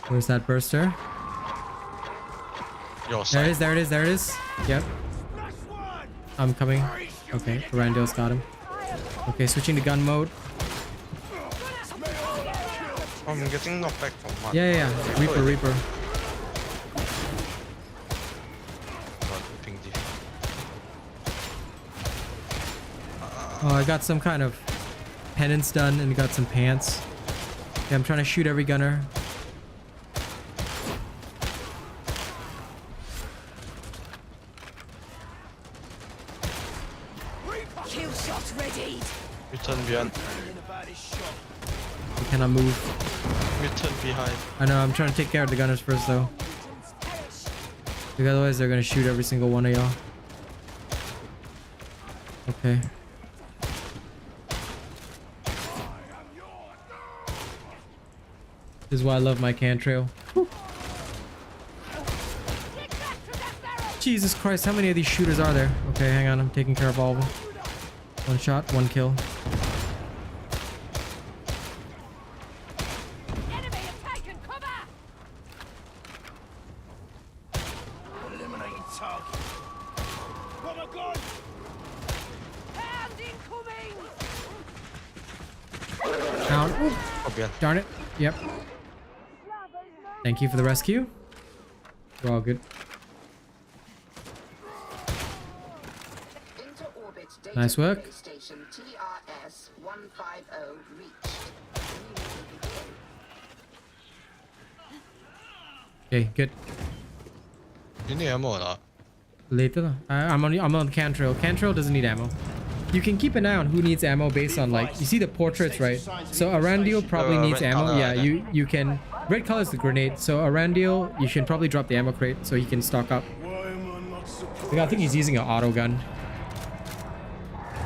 Where's that burster? There it is. Yep. I'm coming. Okay, Randall's got him. Okay, switching to gun mode. I'm getting knocked back from one. Yeah. Reaper. Oh, I got some kind of penance done and got some pants. Yeah, I'm trying to shoot every gunner. Mutant behind. We cannot move. Mutant behind. I know, I'm trying to take care of the gunners first though. Because otherwise they're gonna shoot every single one of y'all. Okay. This is why I love my cantrail. Jesus Christ, how many of these shooters are there? Okay, hang on, I'm taking care of all of them. One shot, one kill. Enemy have taken cover! Eliminating target. Got a gun! Hand incoming! Down. Ooh, Oh, behind. darn it. Yep. Thank you for the rescue. We're all good. Inter-orbit data Nice work. relay Station TRS 150 reached. Okay, good. You need ammo or not? Later. I'm on the cantrail. Cantrail doesn't need ammo. You can keep an eye on who needs ammo based on like you see the portraits, right? So Arandiel probably needs red ammo. color, Yeah, okay. you can. Red color is the grenade. So Arandiel, you should probably drop the ammo crate so he can stock up. Why am I not surprised? Like, I think he's using an auto gun.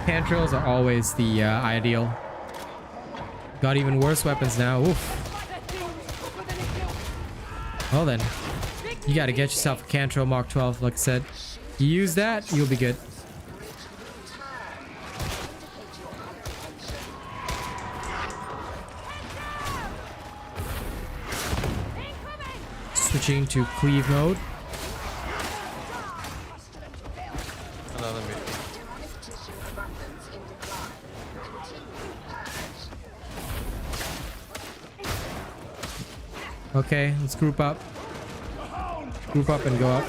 Cantrails are always the ideal. Got even worse weapons now. Oof. Well then, you gotta get yourself a Cantrail Mark 12. Like I said, you use that, you'll be good. Switching to cleave mode. Another mutant. Demonic tissue abundance in decline. Continue purge. Okay, let's group up. Group up and go up.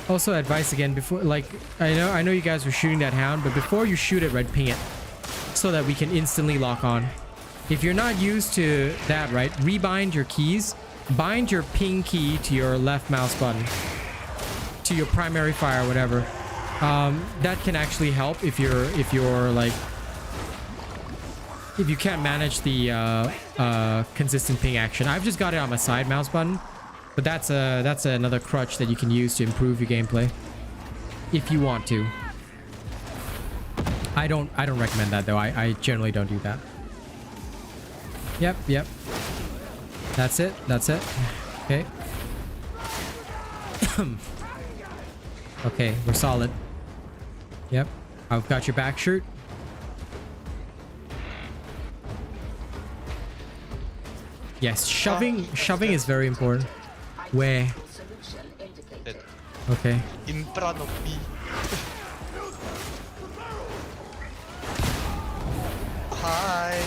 Also advice again before, like, I know you guys were shooting that hound, but before you shoot it, right, ping it so that we can instantly lock on. If you're not used to that, right, rebind your keys, bind your ping key to your left mouse button, to your primary fire, whatever. That can actually help if you're like, if you can't manage the consistent ping action. I've just got it on my side mouse button, but that's another crutch that you can use to improve your gameplay if you want to. I don't recommend that though. I generally don't do that. Yep. That's it. Okay. Okay, we're solid. Yep. I've got your back shirt. Yes, shoving is very important. Where? Solution indicated. Okay. In front of me. Hi.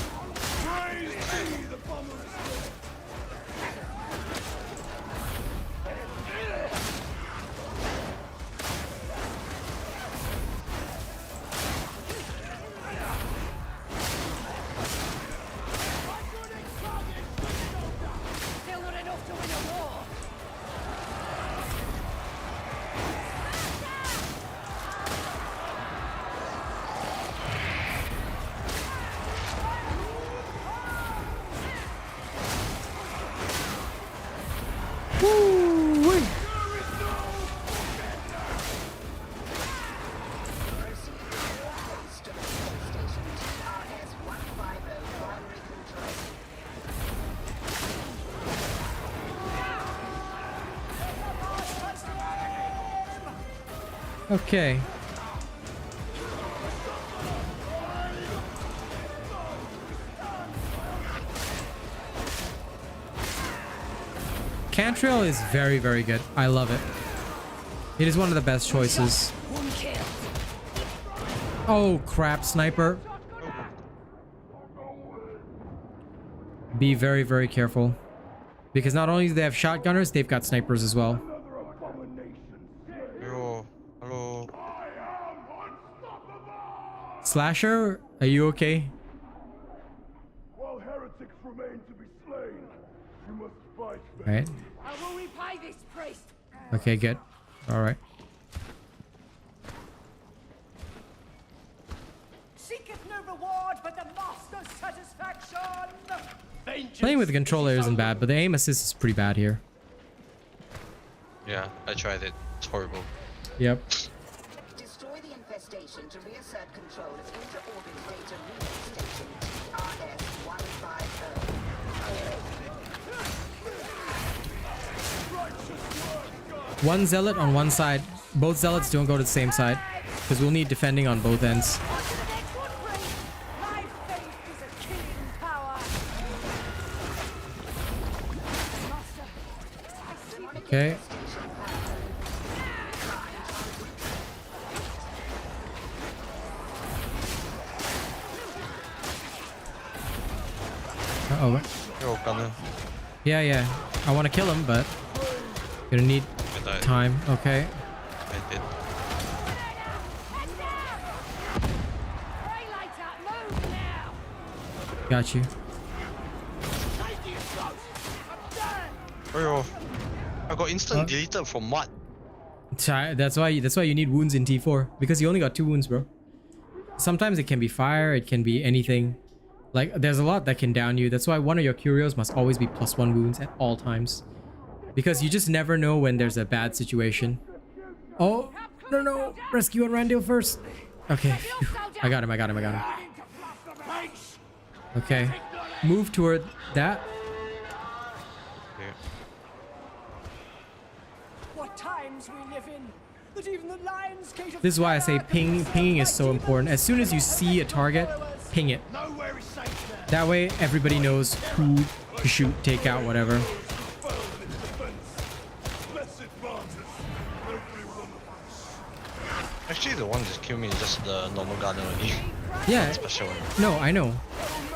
Still not enough to win a war. Woo-wee. Station TRS 150 primary control. Okay. Cantrail is very, very good. I love it. It is one of the best choices. One kill. Oh crap, sniper. Be very, very careful. Because not only do they have shotgunners, they've got snipers as well. Yo, hello. Slasher, are you okay? While heretics remain to be slain, you must fight them. Right. I will repay this priest. Okay, good. All right. Seeketh no reward but the master's satisfaction. Playing with the controller isn't bad, but the aim assist is pretty bad here. Yeah, I tried it. It's horrible. Yep. Destroy the infestation to reassert control of inter-orbit data relay station TRS-150. One zealot on one side. Both zealots don't go to the same side, because we'll need defending on both ends. Okay. Uh-oh. Yo, gunner. Yeah. I want to kill him, but gonna need I died. time. Okay. I did. Got you. Oh, yo. I got instant deleted from what? That's why you need wounds in T4, because you only got 2 wounds, bro. Sometimes it can be fire, it can be anything. Like, there's a lot that can down you. That's why one of your curios must always be +1 wounds at all times, because you just never know when there's a bad situation. Oh no, rescue on Randall first. Okay, phew. I got him. Okay, move toward that. What times we live in, that even the lions gate of This is why I say pinging is so important. As soon as you see a target, ping it. nowhere is safe now. That way everybody knows who to shoot, take out, whatever. Actually, the one that killed me is just the normal gunner only. Yeah, Special one. no, I know.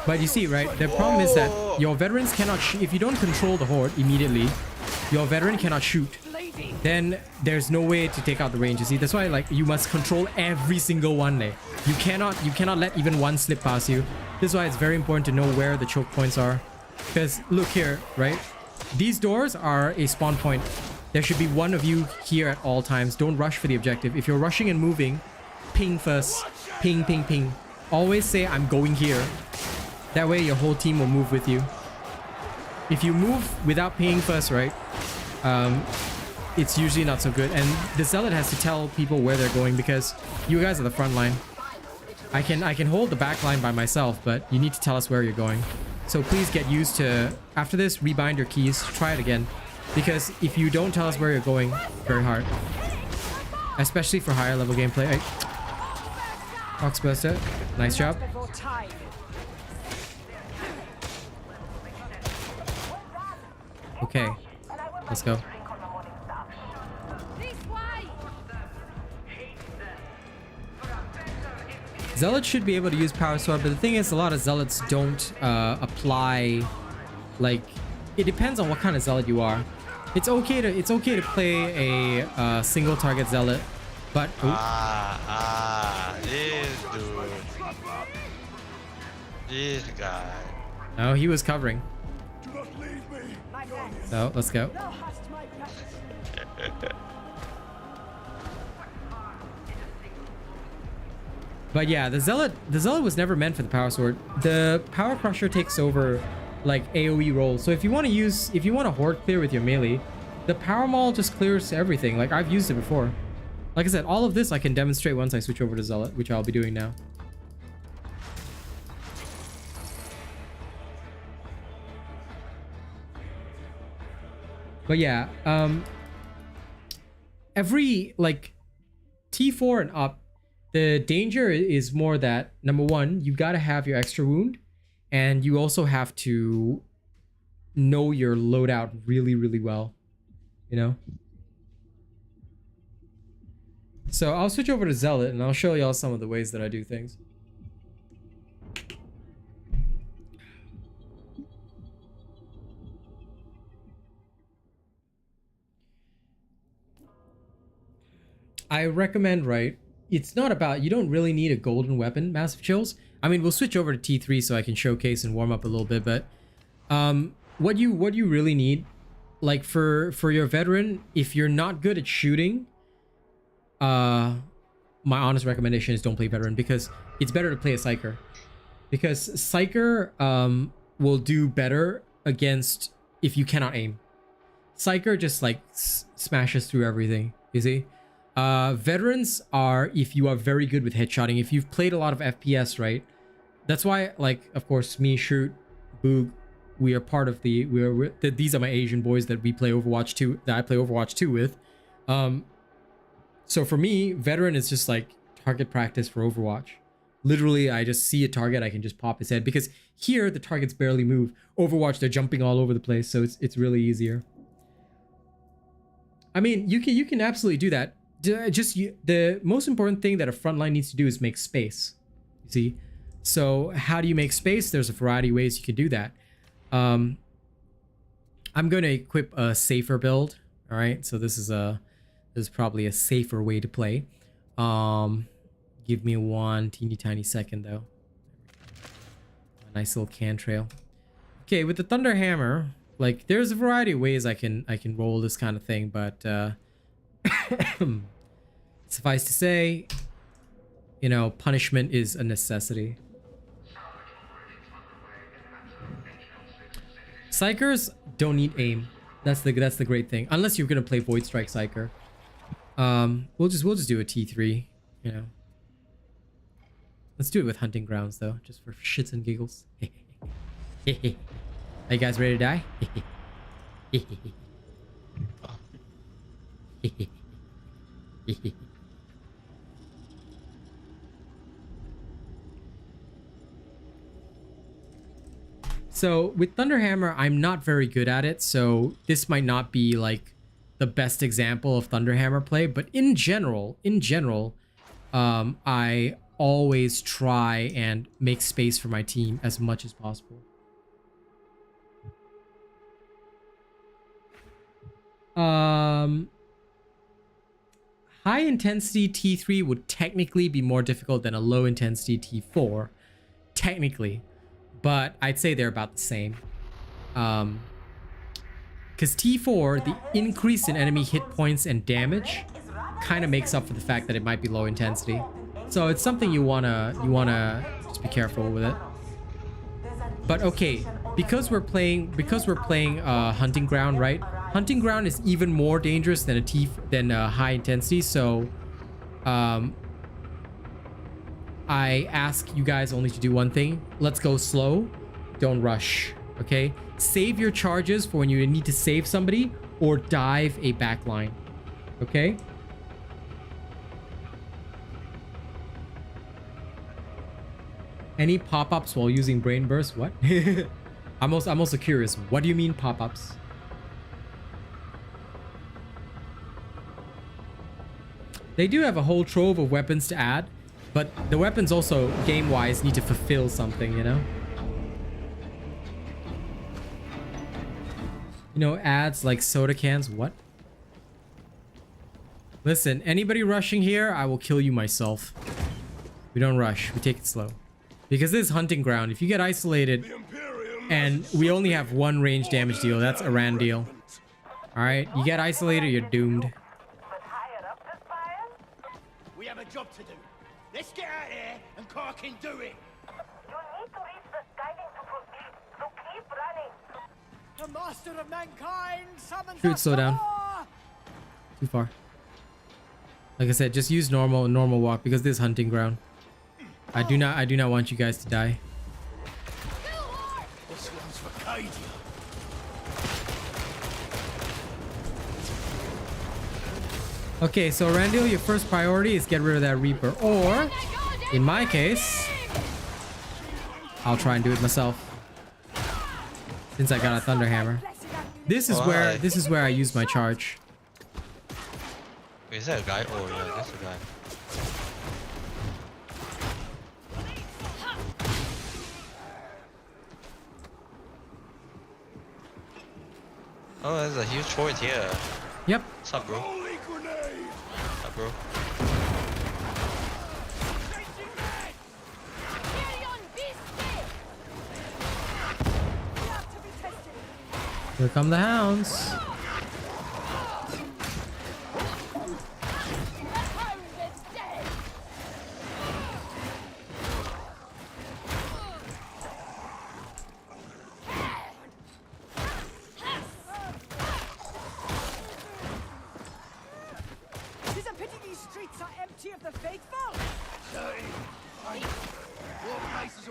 But you see, right, the problem is that your veterans cannot if you don't control the horde immediately, your veteran cannot shoot. Then there's no way to take out the range. You see, that's why like you must control every single one there. You cannot let even one slip past you. This is why it's very important to know where the choke points are. Because look here, right? These doors are a spawn point. There should be one of you here at all times. Don't rush for the objective. If you're rushing and moving, ping first. Ping, ping, ping. Always say, I'm going here. That way your whole team will move with you. If you move without pinging first, right? It's usually not so good. And the Zealot has to tell people where they're going, because you guys are the front line. I can hold the back line by myself, but you need to tell us where you're going. So please get used to, after this, rebind your keys. Try it again. Because if you don't tell us where you're going, very hard. Especially for higher level gameplay. Hey. Oxbuster, nice job. Okay, let's go. Zealots should be able to use power sword, but the thing is, a lot of zealots don't apply. Like, it depends on what kind of zealot you are. It's okay to play a single target zealot, but This dude, this guy. no, he was covering. So let's go. But yeah, the zealot was never meant for the power sword. The power crusher takes over like AoE rolls. So if you want to horde clear with your melee, the power maul just clears everything. Like, I've used it before. Like I said, all of this I can demonstrate once I switch over to zealot, which I'll be doing now. But yeah, every like T4 and up, the danger is more that, number one, you gotta have your extra wound, and you also have to know your loadout really, really well, you know? So I'll switch over to Zealot, and I'll show y'all some of the ways that I do things. I recommend, right? It's not about, you don't really need a golden weapon, Massive Chills. I mean, we'll switch over to T3 so I can showcase and warm up a little bit, but what you really need, like for your veteran, if you're not good at shooting, my honest recommendation is don't play veteran, because it's better to play a psyker, because psyker will do better against if you cannot aim. Psyker just like smashes through everything, you see. Veterans are if you are very good with headshotting, if you've played a lot of FPS, right? That's why, like, of course, me, Shoot, Boog, we are part of the these are my Asian boys that we play Overwatch 2, that I play Overwatch 2 with. So for me, veteran is just like target practice for Overwatch. Literally, I just see a target, I can just pop his head, because here the targets barely move. Overwatch, they're jumping all over the place, so it's really easier. I mean, you can absolutely do that. The most important thing that a frontline needs to do is make space. You see? So how do you make space? There's a variety of ways you can do that. I'm going to equip a safer build. All right, so this is probably a safer way to play. Give me one teeny tiny second though. A nice little cantrail. Okay, with the Thunder Hammer, like there's a variety of ways I can roll this kind of thing, but suffice to say, you know, punishment is a necessity. Psychers don't need aim. That's the great thing. Unless you're gonna play Void Strike Psyker. We'll just do a T3, you know. Let's do it with Hunting Grounds though, just for shits and giggles. Are you guys ready to die? So with Thunderhammer, I'm not very good at it, so this might not be like the best example of Thunderhammer play, but in general, I always try and make space for my team as much as possible. High intensity T3 would technically be more difficult than a low intensity T4, technically, but I'd say they're about the same. Because T4, the increase in enemy hit points and damage kind of makes up for the fact that it might be low intensity. So it's something you wanna just be careful with it. But okay, because we're playing Hunting Ground, right? Hunting Ground is even more dangerous than a high intensity, so I ask you guys only to do one thing. Let's go slow, don't rush, okay? Save your charges for when you need to save somebody or dive a backline, okay? Any pop-ups while using Brain Burst? What? I'm also curious. What do you mean pop-ups? They do have a whole trove of weapons to add, but the weapons also, game-wise, need to fulfill something, you know? You know, ads like soda cans. What? Listen, anybody rushing here, I will kill you myself. We don't rush. We take it slow. Because this is Hunting Ground. If you get isolated and we only have one range damage deal, that's a Rand deal. Alright, you get isolated, you're doomed. We have a job to do. Let's get out here and Karkin do it. You need to reach the skyding to proceed, so keep running. The master of mankind summons Shoot, us slow down. more. Too far. Like I said, just use normal walk because this is Hunting Ground. I do not want you guys to die. This one's for Cadia. Okay, so Randall, your first priority is get rid of that Reaper, or in my case, I'll try and do it myself. Since I got a Thunderhammer. This is where I use my charge. Wait, is that a guy? Oh yeah, that's a guy. Oh, there's a huge fort here. Yep. What's up, bro? What's up, bro? Here come the hounds.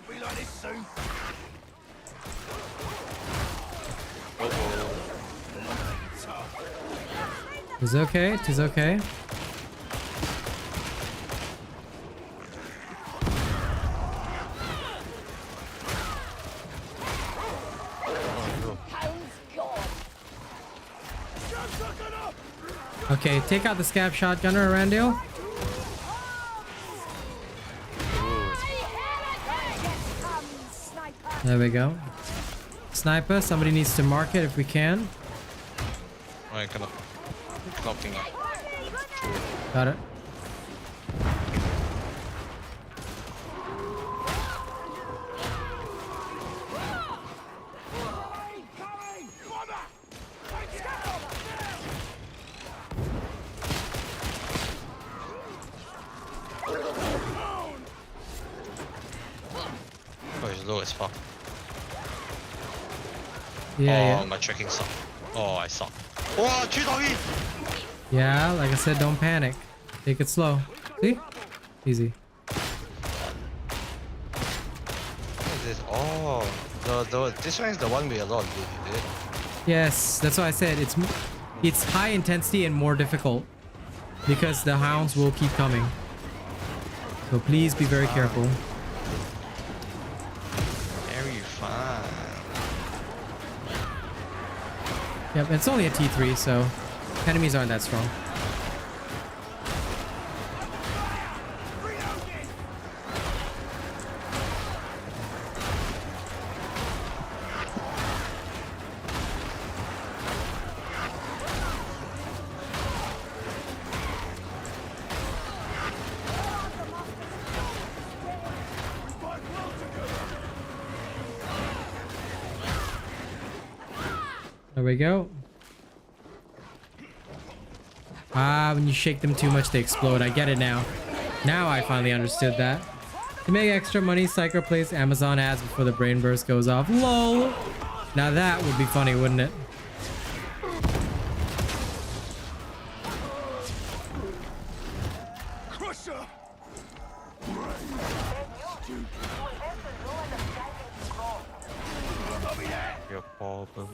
will be like this soon. It's okay. It's okay. Okay, take out the scab shotgunner, Randale. There we go. Sniper, somebody needs to mark it if we can. Alright, cannot ping it. Got it. Oh, he's low as fuck. Yeah, My tracking sucked. Oh, I suck. Oh, 3 doggy! yeah. Like I said, don't panic. Take it slow. See? Easy. What is this? Oh, this one is the one with a lot of loot, is it? Yes, that's why I said it's high intensity and more difficult because the hounds will keep coming. So please be very careful. Very fun. Yep, it's only a T3, so enemies aren't that strong. There we go. Ah, when you shake them too much, they explode. I get it now. Now I finally understood that. To make extra money, Psycho plays Amazon ads before the brain burst goes off. LOL! Now that would be funny, wouldn't it? Crusher! Your problem.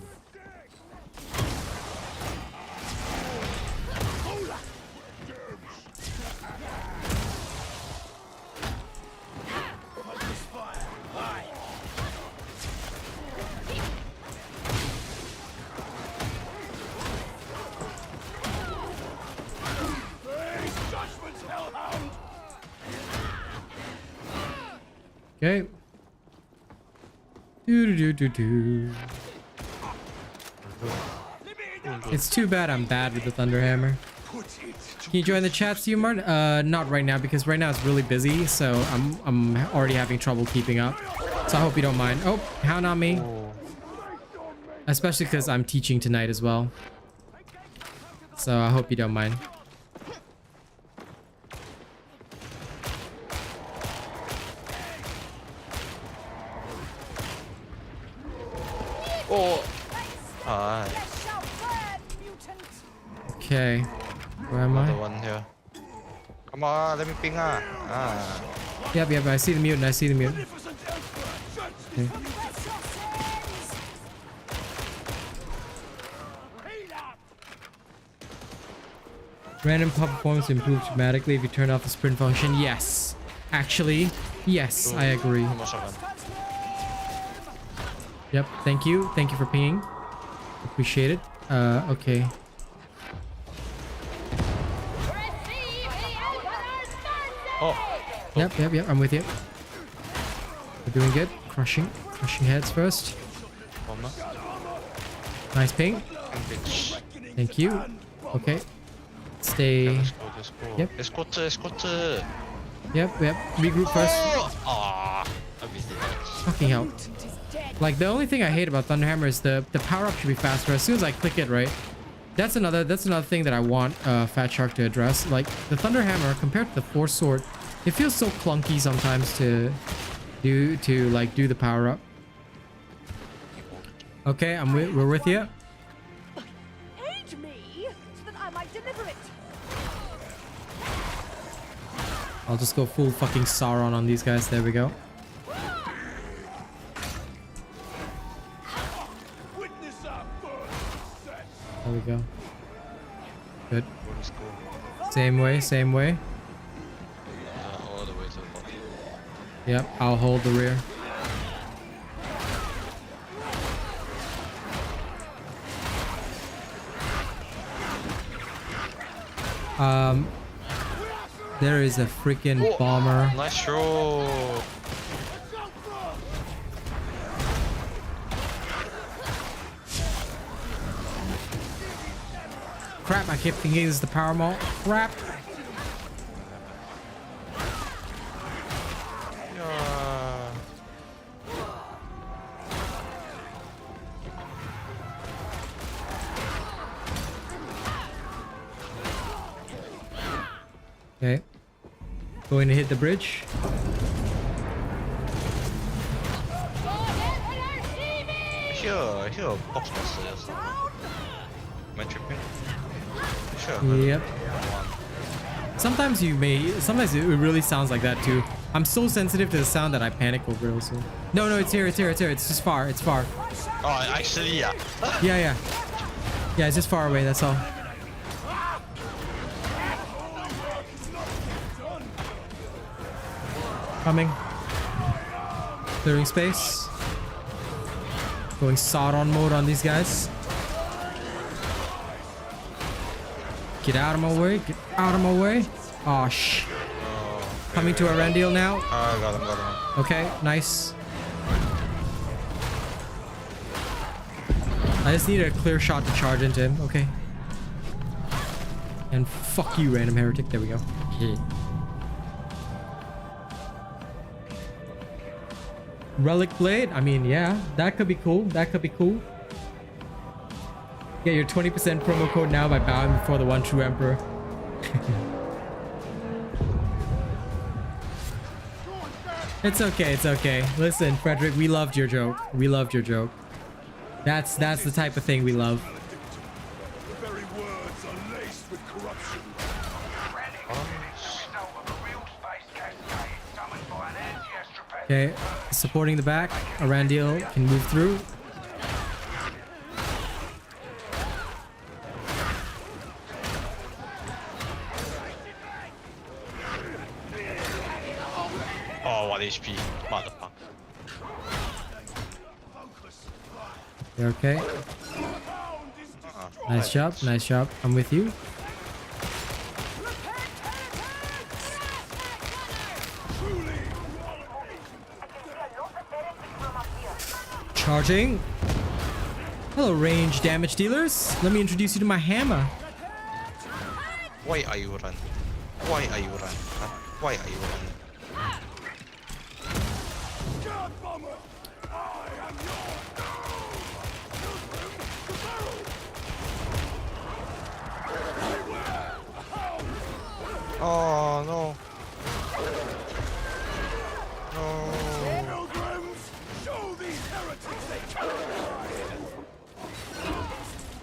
Okay. Do. It's too bad I'm bad with the Thunderhammer. Can you join the chat, Martin? Not right now because right now it's really busy, so I'm already having trouble keeping up. So I hope you don't mind. Oh, hound on me. Especially because I'm teaching tonight as well. So I hope you don't mind. Oh! Ah, Okay. Where am another I? one here. Come on, let me ping ah. Ah. Yep, I see the mutant. I see the mutant. Okay. Random pop performance improves dramatically if you turn off the sprint function. Yes. Actually, yes, I agree. Yep, thank you. Thank you for pinging. Appreciate it. Okay. Oh. Yep, I'm with you. We're doing good. Crushing heads first. Nice ping. Thank you. Okay. Stay. Let's go. Yep. Escort. Yep. Regroup first. Ah. Fucking hell. Like the only thing I hate about Thunderhammer is the power up should be faster. As soon as I click it, right? That's another thing that I want Fat Shark to address. Like the Thunderhammer compared to the Force Sword, it feels so clunky sometimes to do the power up. Okay, we're with you. Aid me so that I might deliver it. I'll just go full fucking Sauron on these guys. There we go. There we go. Good. Let's go. Same way, same way. All the way to the bottom. Yep, I'll hold the rear. There is a freaking bomber. Nice throw. Crap, I kept thinking this is the power mall. Crap. Yeah. Okay. Going to hit the bridge. I hear a box monster just. Am I tripping? Sure. Yep. Sometimes it really sounds like that too. I'm so sensitive to the sound that I panic over also. No, it's here. It's just far. It's far. Oh, actually, yeah. Yeah. Yeah, it's just far away, that's all. Coming. Clearing space. Going Sauron mode on these guys. Get out of my way. Get out of my way. Oh, shh. Coming to Arendelle now. I got him. Okay, nice. I just need a clear shot to charge into him. Okay. And fuck you, random heretic. There we go. Yeah. Relic blade. I mean, yeah, that could be cool. That could be cool. Get your 20% promo code now by bowing before the one true emperor. It's okay. It's okay. Listen, Frederick, we loved your joke. We loved your joke. That's the type of thing we love. The very words are laced with corruption. Okay, supporting the back. Arendelle can move through. Oh, 1 HP. Motherfucker. Okay. Nice job. Nice job. I'm with you. Charging. Hello, range damage dealers. Let me introduce you to my hammer. Why are you run? Why are you run? Huh? Why are you run? Oh no. No. Pilgrims, show these heretics they can.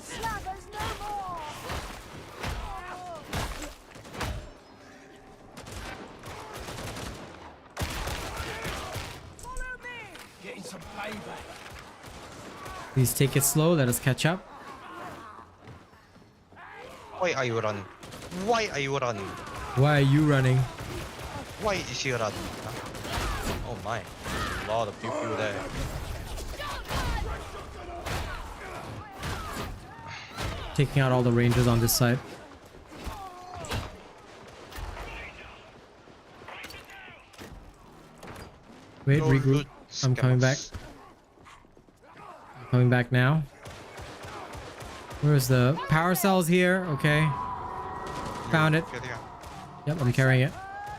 Slackers no more! Follow me! Getting some payback. Please take it slow. Let us catch up. Why are you running? Why are you running? Why are you running? Why is he running? Huh? Oh my. A lot of people there. Taking out all the rangers on this side. Wait, No regroup. loot I'm coming back. scammers. I'm coming back now. Where's the power cells here? Okay. Found it. Okay, there. Yep, I'm carrying it.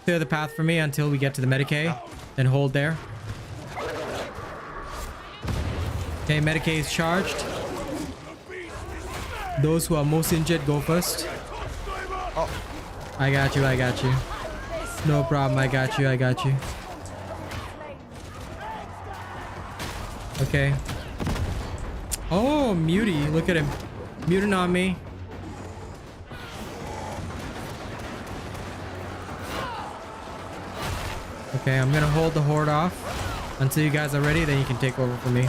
Clear the path for me until we get to the Medicae. Then hold there. Okay, Medicae is charged. Those who are most injured go first. Oh, I got you, I got you. No problem, I got you, I got you. Okay. Oh, Muty, look at him. Mutant on me. Okay, I'm gonna hold the horde off until you guys are ready, then you can take over for me.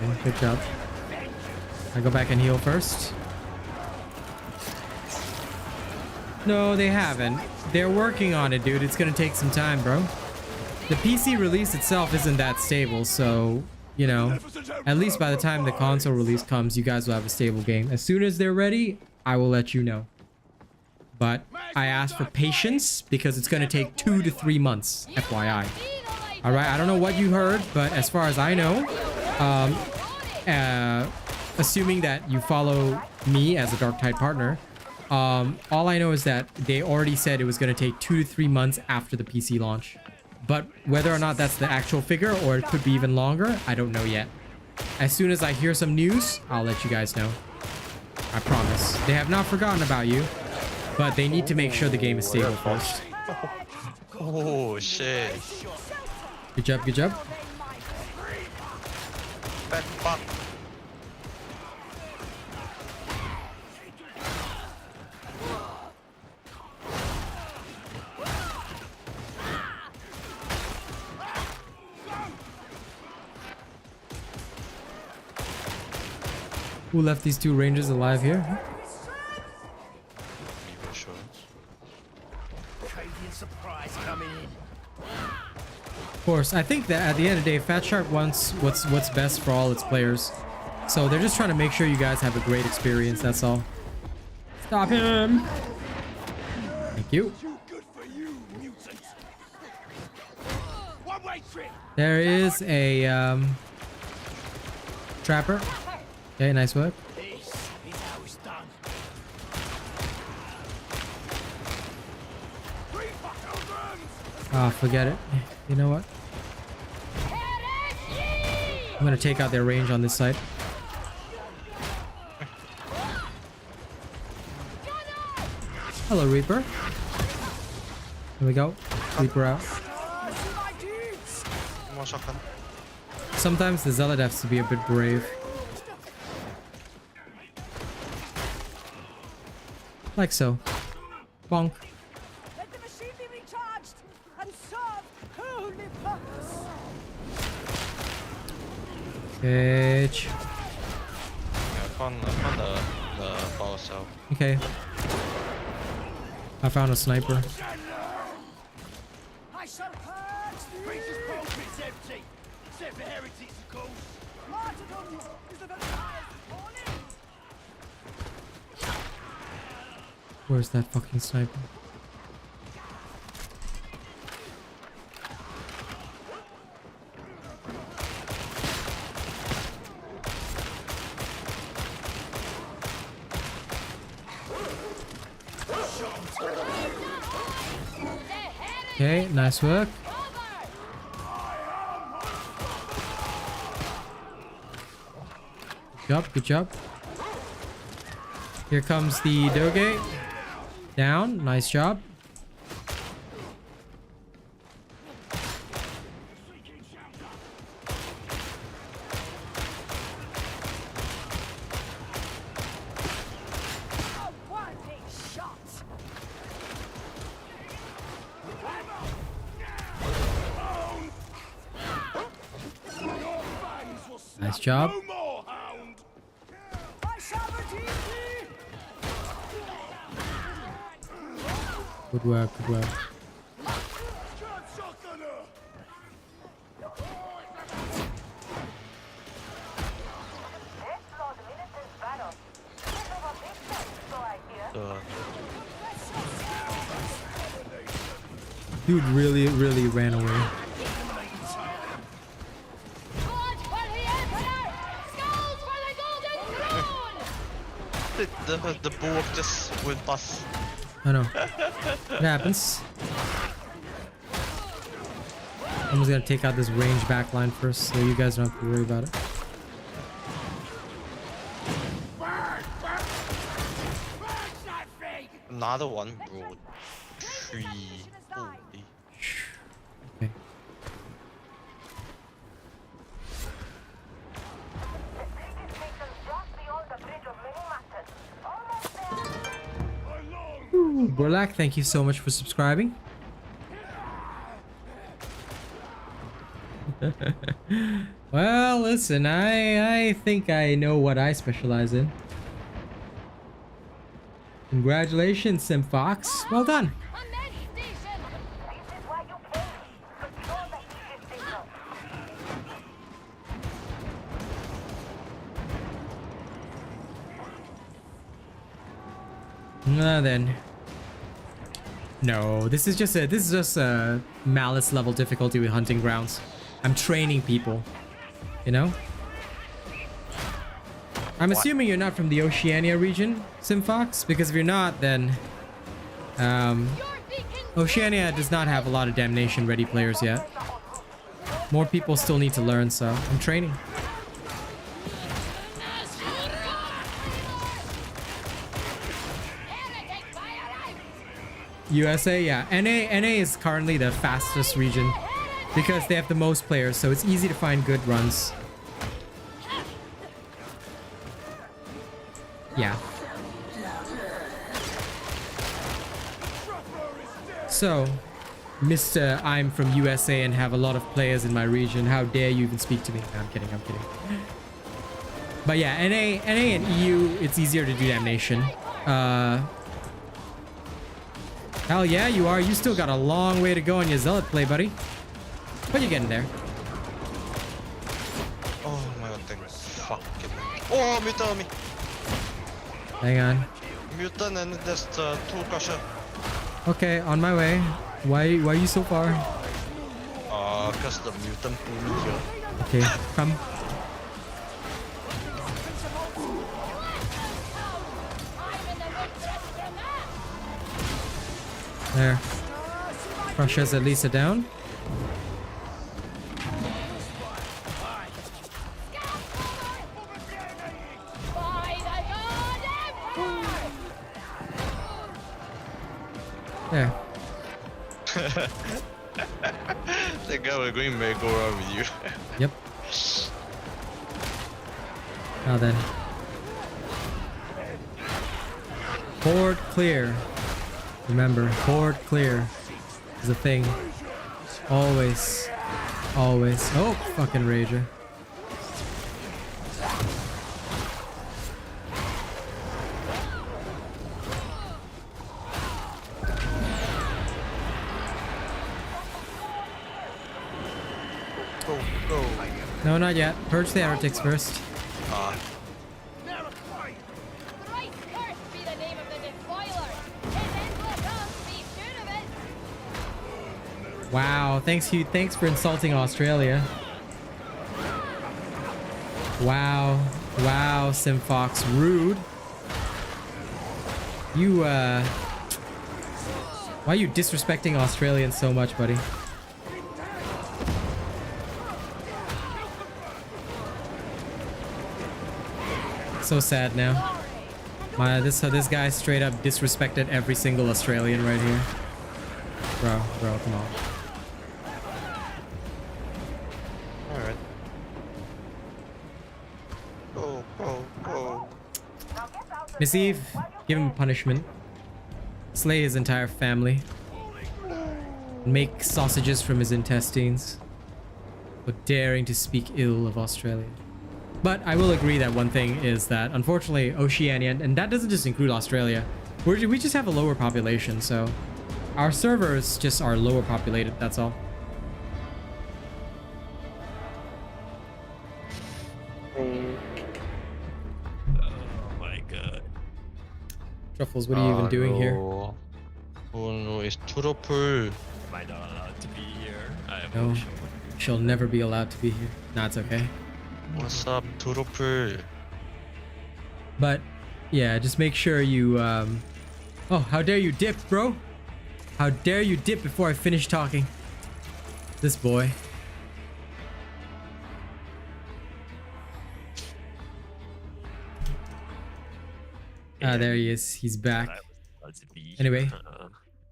Okay, good job. I go back and heal first. No, they haven't. They're working on it, dude. It's gonna take some time, bro. The PC release itself isn't that stable, so, you know, at least by the time the console release comes, you guys will have a stable game. As soon as they're ready, I will let you know. But I ask for patience because it's gonna take 2 to 3 months, FYI. Alright, I don't know what you heard, but as far as I know, assuming that you follow me as a Darktide partner, all I know is that they already said it was going to take 2 to 3 months after the PC launch. But whether or not that's the actual figure or it could be even longer, I don't know yet. As soon as I hear some news, I'll let you guys know. I promise. They have not forgotten about you, but they need to make sure the game is stable first. Oh shit. Good job, good job. Back fuck. Who left these 2 rangers alive here? Surprise coming in. Of course, I think that at the end of the day, Fat Shark wants what's best for all its players. So they're just trying to make sure you guys have a great experience, that's all. Stop him! Thank you. There is a trapper. Okay, nice work. This is how it's done. Ah, forget it. You know what? I'm gonna take out their range on this side. Hello, Reaper. Here we go. Reaper out. More shotgun. Sometimes the Zealot has to be a bit brave. Like so. Bonk. Let the machine be recharged and serve holy purpose. Bitch. Yeah, I found the power cell. Okay. I found a sniper. I shall purge thee. Preacher's pulpit's empty. Except for heretics, of course. Martyrdom is the very highest calling. Where's that fucking sniper? Okay, nice work. Good job, good job. Here comes the Doge. Down, nice job. Nice job. Good work, good work. Dude really ran away. The bull just went past. I know. It happens. I'm just gonna take out this range backline first so you guys don't have to worry about it. Another one, bro. 3. Holy. Okay. Ooh, Borlak, thank you so much for subscribing. Well, listen, I think I know what I specialize in. Congratulations, Sim Fox. Well done. This is why you came. Control the Aegis signal. Then. No, this is just a malice level difficulty with hunting grounds. I'm training people, you know? I'm assuming you're not from the Oceania region, Simfox, because if you're not, then Oceania does not have a lot of Damnation ready players yet. More people still need to learn, so I'm training. USA, yeah. NA is currently the fastest region because they have the most players, so it's easy to find good runs. Yeah. So, Mr. I'm from USA and have a lot of players in my region. How dare you even speak to me? No, I'm kidding, I'm kidding. But yeah, NA and EU, it's easier to do Damnation. Hell yeah, you are. You still got a long way to go on your Zealot play, buddy. But you're getting there. Oh my god, thank fucking. Oh, mutant on me. Hang on. Mutant and there's two crusher. Okay, on my way. Why are you so far? Cause the mutant pulled me here. Okay, come. There. Crusher's at least down. There. That guy was going merry-go-round with you. Yep. Now then. Board clear. Remember, board clear is a thing. Always. Always. Oh, fucking Rager. Go, go. No, not yet. Purge the heretics first. Wow, thanks Hugh. Thanks for insulting Australia. Wow. Wow, Simfox. Rude. You, why are you disrespecting Australians so much, buddy? So sad now. This guy straight up disrespected every single Australian right here. Bro, come on. Alright. Go. Miss Eve, give him punishment. Slay his entire family. Make sausages from his intestines. For daring to speak ill of Australia. But I will agree that one thing is that, unfortunately, Oceania, and that doesn't just include Australia, we just have a lower population, so our servers just are lower populated, that's all. Oh my god. Truffles, what are you even doing here? Oh no, it's Turopul. Am I not allowed to be here? I am No, sure. she'll never be allowed to be here. Nah, it's okay. What's up, Turopul? But yeah, just make sure you oh, how dare you dip, bro? How dare you dip before I finish talking? This boy. Ah, there he is. He's back. I was allowed to be. Anyway.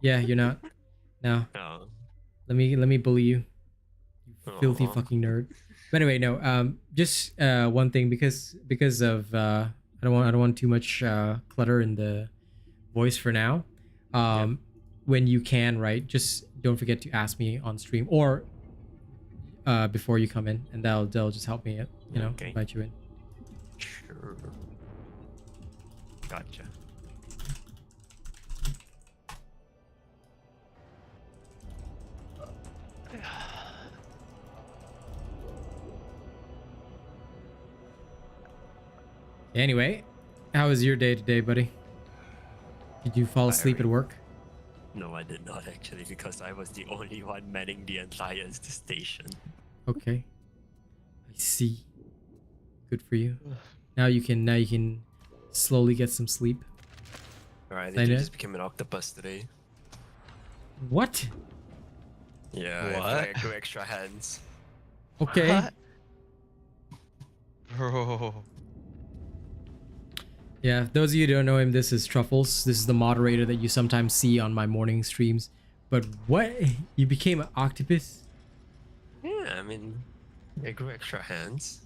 Yeah, you're not. No. No. Let me bully you. You filthy Aw. fucking nerd. But anyway, no. Just one thing because of I don't want too much clutter in the voice for now. When you can, right? Just don't forget to ask me on stream, or before you come in, and they'll just help me, you know, Okay. invite you in. Sure. Gotcha. Anyway, how was your day today, buddy? Did you fall asleep at work? No, I did not actually, because I was the only one manning the entire station. Okay, I see. Good for you. Now you can slowly get some sleep. Alright, I I think I know. just became an octopus today. What? Yeah, What? I grew extra hands. Okay. What? Bro. Yeah, those of you who don't know him, this is Truffles. This is the moderator that you sometimes see on my morning streams. But what? You became an octopus? Yeah, I mean, I grew extra hands.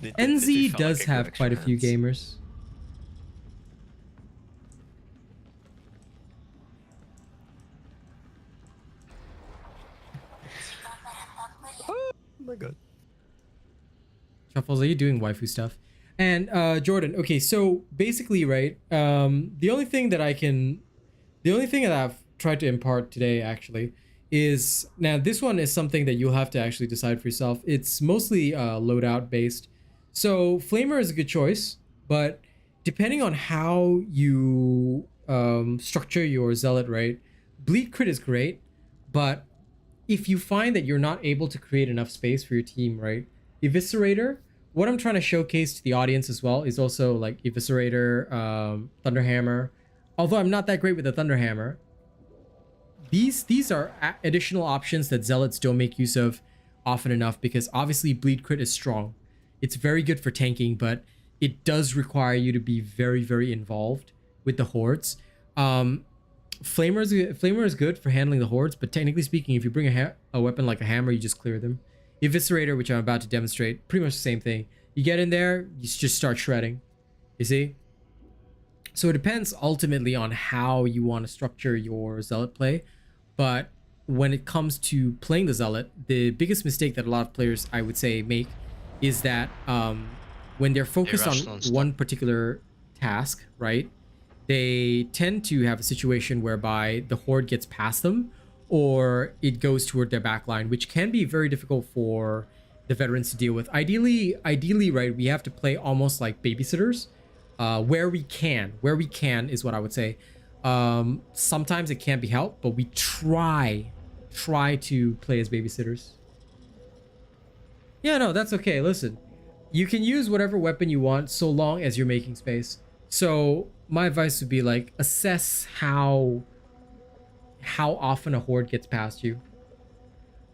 NZ does have quite a few gamers. Oh my god. Truffles, are you doing waifu stuff? And Jordan, okay, so basically, right, the only thing that I've tried to impart today actually is, now this one is something that you'll have to actually decide for yourself. It's mostly loadout based. So Flamer is a good choice, but depending on how you structure your Zealot, right, Bleed Crit is great, but if you find that you're not able to create enough space for your team, right, Eviscerator, what I'm trying to showcase to the audience as well is also like Eviscerator, Thunderhammer. Although I'm not that great with the Thunderhammer, these are additional options that Zealots don't make use of often enough, because obviously Bleed Crit is strong. It's very good for tanking, but it does require you to be very, very involved with the hordes. Flamer is good for handling the hordes, but technically speaking, if you bring a weapon like a hammer, you just clear them. Eviscerator, which I'm about to demonstrate, pretty much the same thing. You get in there, you just start shredding. You see? So it depends ultimately on how you want to structure your Zealot play. But when it comes to playing the Zealot, the biggest mistake that a lot of players, I would say, make is that when they're focused on one particular task, right, they tend to have a situation whereby the horde gets past them, or it goes toward their backline, which can be very difficult for the veterans to deal with. Ideally, right, we have to play almost like babysitters, where we can is what I would say. Sometimes it can't be helped, but we try to play as babysitters. Yeah, no, that's okay. Listen, you can use whatever weapon you want so long as you're making space. So my advice would be like, assess how often a horde gets past you.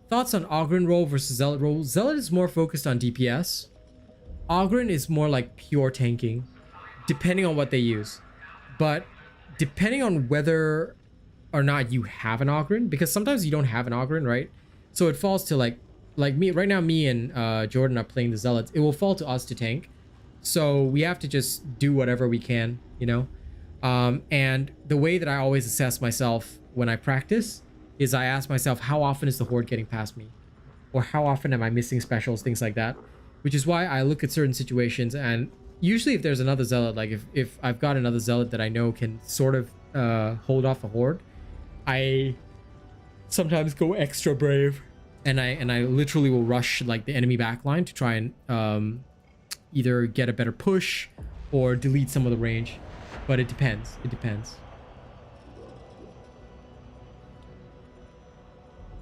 Thoughts on Ogryn role versus Zealot role? Zealot is more focused on DPS. Ogryn is more like pure tanking, depending on what they use. But depending on whether or not you have an Ogryn, because sometimes you don't have an Ogryn, right? So it falls to like me right now. Me and Jordan are playing the Zealots. It will fall to us to tank. So we have to just do whatever we can, you know. And the way that I always assess myself when I practice is I ask myself, how often is the horde getting past me? Or how often am I missing specials, things like that. Which is why I look at certain situations, and usually if there's another Zealot, like if I've got another Zealot that I know can sort of hold off a horde, I sometimes go extra brave, and I literally will rush like the enemy backline to try and either get a better push or delete some of the range. But it depends. It depends.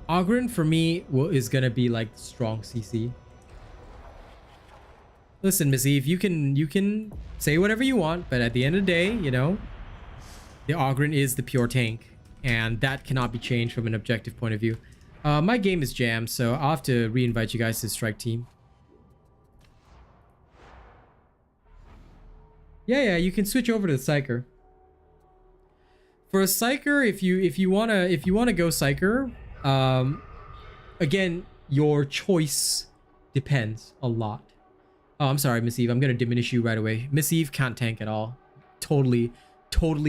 Ogryn for me is gonna be like strong CC. Listen, Missy, if you can say whatever you want, but at the end of the day, you know, the Ogryn is the pure tank, and that cannot be changed from an objective point of view. My game is jammed, so I'll have to re-invite you guys to the strike team. Yeah, you can switch over to the Psyker. For a Psyker, if you wanna go Psyker, again, your choice depends a lot. Oh, I'm sorry, Miss Eve. I'm gonna diminish you right away. Miss Eve can't tank at all. Totally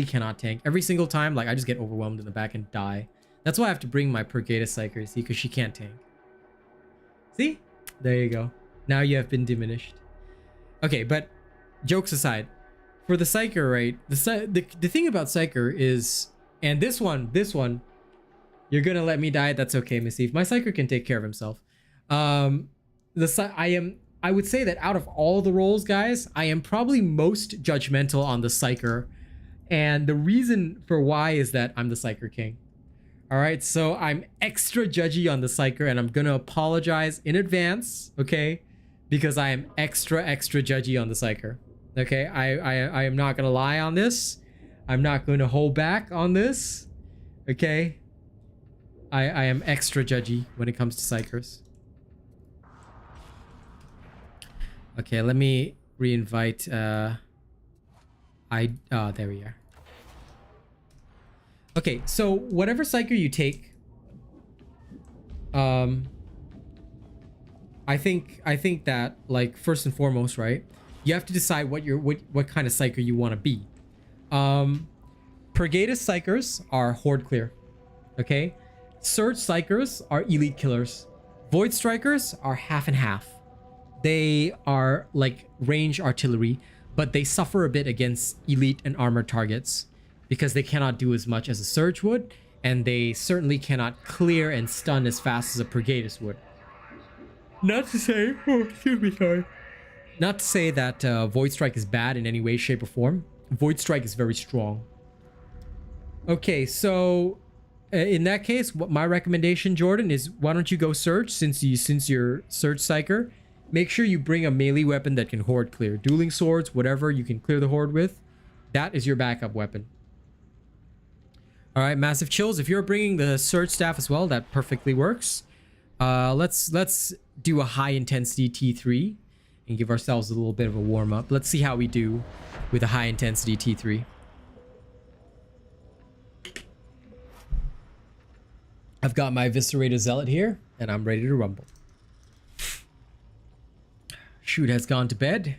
cannot tank. Every single time, like, I just get overwhelmed in the back and die. That's why I have to bring my Pergata Psyker, see, because she can't tank. See? There you go. Now you have been diminished. Okay, but jokes aside, for the Psyker, right? The thing about Psyker is, and this one, you're gonna let me die. That's okay, Missy. My Psyker can take care of himself. I would say that out of all the roles, guys, I am probably most judgmental on the Psyker, and the reason for why is that I'm the Psyker king. All right, so I'm extra judgy on the Psyker, and I'm gonna apologize in advance, okay? Because I am extra judgy on the Psyker. Okay, I am not gonna lie on this. I'm not gonna hold back on this. Okay, I am extra judgy when it comes to Psykers. Okay, let me re-invite. There we are. Okay, so whatever Psyker you take, I think that, like, first and foremost, right, you have to decide what kind of Psyker you want to be. Purgatus Psykers are Horde clear. Okay, Surge Psykers are elite killers. Void Strikers are half and half. They are like range artillery, but they suffer a bit against elite and armored targets because they cannot do as much as a Surge would, and they certainly cannot clear and stun as fast as a Purgatus would. Not to say, not to say that Void Strike is bad in any way, shape, or form. Void Strike is very strong. Okay, so in that case, what my recommendation, Jordan, is why don't you go Surge, since you're Surge Psyker. Make sure you bring a melee weapon that can Horde clear. Dueling swords, whatever you can clear the Horde with, that is your backup weapon. All right, Massive Chills. If you're bringing the Surge Staff as well, that perfectly works. Let's do a high intensity T3 and give ourselves a little bit of a warm up. Let's see how we do with a high intensity T3. I've got my Viscerator Zealot here, and I'm ready to rumble. Shoot has gone to bed.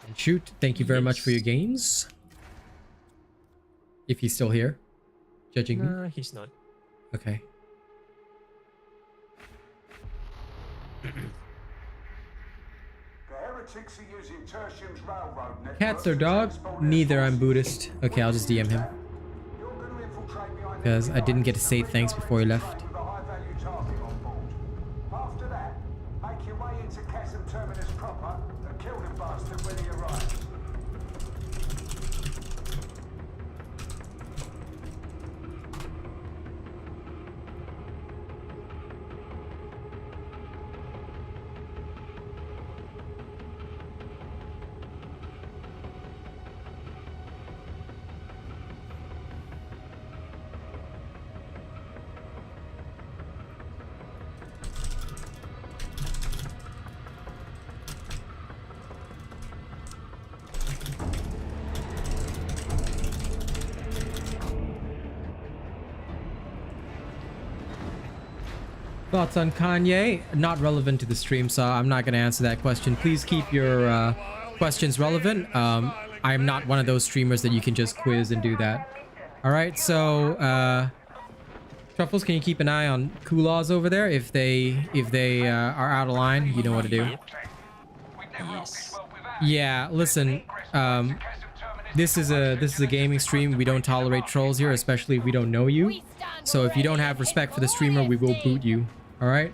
And Shoot, thank you very much for your games. If he's still here, judging me. Nah, he's not. Okay. Cats or dog? Neither, I'm Buddhist. Okay, I'll just DM him. Because I didn't get to say thanks before he left. After that, make your way into Chasm Terminus proper and kill the bastard when he arrives. Thoughts on Kanye? Not relevant to the stream, so I'm not going to answer that question. Please keep your questions relevant. I'm not one of those streamers that you can just quiz and do that. All right, so Truffles, can you keep an eye on Kulaz over there? If they are out of line, you know what to do. Yes. Yeah, listen. This is a gaming stream. We don't tolerate trolls here, especially if we don't know you. So if you don't have respect for the streamer, we will boot you. All right?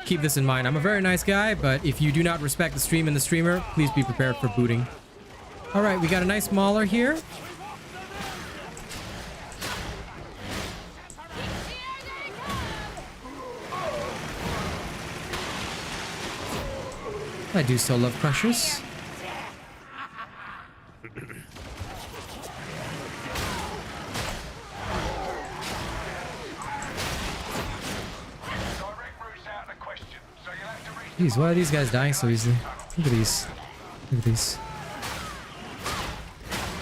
Keep this in mind. I'm a very nice guy, but if you do not respect the stream and the streamer, please be prepared for booting. All right, we got a nice mauler here. I do so love crushers. Jeez, why are these guys dying so easily? Look at these. Look at these.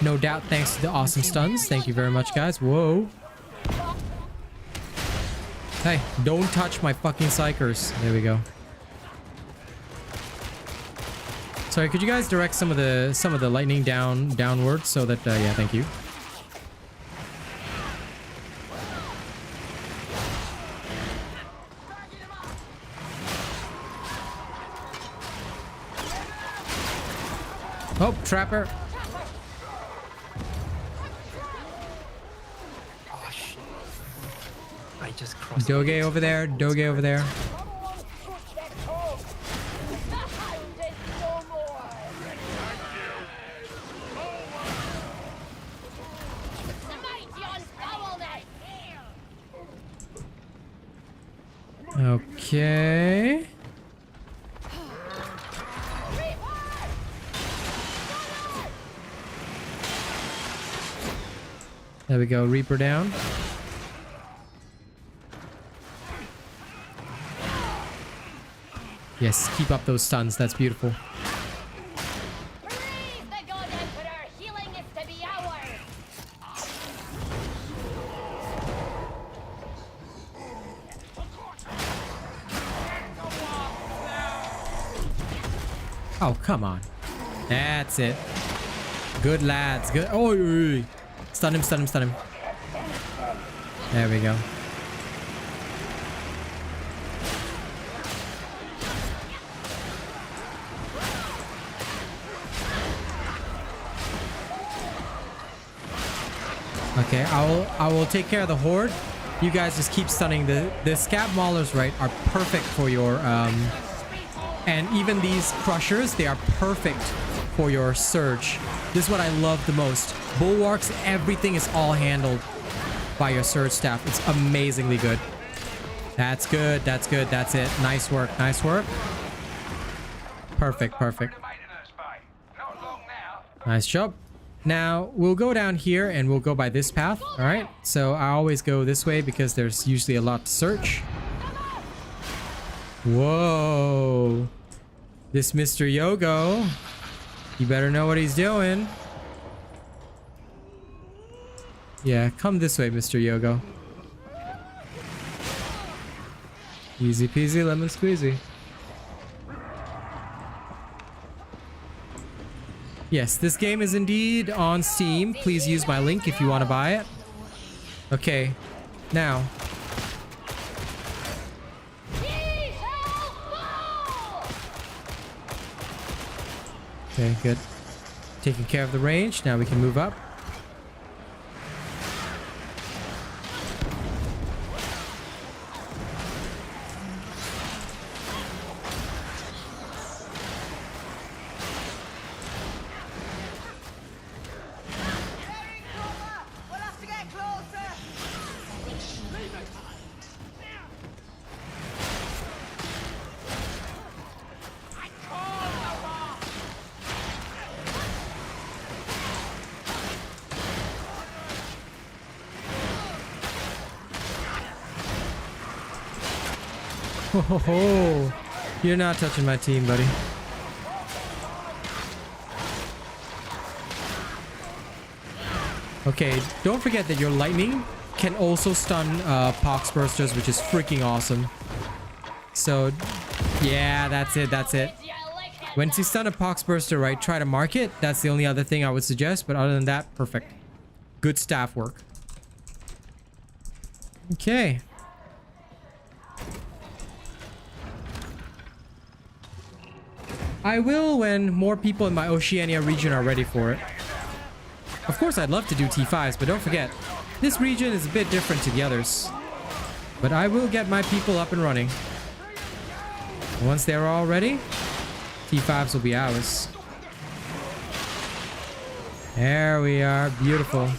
No doubt thanks to the awesome stuns. Thank you very much, guys. Whoa. Hey, don't touch my fucking psychers. There we go. Sorry, could you guys direct some of the lightning downwards so that yeah, thank you. Oh, trapper. Oh shit. I just crossed. Doge over there. Doge over there. Okay. There we go, Reaper down. Yes, keep up those stuns, that's beautiful. Oh, come on. That's it. Good lads. Good. Oh, stun him, stun him, stun him. There we go. Okay, I will take care of the horde. You guys just keep stunning. The scab maulers, right, are perfect for your and even these crushers, they are perfect for your surge. This is what I love the most. Bulwarks, everything is all handled by your surge staff. It's amazingly good. That's good. That's good. That's it. Nice work. Nice work. Perfect. Perfect. Nice job. Now we'll go down here and we'll go by this path. All right. So I always go this way because there's usually a lot to search. Whoa. This Mr. Yogo. You better know what he's doing. Yeah, come this way, Mr. Yogo. Easy peasy, lemon squeezy. Yes, this game is indeed on Steam. Please use my link if you want to buy it. Okay, now. Okay, good. Taking care of the range. Now we can move up. Oh, you're not touching my team, buddy. Okay, don't forget that your lightning can also stun pox bursters, which is freaking awesome. So, yeah, that's it, that's it. Once you stun a pox burster, right, try to mark it. That's the only other thing I would suggest, but other than that, perfect. Good staff work. Okay. I will when more people in my Oceania region are ready for it. Of course, I'd love to do T5s, but don't forget, this region is a bit different to the others. But I will get my people up and running. Once they're all ready, T5s will be ours. There we are. Beautiful.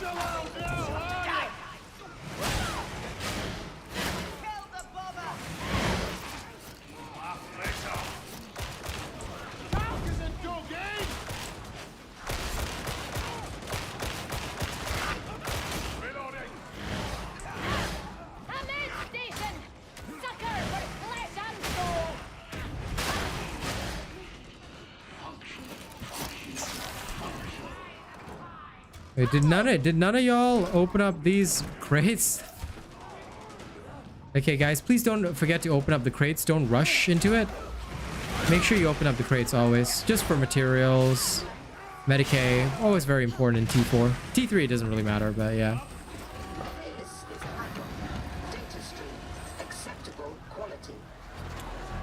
Wait, did none of y'all open up these crates? Okay, guys, please don't forget to open up the crates. Don't rush into it. Make sure you open up the crates always, just for materials. Medicae, always very important in T4. T3 it doesn't really matter, but yeah.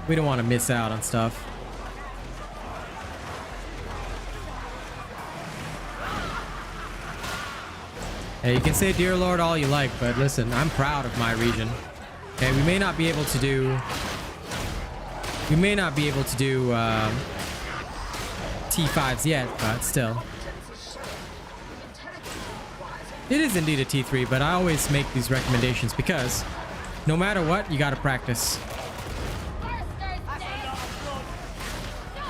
We don't want to miss out on stuff. Hey, you can say Dear Lord all you like, but listen, I'm proud of my region. Okay, we may not be able to do T5s yet, but still. It is indeed a T3, but I always make these recommendations because no matter what, you gotta practice.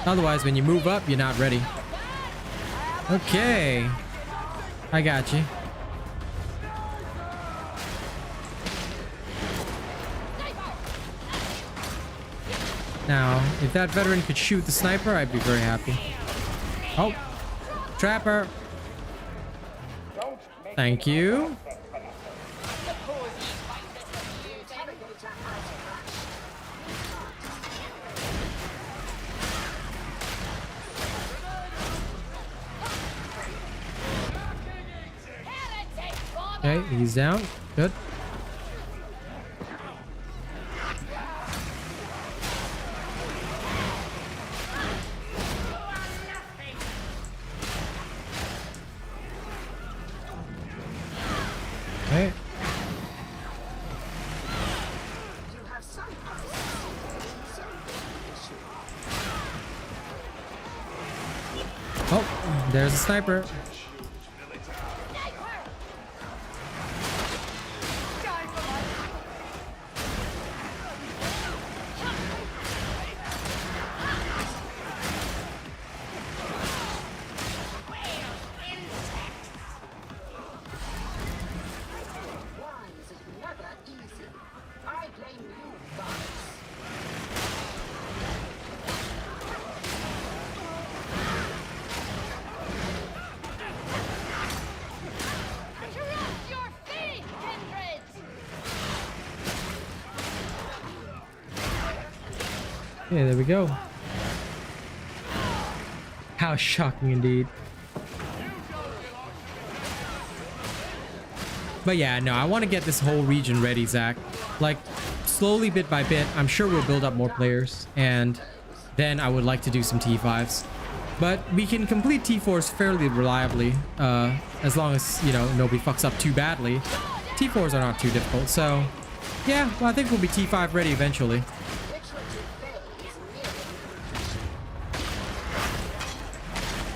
Otherwise, when you move up, you're not ready. Okay. I got you. Now, if that veteran could shoot the sniper, I'd be very happy. Oh, trapper. Thank you. Okay, he's down. Good. Okay. Oh, there's a sniper. Okay, there we go. How shocking indeed. But yeah, no, I want to get this whole region ready, Zach. Like, slowly, bit by bit, I'm sure we'll build up more players, and then I would like to do some T5s. But we can complete T4s fairly reliably, as long as, you know, nobody fucks up too badly. T4s are not too difficult, so yeah, well, I think we'll be T5 ready eventually.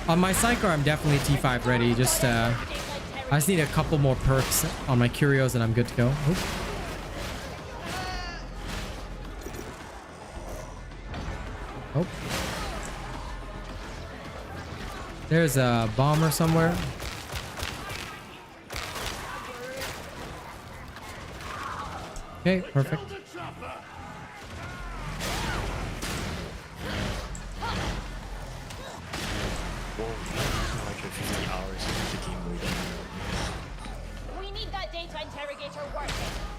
On my sidecar, I'm definitely T5 ready. Just, I just need a couple more perks on my curios and I'm good to go. Oop. Oh. There's a bomber somewhere. Okay, perfect.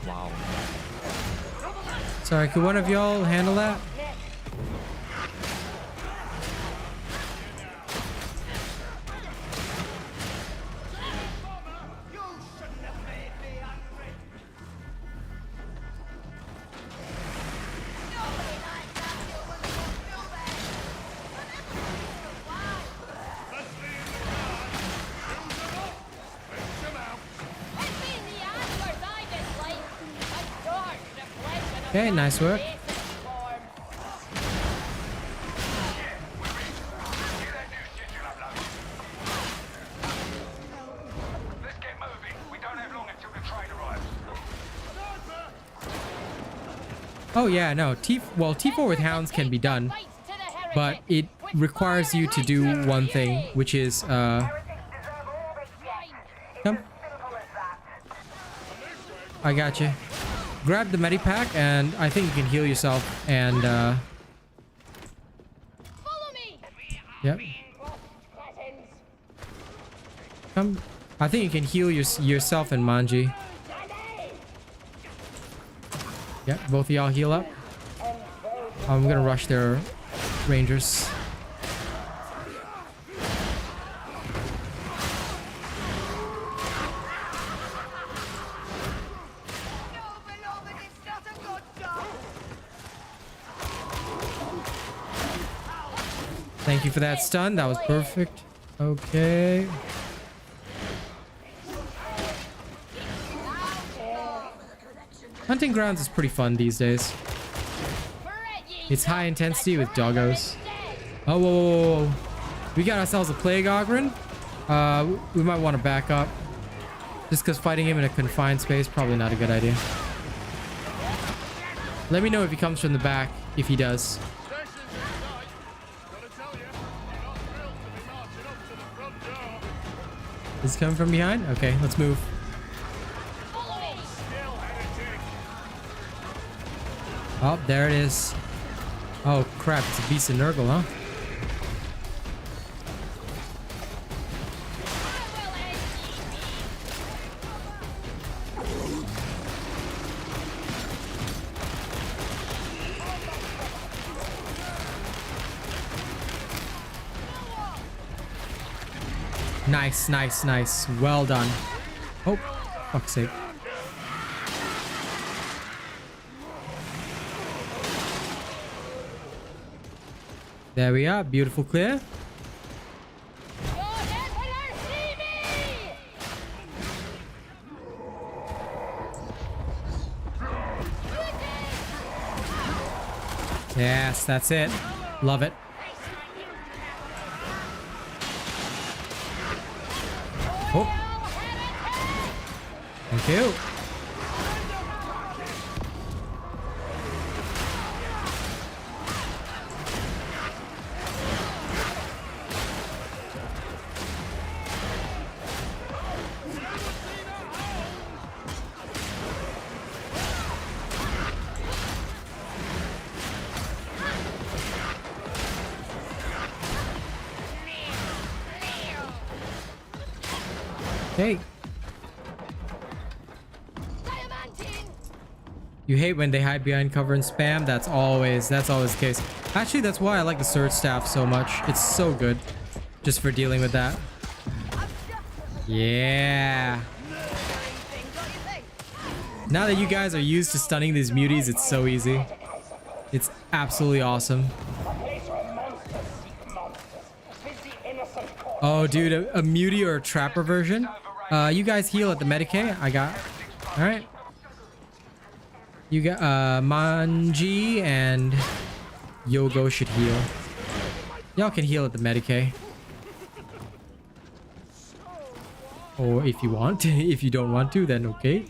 Wow. Sorry, could one of y'all handle that? Okay, nice work. Oh yeah, no, T4 with hounds can be done, but it requires you to do one thing, which is come. I got you. Grab the medipack, and I think you can heal yourself. And yep. Come. I think you can heal yourself and Manji. Yep, both of y'all heal up. I'm gonna rush their rangers. Thank you for that stun. That was perfect. Okay. Hunting grounds is pretty fun these days. It's high intensity with doggos. Oh, whoa, whoa, whoa. We got ourselves a plague Ogren. We might want to back up. Just because fighting him in a confined space, probably not a good idea. Let me know if he comes from the back, if he does. Is he coming from behind? Okay, let's move. Oh, there it is. Oh crap, it's a beast of Nurgle, huh? Nice, nice, nice. Well done. Oh, fuck's sake. There we are. Beautiful clear. Yes, that's it. Love it. Oh. Thank you. Hey. You hate when they hide behind cover and spam. That's always the case. Actually, that's why I like the Surge Staff so much. It's so good just for dealing with that. Yeah. Now that you guys are used to stunning these muties, it's so easy. It's absolutely awesome. Oh, dude, a mutie or a trapper version. You guys heal at the Medicae. I got. All right. You got Manji and Yogo should heal. Y'all can heal at the Medicae. Or if you want. If you don't want to, then okay.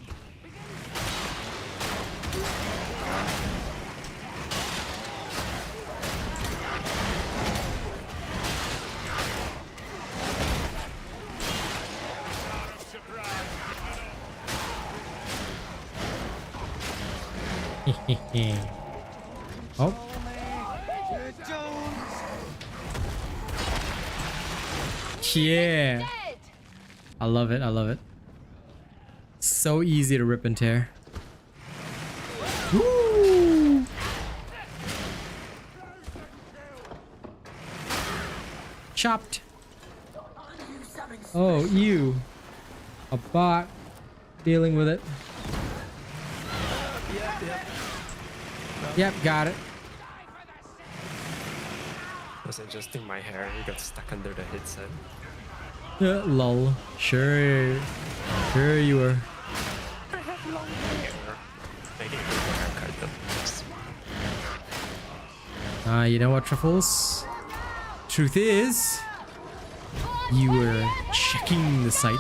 Oh. Yeah. I love it. I love it. So easy to rip and tear. Woo! Chopped. Oh, you. A bot dealing with it. Yep, got it. I was adjusting my hair and it got stuck under the headset. Lol. Sure. Sure you were. I have long hair. I need a haircut though. You know what, Truffles? Truth is, you were checking the site.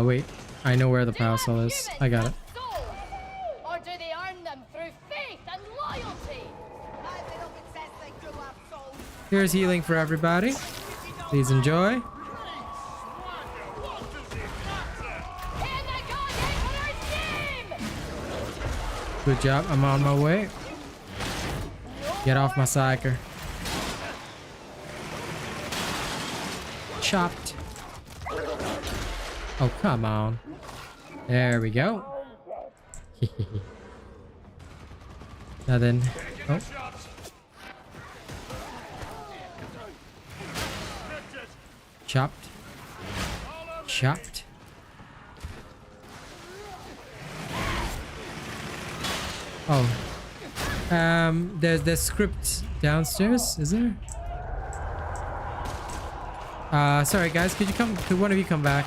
Wait. I know where the power cell is. I got it. Or do they earn them through faith and loyalty? Here's healing for everybody. Please enjoy. Good job. I'm on my way. Get off my psyker. Chopped. Oh, come on. There we go. Now then. Oh. Chopped. Chopped. Oh. There's script downstairs, is there? Sorry guys, could one of you come back?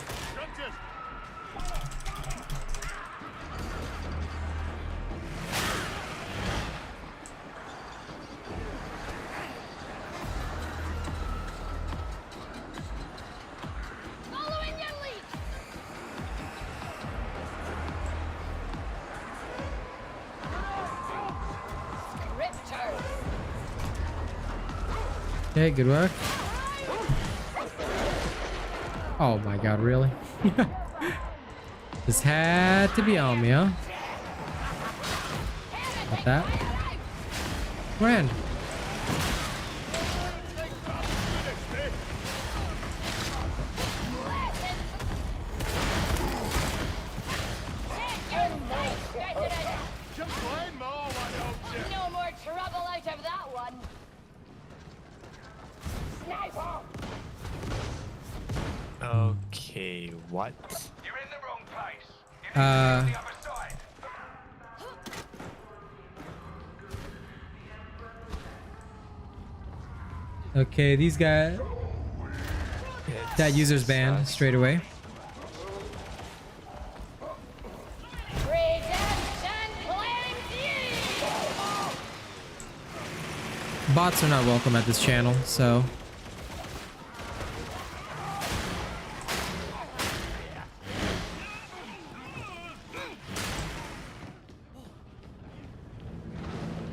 Following your lead. Scriptures. Okay, good work. Oh my god, really? This had to be on me, huh? Got that. Grand. No more trouble out of that one. Sniper! Okay, what? You're in the wrong place. You need to be Uh, on the other side. Okay, these guys. That user's banned straight away. Redemption claims you! Bots are not welcome at this channel, so.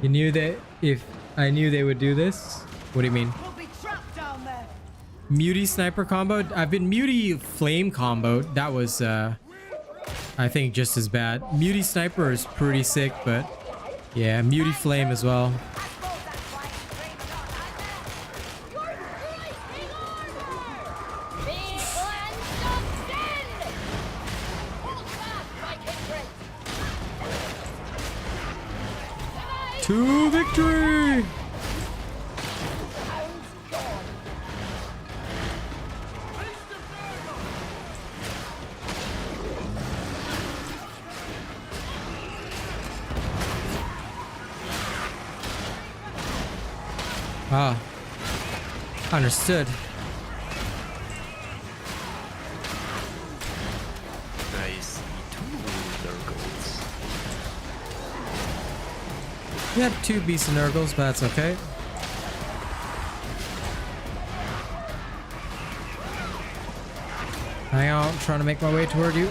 You knew that if I knew they would do this? What do you mean? We'll be trapped down there. Muty sniper combo? I've been Muty flame comboed. That was, I think, just as bad. Muty sniper is pretty sick, but yeah, Muty flame as well. To victory! Ah, understood. I see two Nurgles. We have two beasts and Nurgles, but that's okay. Hang on, I'm trying to make my way toward you.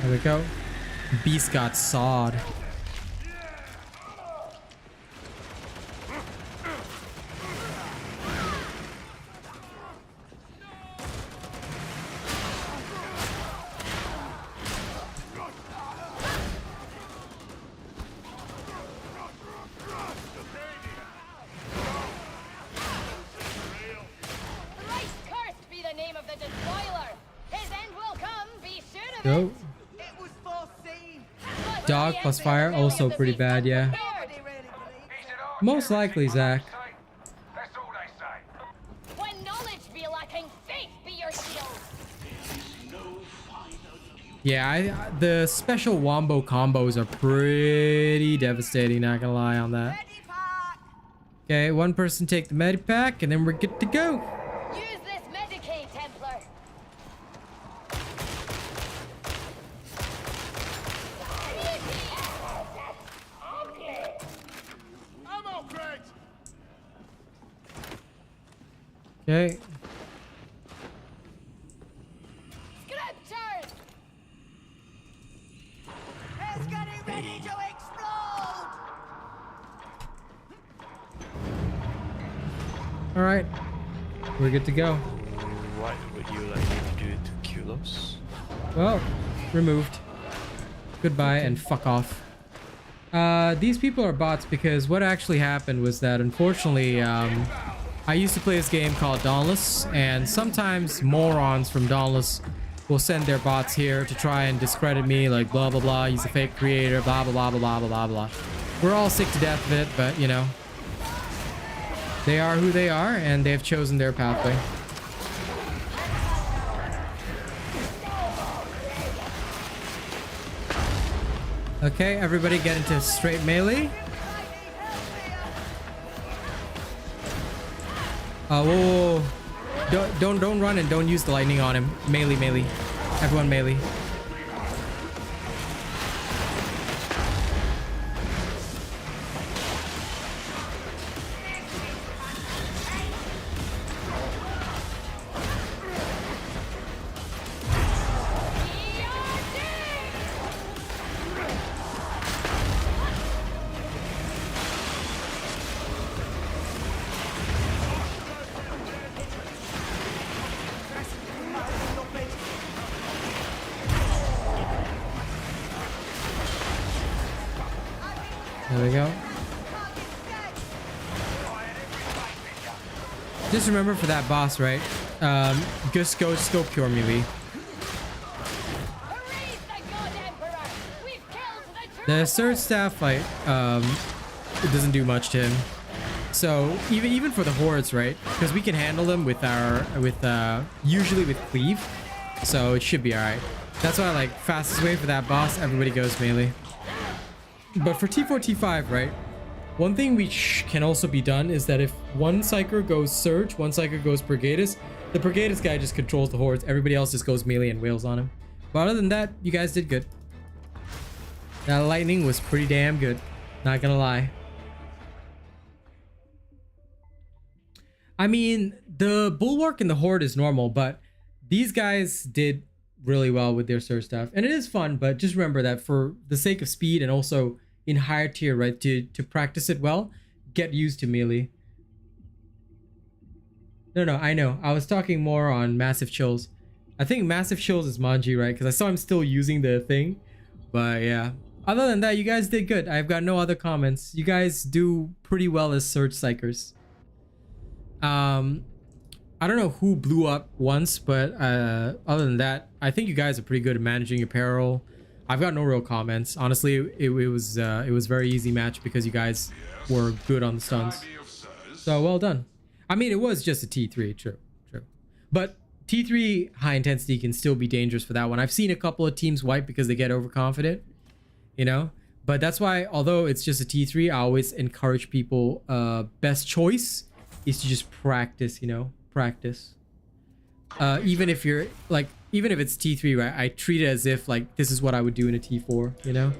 There we go. Beast got sawed. Thrice cursed be the name of the despoiler. His end will come, be sure of Go. it. It was foreseen. Dog plus fire, also pretty bad, yeah. Most likely, Zach. That's all they say. When knowledge be lacking, faith be your shield. Yeah, the special wombo combos are pretty devastating, not gonna lie on that. Okay, one person take the medipack and then we're good to go. Use this Medicaid, Templar. Ammo crate! Okay. Scriptures! It's getting ready to explode! All right, we're good to go. What would you like me to do to Kulos? Well, removed. Goodbye and fuck off. These people are bots because what actually happened was that unfortunately, I used to play this game called Dauntless, and sometimes morons from Dauntless will send their bots here to try and discredit me, like blah blah blah, he's a fake creator, blah blah blah blah blah blah blah. We're all sick to death of it, but you know, they are who they are, and they've chosen their pathway. Okay, everybody get into straight melee. Whoa. Don't run and don't use the lightning on him. Melee. Everyone melee. There we go. Just remember for that boss, right? Just go scope cure melee. The surge staff fight, it doesn't do much to him. So even for the hordes, right? Because we can handle them with usually with cleave, so it should be all right. That's why, like, fastest way for that boss, everybody goes melee. But for T4, T5, right? One thing which can also be done is that if one Psyker goes Surge, one Psyker goes Brigadis, the Brigadis guy just controls the hordes. Everybody else just goes melee and wails on him. But other than that, you guys did good. That lightning was pretty damn good. Not gonna lie. I mean, the Bulwark and the Horde is normal, but these guys did really well with their Surge stuff. And it is fun, but just remember that for the sake of speed and also in higher tier, right, to practice it well, get used to melee. No, I know. I was talking more on Massive Chills. I think Massive Chills is Manji, right? Because I saw him still using the thing. But yeah. Other than that, you guys did good. I've got no other comments. You guys do pretty well as Surge Psychers. I don't know who blew up once, but other than that, I think you guys are pretty good at managing your peril. I've got no real comments. Honestly, it was a very easy match because you guys were good on the stuns. So well done. I mean, it was just a T3, true. But T3 high intensity can still be dangerous for that one. I've seen a couple of teams wipe because they get overconfident, you know? But that's why, although it's just a T3, I always encourage people, best choice is to just practice, you know? Practice. Even if you're, like, even if it's T3, right? I treat it as if, like, this is what I would do in a T4, you know?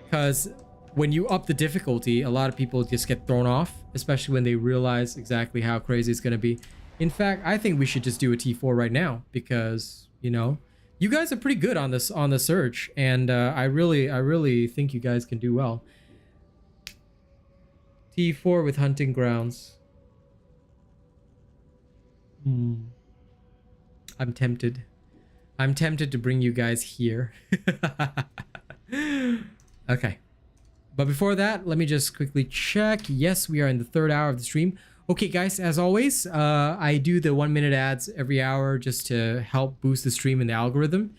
Because when you up the difficulty, a lot of people just get thrown off, especially when they realize exactly how crazy it's going to be. In fact, I think we should just do a T4 right now because, you know, you guys are pretty good on this, on the Surge, and I really think you guys can do well. T4 with Hunting Grounds. I'm tempted. I'm tempted to bring you guys here. Okay. But before that, let me just quickly check. Yes, we are in the 3rd hour of the stream. Okay, guys, as always, I do the 1-minute ads every hour just to help boost the stream and the algorithm.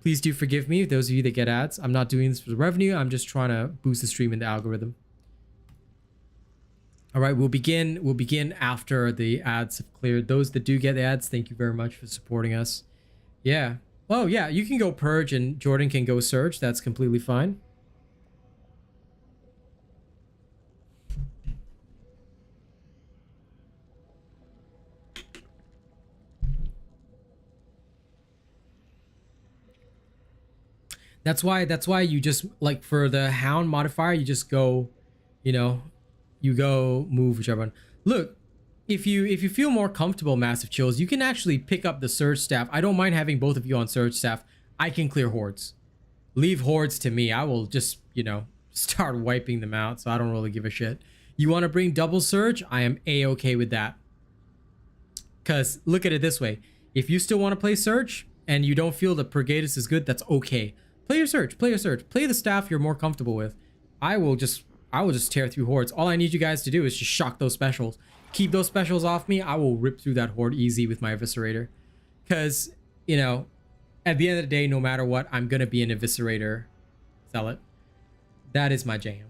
Please do forgive me, those of you that get ads. I'm not doing this for the revenue. I'm just trying to boost the stream and the algorithm. All right, we'll begin after the ads have cleared. Those that do get the ads, thank you very much for supporting us. Yeah. Oh, yeah, you can go Purge and Jordan can go Surge. That's completely fine. That's why you just, like, for the Hound modifier, you just go, you know, you go move whichever one. Look, if you feel more comfortable, Massive Chills, you can actually pick up the Surge staff. I don't mind having both of you on Surge staff. I can clear hordes. Leave hordes to me. I will just, you know, start wiping them out, so I don't really give a shit. You want to bring double Surge? I am a-okay with that. Because look at it this way. If you still want to play Surge and you don't feel that Brigadis is good, that's okay. Play your Surge. Play your Surge. Play the staff you're more comfortable with. I will just tear through hordes. All I need you guys to do is just shock those specials. Keep those specials off me. I will rip through that horde easy with my Eviscerator. Because, you know, at the end of the day, no matter what, I'm going to be an Eviscerator Zealot. That is my jam.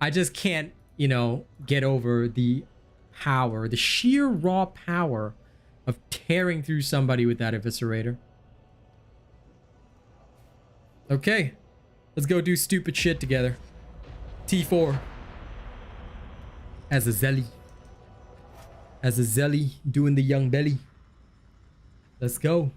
I just can't, you know, get over the power, the sheer raw power of tearing through somebody with that Eviscerator. Okay. Let's go do stupid shit together. T4. As a Zelly. As a Zelly doing the young belly. Let's go.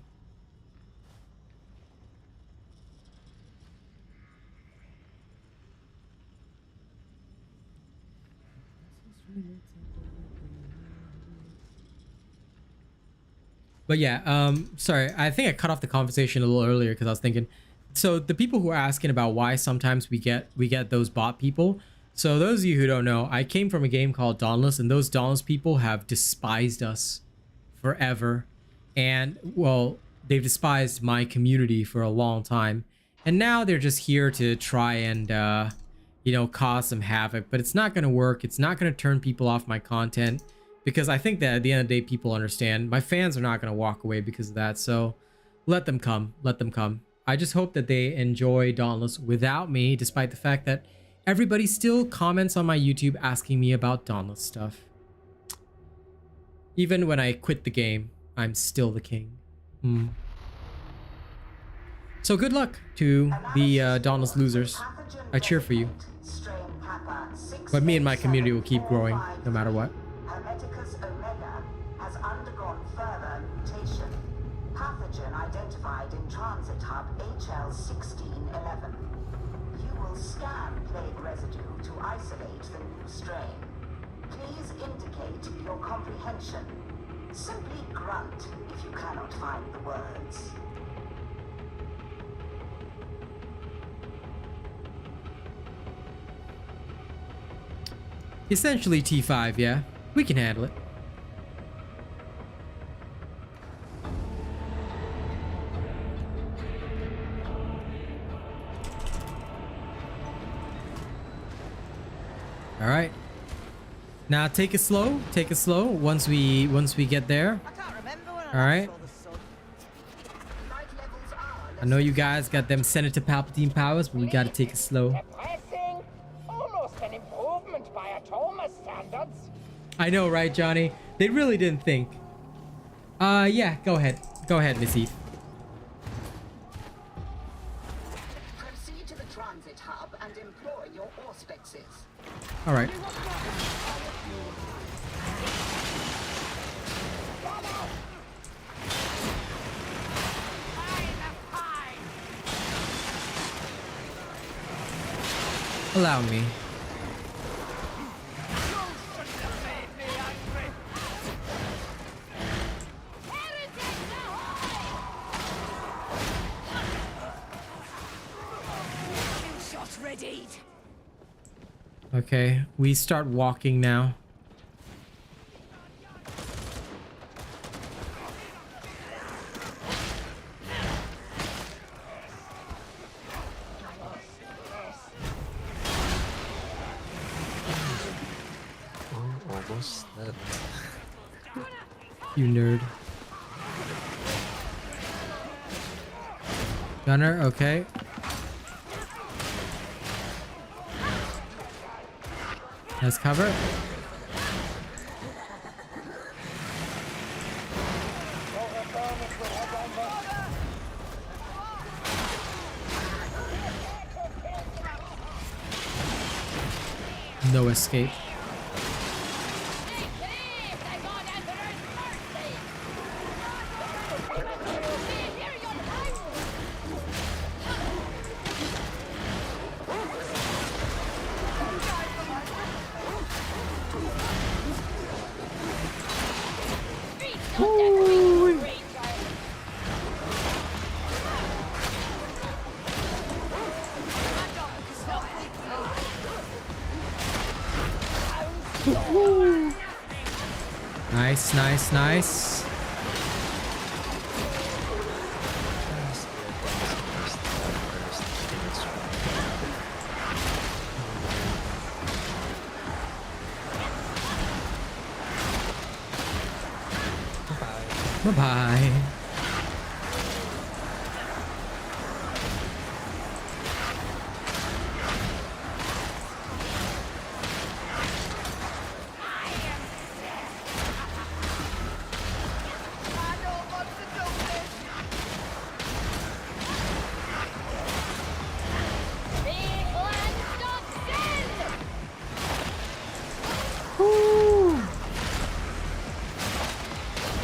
But yeah, sorry, I think I cut off the conversation a little earlier because I was thinking, so the people who are asking about why sometimes we get those bot people. So those of you who don't know, I came from a game called Dauntless, and those Dauntless people have despised us forever. And well, they've despised my community for a long time. And now they're just here to try and, you know, cause some havoc, but it's not going to work. It's not going to turn people off my content. Because I think that at the end of the day, people understand. My fans are not going to walk away because of that. So let them come. Let them come. I just hope that they enjoy Dauntless without me, despite the fact that everybody still comments on my YouTube asking me about Dauntless stuff. Even when I quit the game, I'm still the king. So good luck to the Dauntless losers. I cheer for you. But me and my community will keep growing no matter what. Identified in transit hub HL1611. You will scan plague residue to isolate the new strain. Please indicate your comprehension. Simply grunt if you cannot find the words. Essentially T5, yeah. We can handle it. All right. Now take it slow. Take it slow. Once we get there. All right. I know you guys got them Senator Palpatine powers, but we gotta take it slow. Almost an improvement by Atomic standards. I know, right, Johnny? They really didn't think. Yeah. Go ahead. Go ahead, Miss Eve. Proceed to the transit hub and employ your auspexes. All right. Allow me. Okay, we start walking now. Almost dead. You nerd. Gunner, okay. Let's cover. No escape. Nice, nice, nice. Bye-bye.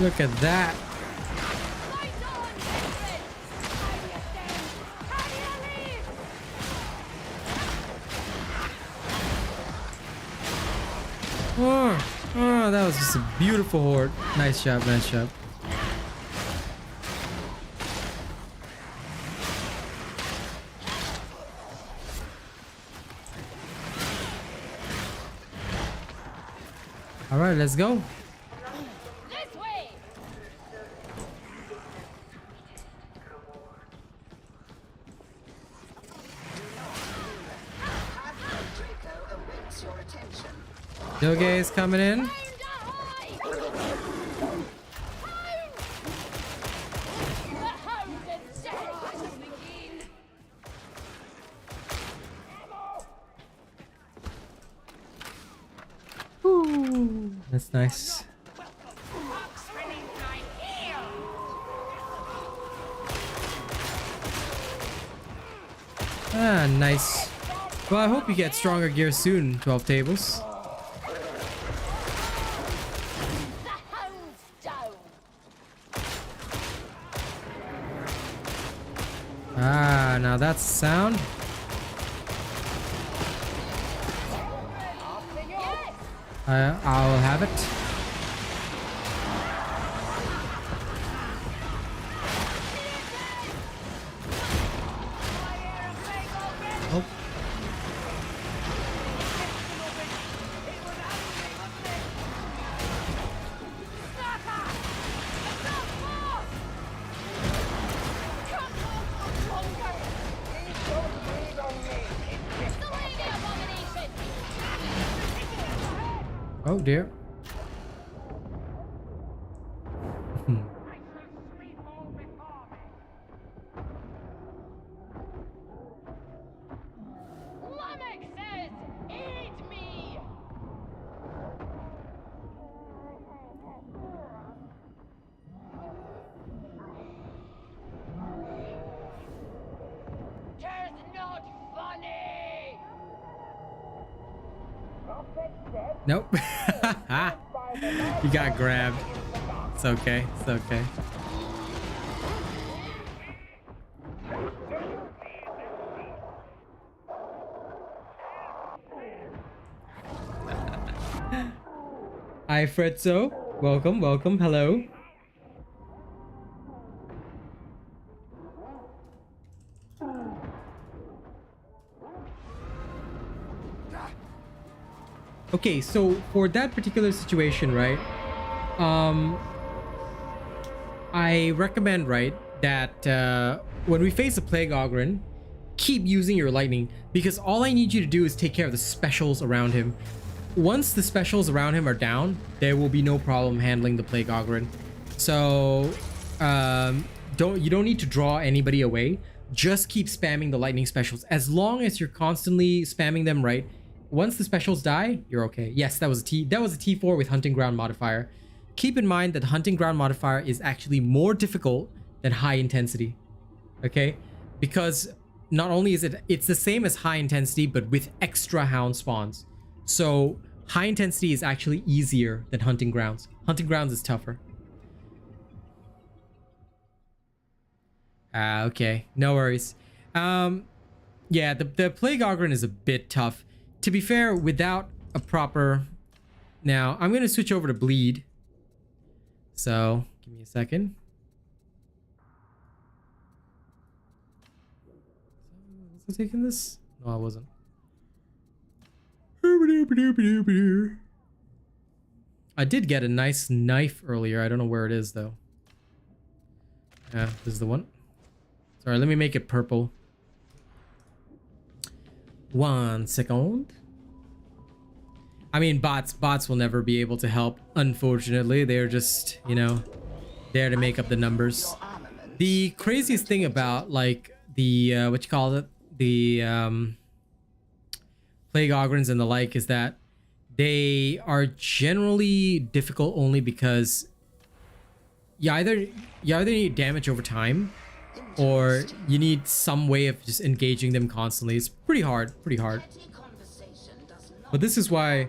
Look at that. Oh, that was just a beautiful horde. Nice job, nice job. All right, let's go. This way. Doge is coming in. Ooh, that's nice. Ah, nice. Well, I hope you get stronger gear soon, 12 tables. Ah, now that's sound. I'll have it. Oh. Oh dear. Nope. You got grabbed. It's okay. It's okay. Hi, Fredso. Welcome, welcome. Hello. Okay, so for that particular situation, right, I recommend, right, that when we face a Plague Ogryn, keep using your lightning, because all I need you to do is take care of the specials around him. Once the specials around him are down, there will be no problem handling the Plague Ogryn. So you don't need to draw anybody away. Just keep spamming the lightning specials. As long as you're constantly spamming them, right, once the specials die, you're okay. Yes, that was a T4 with Hunting Ground modifier. Keep in mind that Hunting Ground modifier is actually more difficult than high intensity. Okay? Because not only is it's the same as high intensity, but with extra hound spawns. So high intensity is actually easier than Hunting Grounds. Hunting Grounds is tougher. Okay, no worries. Yeah, the Plague Ogryn is a bit tough. To be fair, without a proper... Now, I'm going to switch over to Bleed. So, give me a second. Was I taking this? No, I wasn't. I did get a nice knife earlier. I don't know where it is, though. Yeah, this is the one. Sorry, let me make it purple. 1 second. I mean, bots will never be able to help, unfortunately. They're just, you know, there to make up the numbers. The craziest thing about, like, the what you call it, the Plague Ogryns and the like, is that they are generally difficult only because you either need damage over time, or you need some way of just engaging them constantly. It's pretty hard. But this is why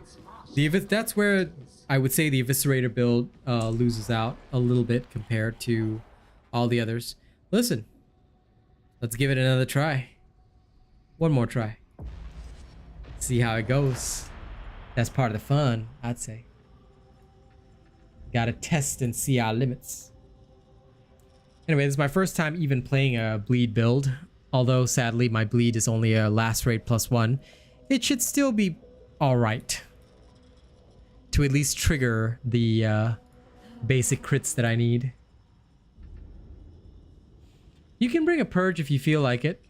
that's where I would say the Eviscerator build loses out a little bit compared to all the others. Listen, let's give it another try. One more try. See how it goes. That's part of the fun, I'd say. Gotta test and see our limits. Anyway, this is my first time even playing a bleed build. Although, sadly, my bleed is only a lacerate +1. It should still be alright. To at least trigger the basic crits that I need. You can bring a purge if you feel like it.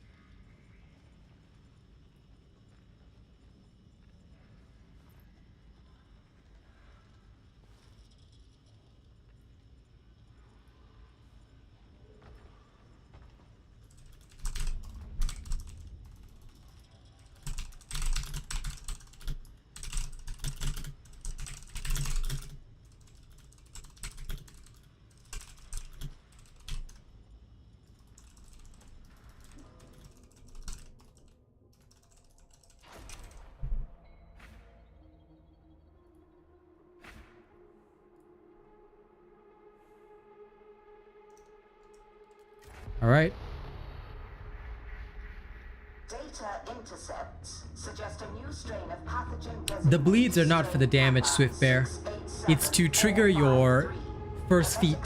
All right. Data intercepts suggest a new strain of pathogen. The bleeds are not for the damage, Swift Bear. It's to trigger your first feat,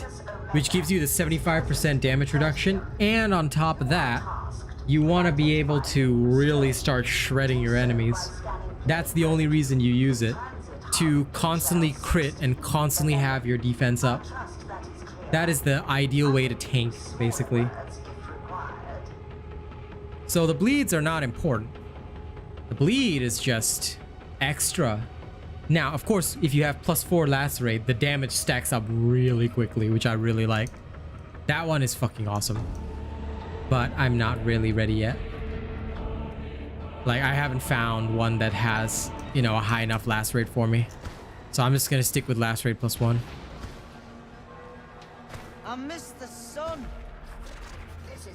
which gives you the 75% damage reduction. And on top of that, you want to be able to really start shredding your enemies. That's the only reason you use it. To constantly crit and constantly have your defense up. That is the ideal way to tank, basically. So the bleeds are not important. The bleed is just extra. Now, of course, if you have +4 lacerate, the damage stacks up really quickly, which I really like. That one is fucking awesome. But I'm not really ready yet. Like, I haven't found one that has, you know, a high enough lacerate for me. So I'm just gonna stick with lacerate +1. I miss the sun.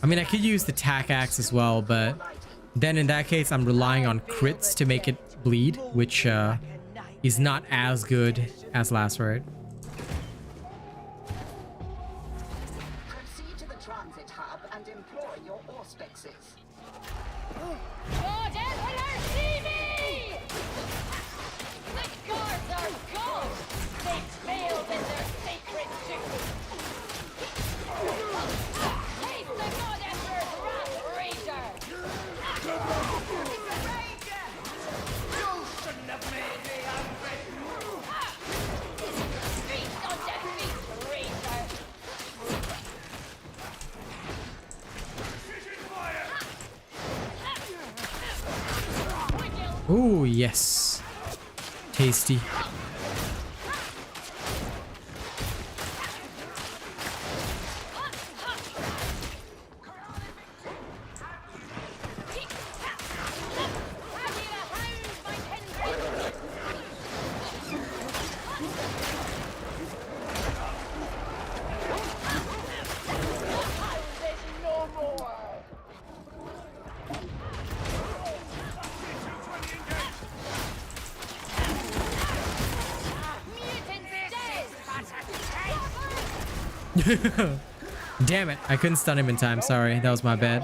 I mean, I could use the tack axe as well, but then in that case, I'm relying on crits to make it bleed, which is not as good as lacerate. Proceed to the transit hub and employ your auspexes. God, Emperor, see me! The guards are gone! They failed in their sacred duty! Taste the God Emperor's wrath, Ranger! Ranger! You shouldn't have made me angry. Feast on defeat, Ranger! Ooh, yes. Tasty. Damn it, I couldn't stun him in time. Sorry, that was my bad.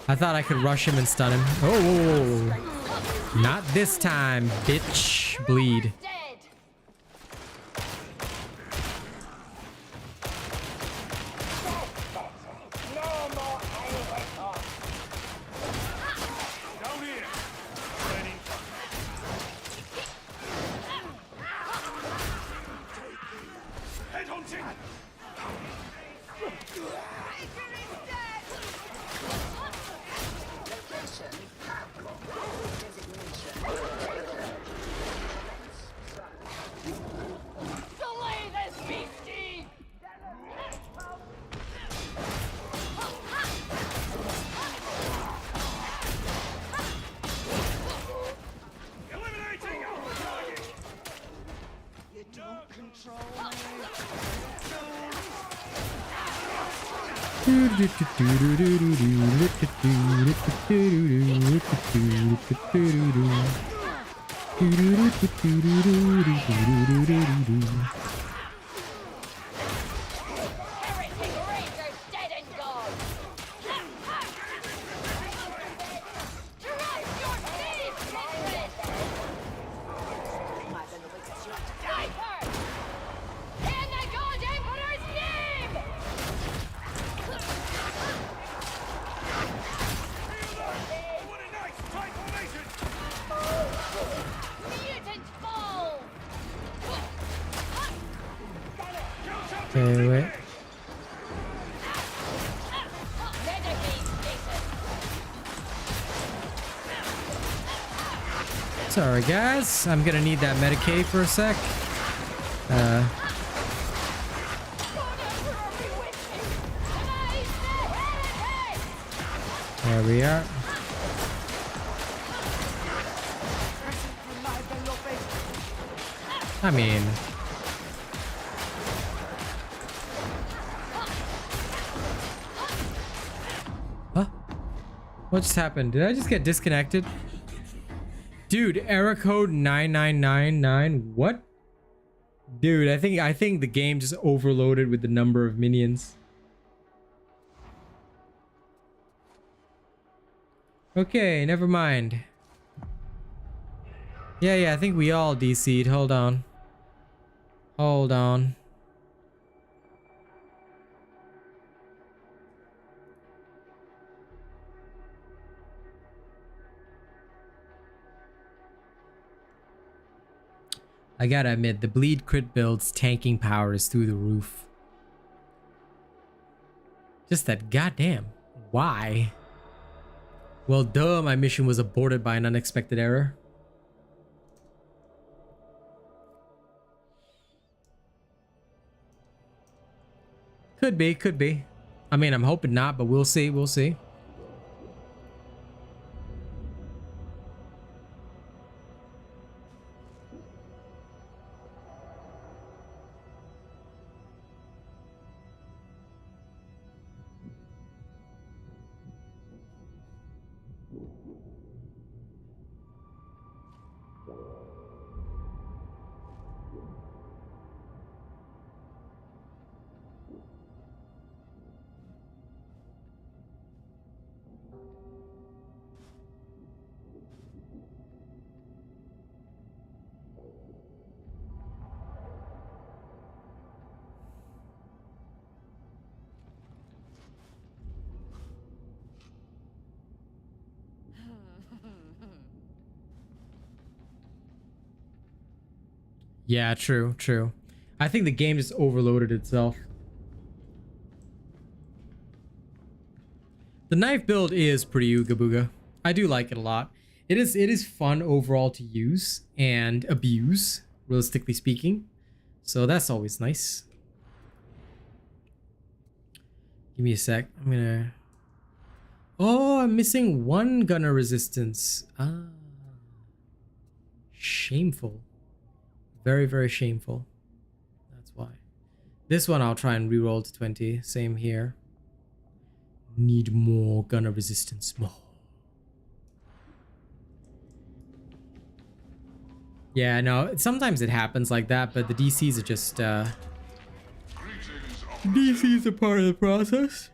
I thought I could rush him and stun him. Oh, not this time, bitch. Bleed. Heretic Rangers dead and gone! Trust your faith, Midland! My beloved Sniper! In the God Emperor's name! What a nice tight formation! Mutant ball! Okay, wait. Renegade station! Sorry, guys. I'm gonna need that Medicaid for a sec. God Emperor be with me! Face the heretic! There we are. I mean, huh? What just happened? Did I just get disconnected? Dude, error code 9999. What? Dude, I think the game just overloaded with the number of minions. Okay, never mind. Yeah, I think we all DC'd. Hold on. Hold on. I gotta admit, the bleed crit build's tanking power is through the roof. Just that goddamn. Why? Well, duh, my mission was aborted by an unexpected error. Could be, could be. I mean, I'm hoping not, but we'll see, we'll see. Yeah, true, true. I think the game just overloaded itself. The knife build is pretty ooga booga. I do like it a lot. It is fun overall to use and abuse, realistically speaking. So that's always nice. Give me a sec. I'm gonna... Oh, I'm missing one gunner resistance. Ah. Shameful. Very, very shameful. That's why. This one I'll try and reroll to 20. Same here. Need more gunner resistance. More. Yeah, no, sometimes it happens like that, but the DCs are just, DCs are part of the process.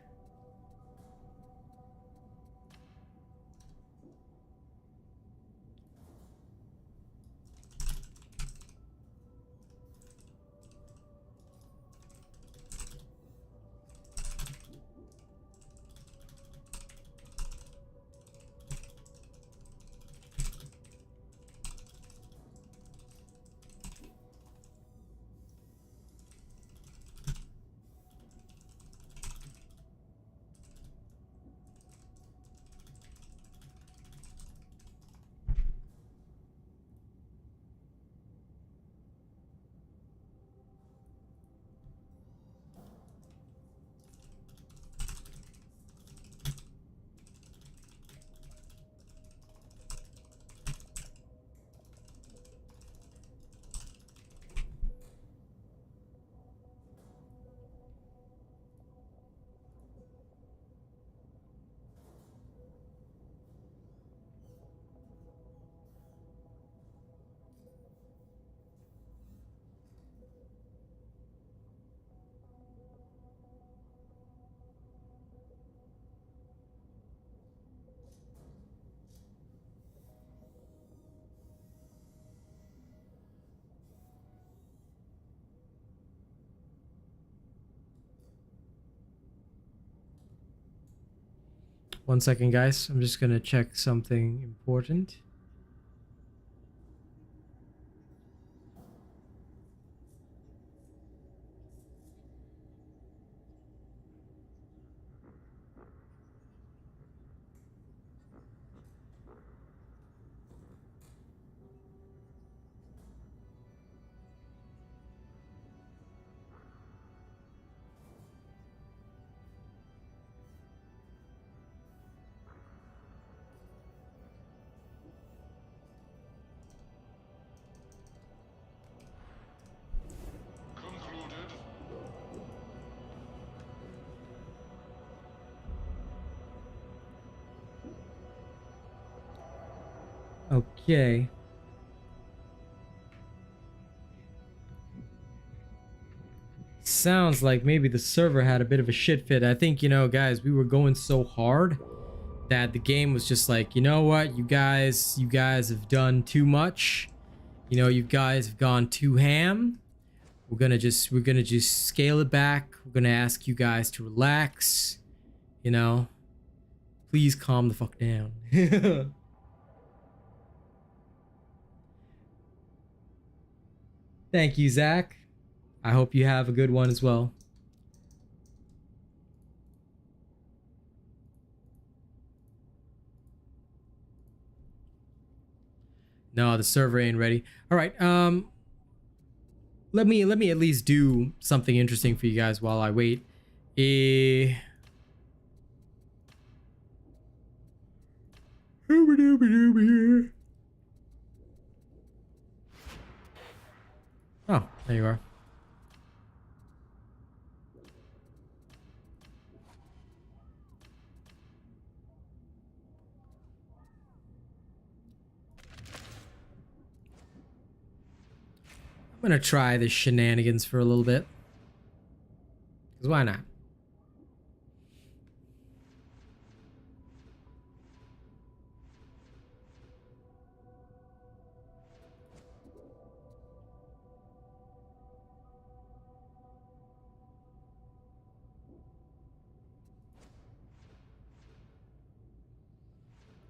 1 second, guys. I'm just gonna check something important. Okay. Sounds like maybe the server had a bit of a shit fit. I think, you know, guys, we were going so hard that the game was just like, you know what, you guys have done too much. You know, you guys have gone too ham. We're gonna just scale it back. We're gonna ask you guys to relax. You know, please calm the fuck down. Thank you, Zach. I hope you have a good one as well. No, the server ain't ready. All right, let me at least do something interesting for you guys while I wait. Oh, there you are. I'm gonna try the shenanigans for a little bit. Because why not?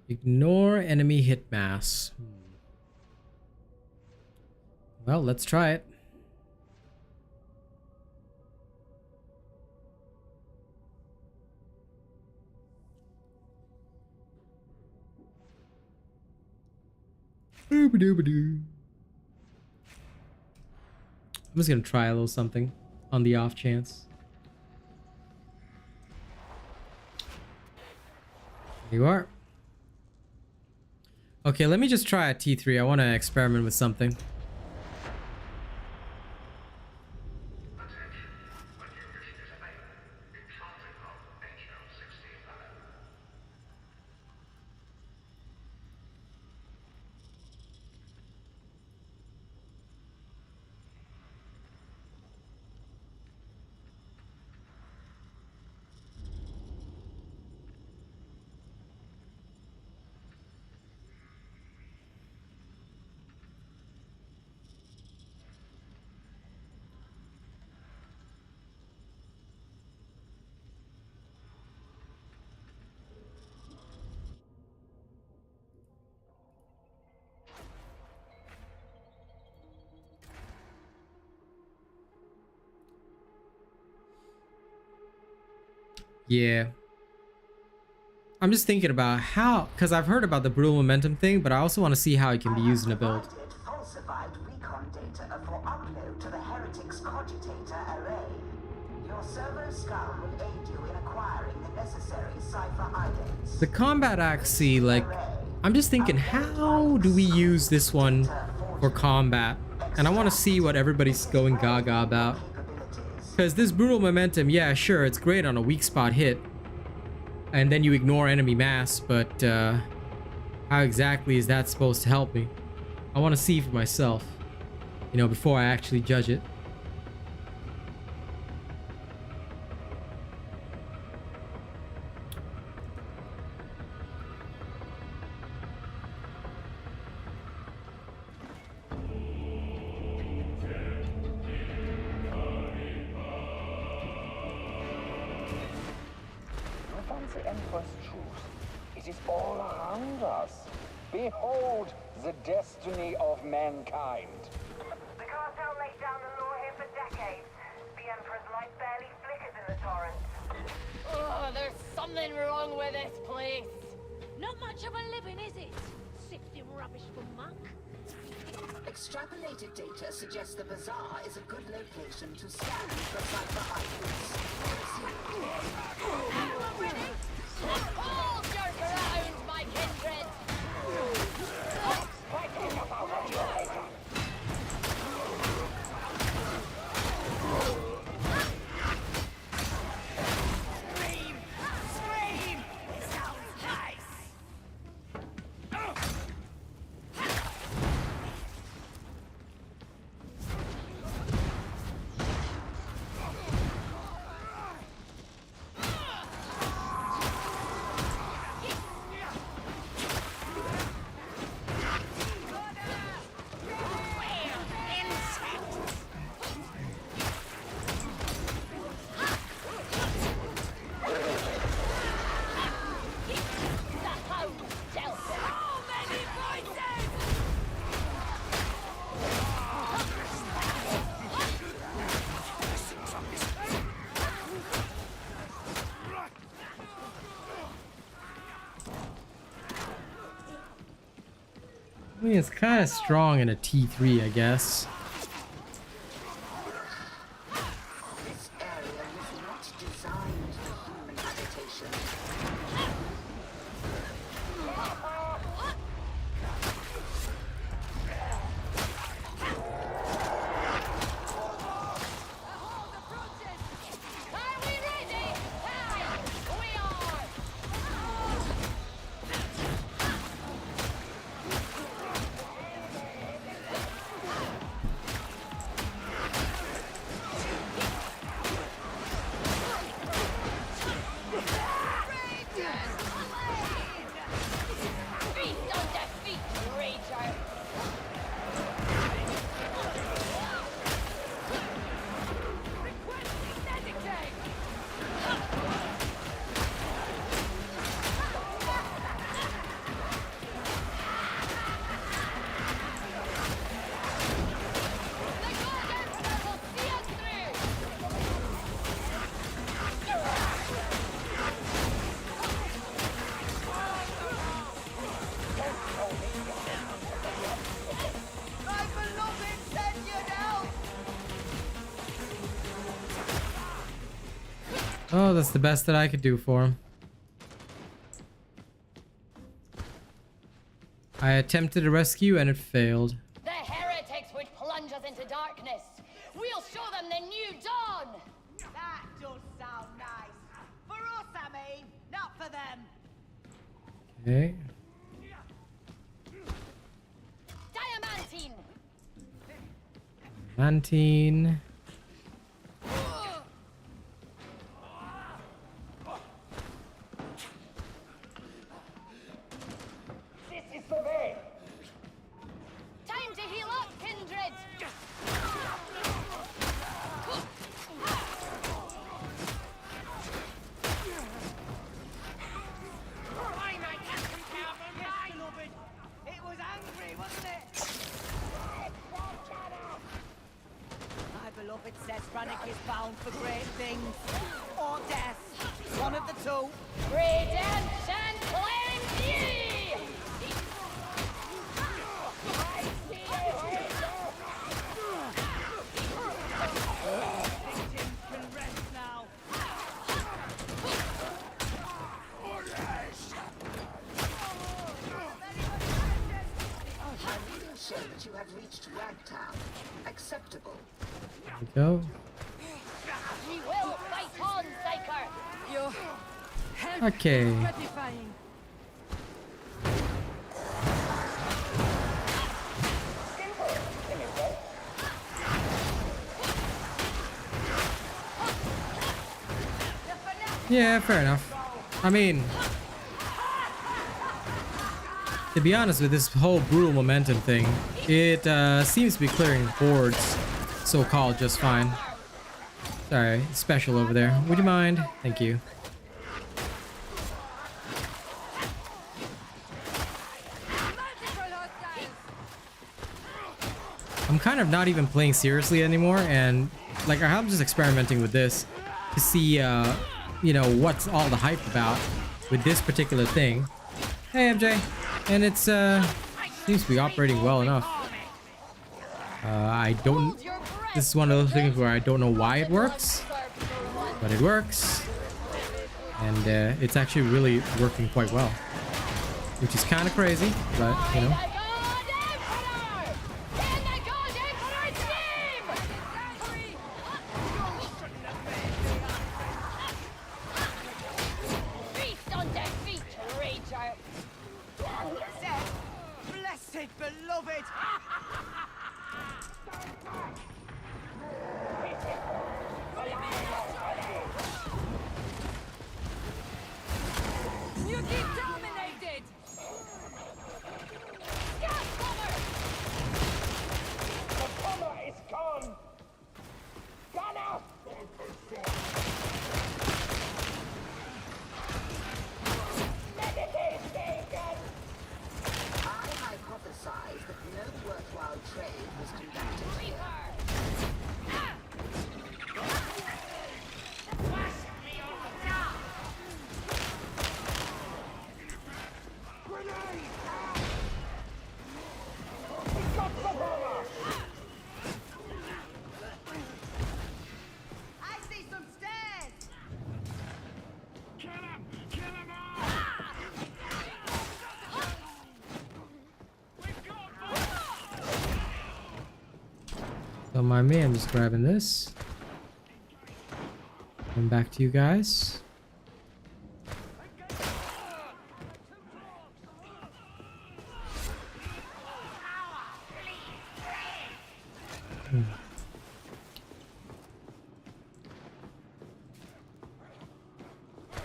Ignore enemy hit mass. Well, let's try it. I'm just gonna try a little something on the off chance. There you are. Okay, let me just try a T3. I want to experiment with something. Yeah. I'm just thinking about how, because I've heard about the brutal momentum thing, but I also want to see how it can be used in a build. Falsified recon data for upload to the Heretics Cogitator array. Your servo skull will aid you in acquiring the necessary cipher items. The combat axis, like, I'm just thinking, how do we use this one for combat? And I want to see what everybody's going gaga about. Because this brutal momentum, yeah, sure, it's great on a weak spot hit. And then you ignore enemy mass, but how exactly is that supposed to help me? I want to see for myself, you know, before I actually judge it. the Emperor's truth. It is all around us. Behold the destiny of mankind. The cartel laid down the law here for decades. The Emperor's light barely flickers in the torrent. Oh, there's something wrong with this place. Not much of a living, is it? Sifting rubbish from muck. Extrapolated data suggests the bazaar is a good location to scan for cipher items. Everyone ready? Hold your ground, my kindred! Scream! Scream! It sounds nice! I mean, it's kind of strong in a T3, I guess. This area was not designed for human habitation. Are we ready? Aye, we are! Feast on defeat, Rager! Requesting meditate! The God Emperor will see us through! My beloved send you now! Oh, that's the best that I could do for him. I attempted a rescue and it failed. The heretics would plunge us into darkness. We'll show them the new dawn. That does sound nice. For us, I mean, not for them. Okay. Diamantine. Mantine. This is the way. Time to heal up, kindred. Beloved, it was angry, wasn't it? My beloved says Brannick is bound for great things. Or death. One of the two. Redemption claims ye. Victims can rest now. Show that you have reached Ragtown. Acceptable. There we go. We will fight on, Psyker. Your help Okay. is gratifying. Yeah, fair enough. I mean, to be honest with this whole brutal momentum thing, it seems to be clearing boards, so-called, just fine. Sorry, special over there. Would you mind? Thank you. I'm kind of not even playing seriously anymore, and like I'm just experimenting with this to see you know, what's all the hype about with this particular thing. Hey MJ, and it's seems to be operating well enough. I don't, this is one of those things where I don't know why it works, but it works, and it's actually really working quite well, which is kind of crazy, but you know. Blessed beloved! You keep dominated! Scout cover! The cover is gone! Gunner! Meditate taken! I hypothesize that no worthwhile trade was conducted here. I see some stairs! Kill him! Kill him all! So my man, I'm just grabbing this. Come back to you guys.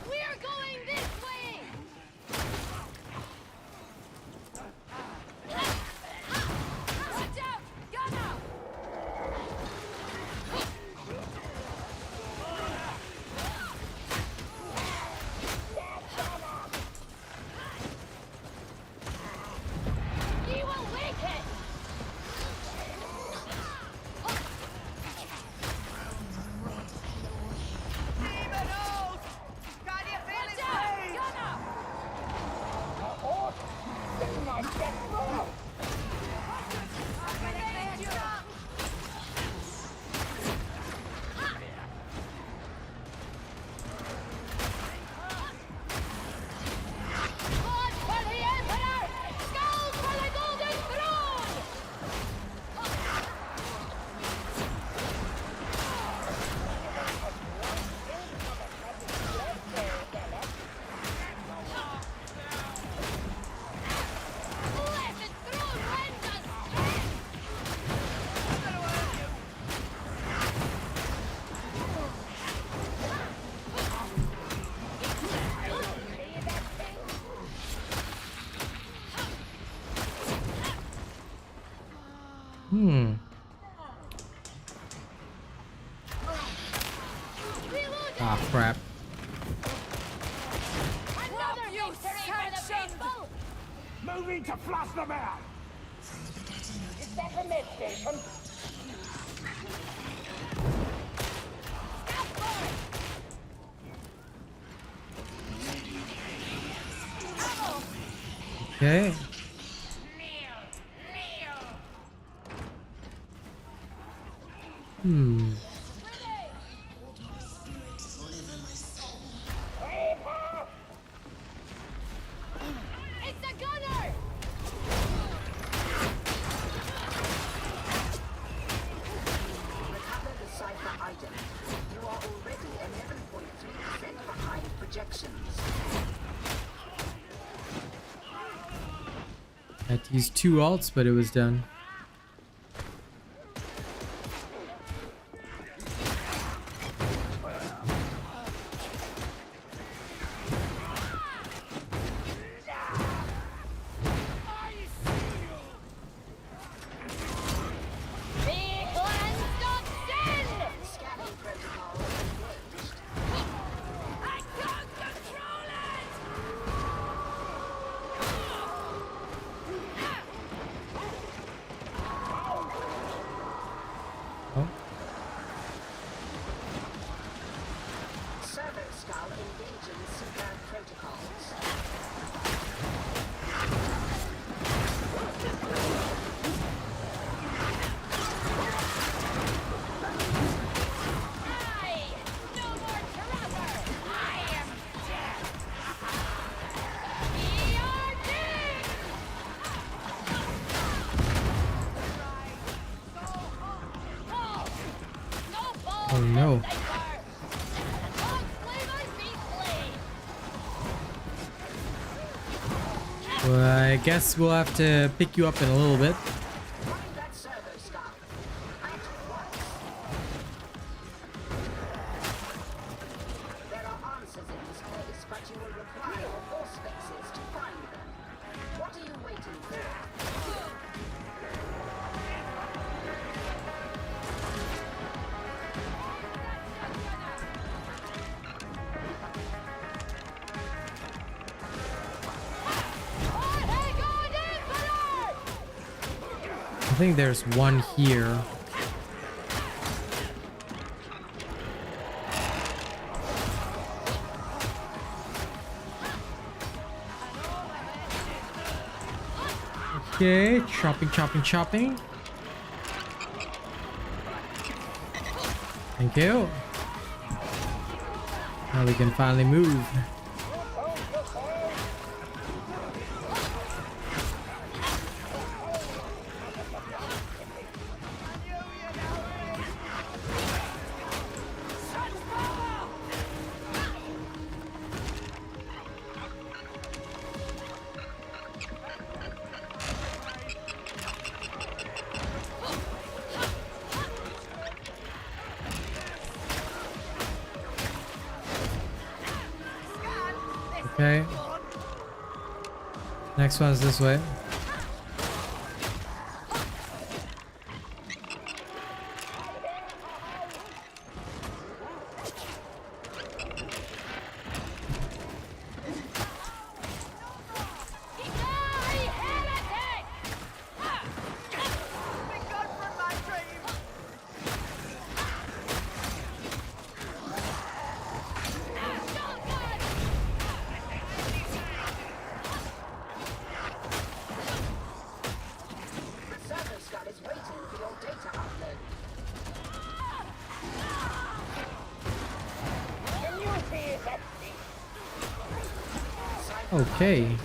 We're going this way! Watch out! Gunner! You will make it! Demon-old! Can you feel Watch his out! pain? Gunner! Then my death roll! Grenade you up! Blood for the Emperor! Skull for the Golden Throne! Blessed throne lends us strength! Hmm. Ah, crap. Another victory for the faithful! Moving to flush them out! Is that a med station? Okay. Hmm. It's the gunner! Recover the cipher item. You are already 11.3% behind projections. I had to use 2 alts, but it was done. Scanning protocol engaged. I can't control it! go. Well, I guess we'll have to pick you up in a little bit. I think there's one here. Okay, chopping, chopping, chopping. Thank you. Now we can finally move. Okay. Next one's this way. Okay.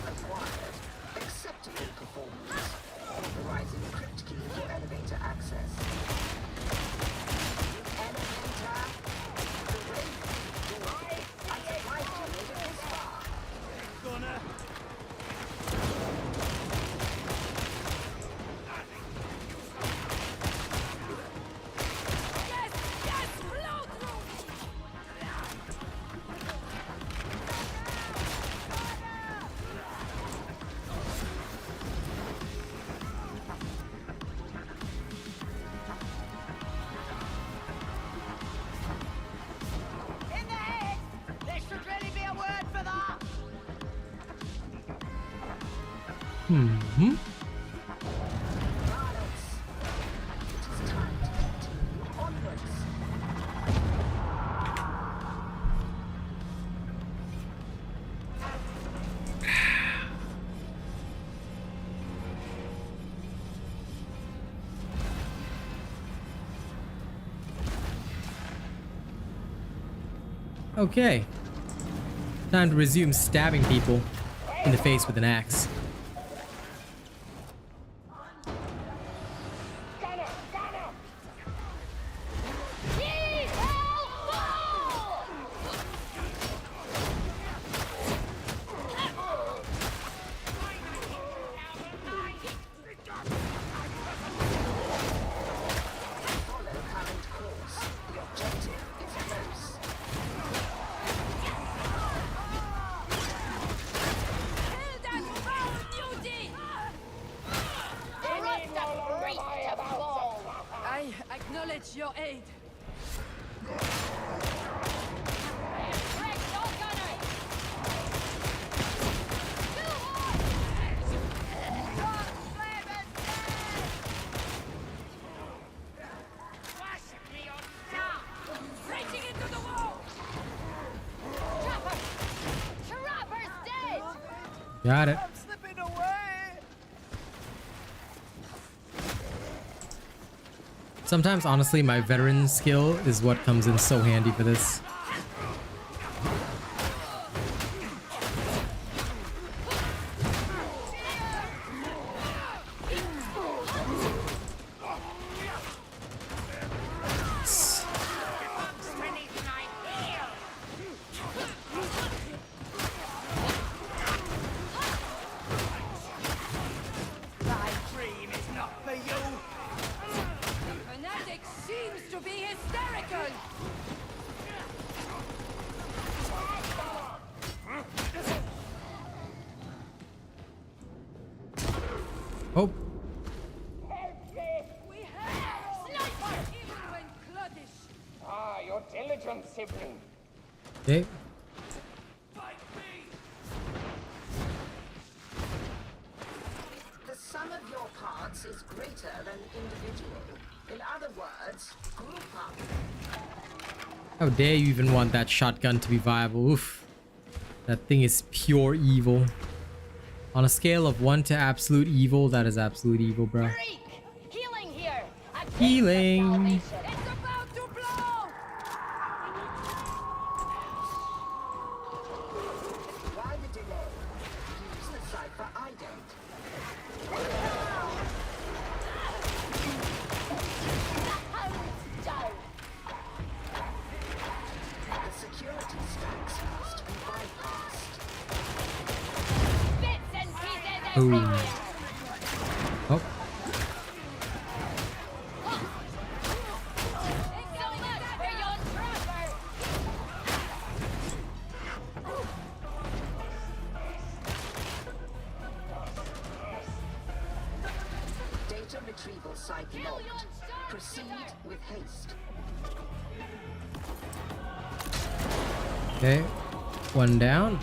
Mm-hmm. Okay. Time to resume stabbing people in the face with an axe. Your aid. Got it. Sometimes, honestly, my veteran skill is what comes in so handy for this. Oh. Ah, your diligent sibling. Okay. The sum of your parts is greater than individual. In other words, group up. How dare you even want that shotgun to be viable? Oof. That thing is pure evil. On a scale of 1 to absolute evil, that is absolute evil, bro. Healing here. Healing. It's about to blow. Why the delay? Use the cipher ident. The security stacks must be bypassed. Bits and pieces Ooh. everywhere. Oh. So much for your trapper. Data retrieval site locked. Proceed with haste. Okay. One down.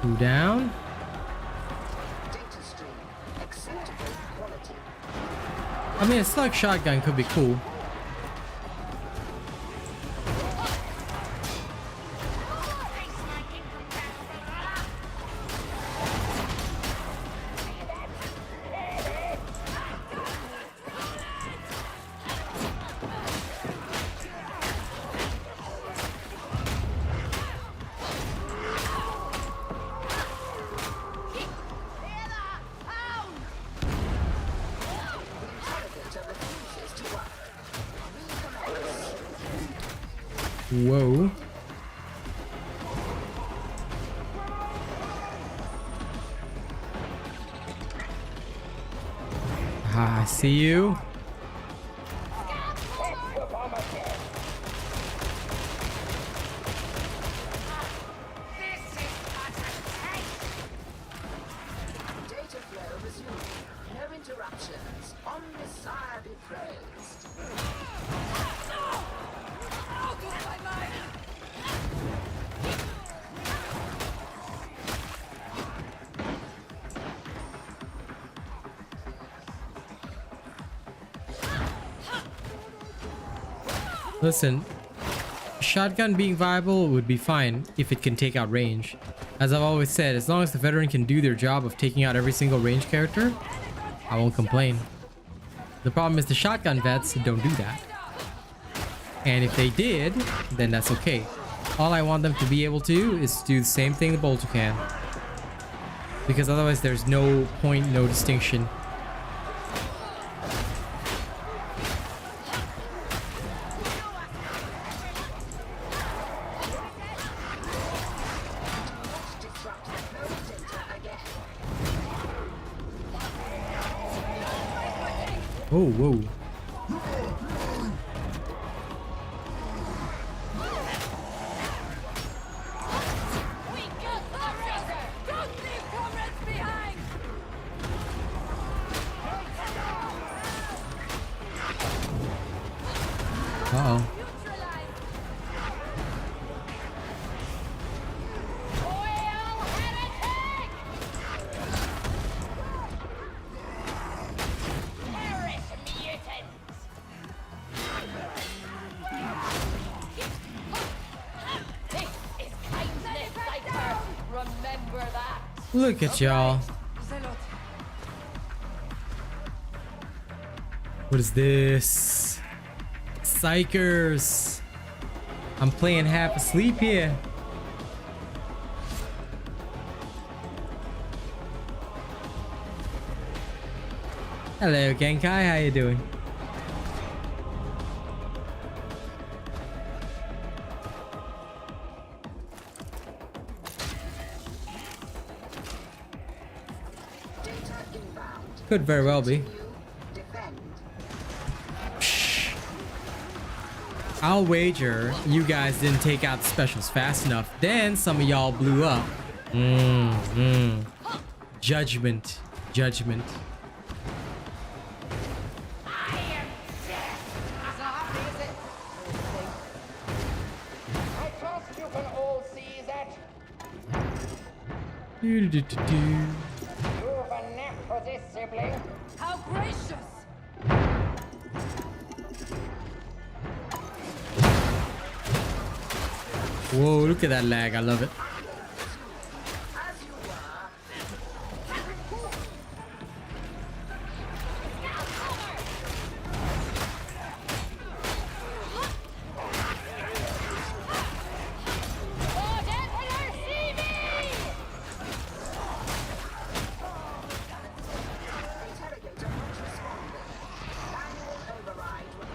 Two down. Data stream. Acceptable quality. I mean, a slug shotgun could be cool. Whoa. Ah, I see you. Data flow resumed. No interruptions. On Messiah be praised. Out of my mind. Listen, shotgun being viable would be fine if it can take out range. As I've always said, as long as the veteran can do their job of taking out every single range character, I won't complain. The problem is the shotgun vets don't do that. And if they did, then that's okay. All I want them to be able to do is do the same thing the bolter can. Because otherwise there's no point, no distinction. Oh, whoa. We got the razor. Don't leave comrades behind. Uh-oh. Remember that. Look at y'all. Zealot. What is this? Psychers. I'm playing half asleep here. Hello, Genkai. How you doing? Could very well be. I'll wager you guys didn't take out the specials fast enough. Then some of y'all blew up. Judgment. Judgment. I trust you can all see that. Do, do, do, do. You've a knack for this, sibling. How gracious! Whoa, look at that lag. I love it.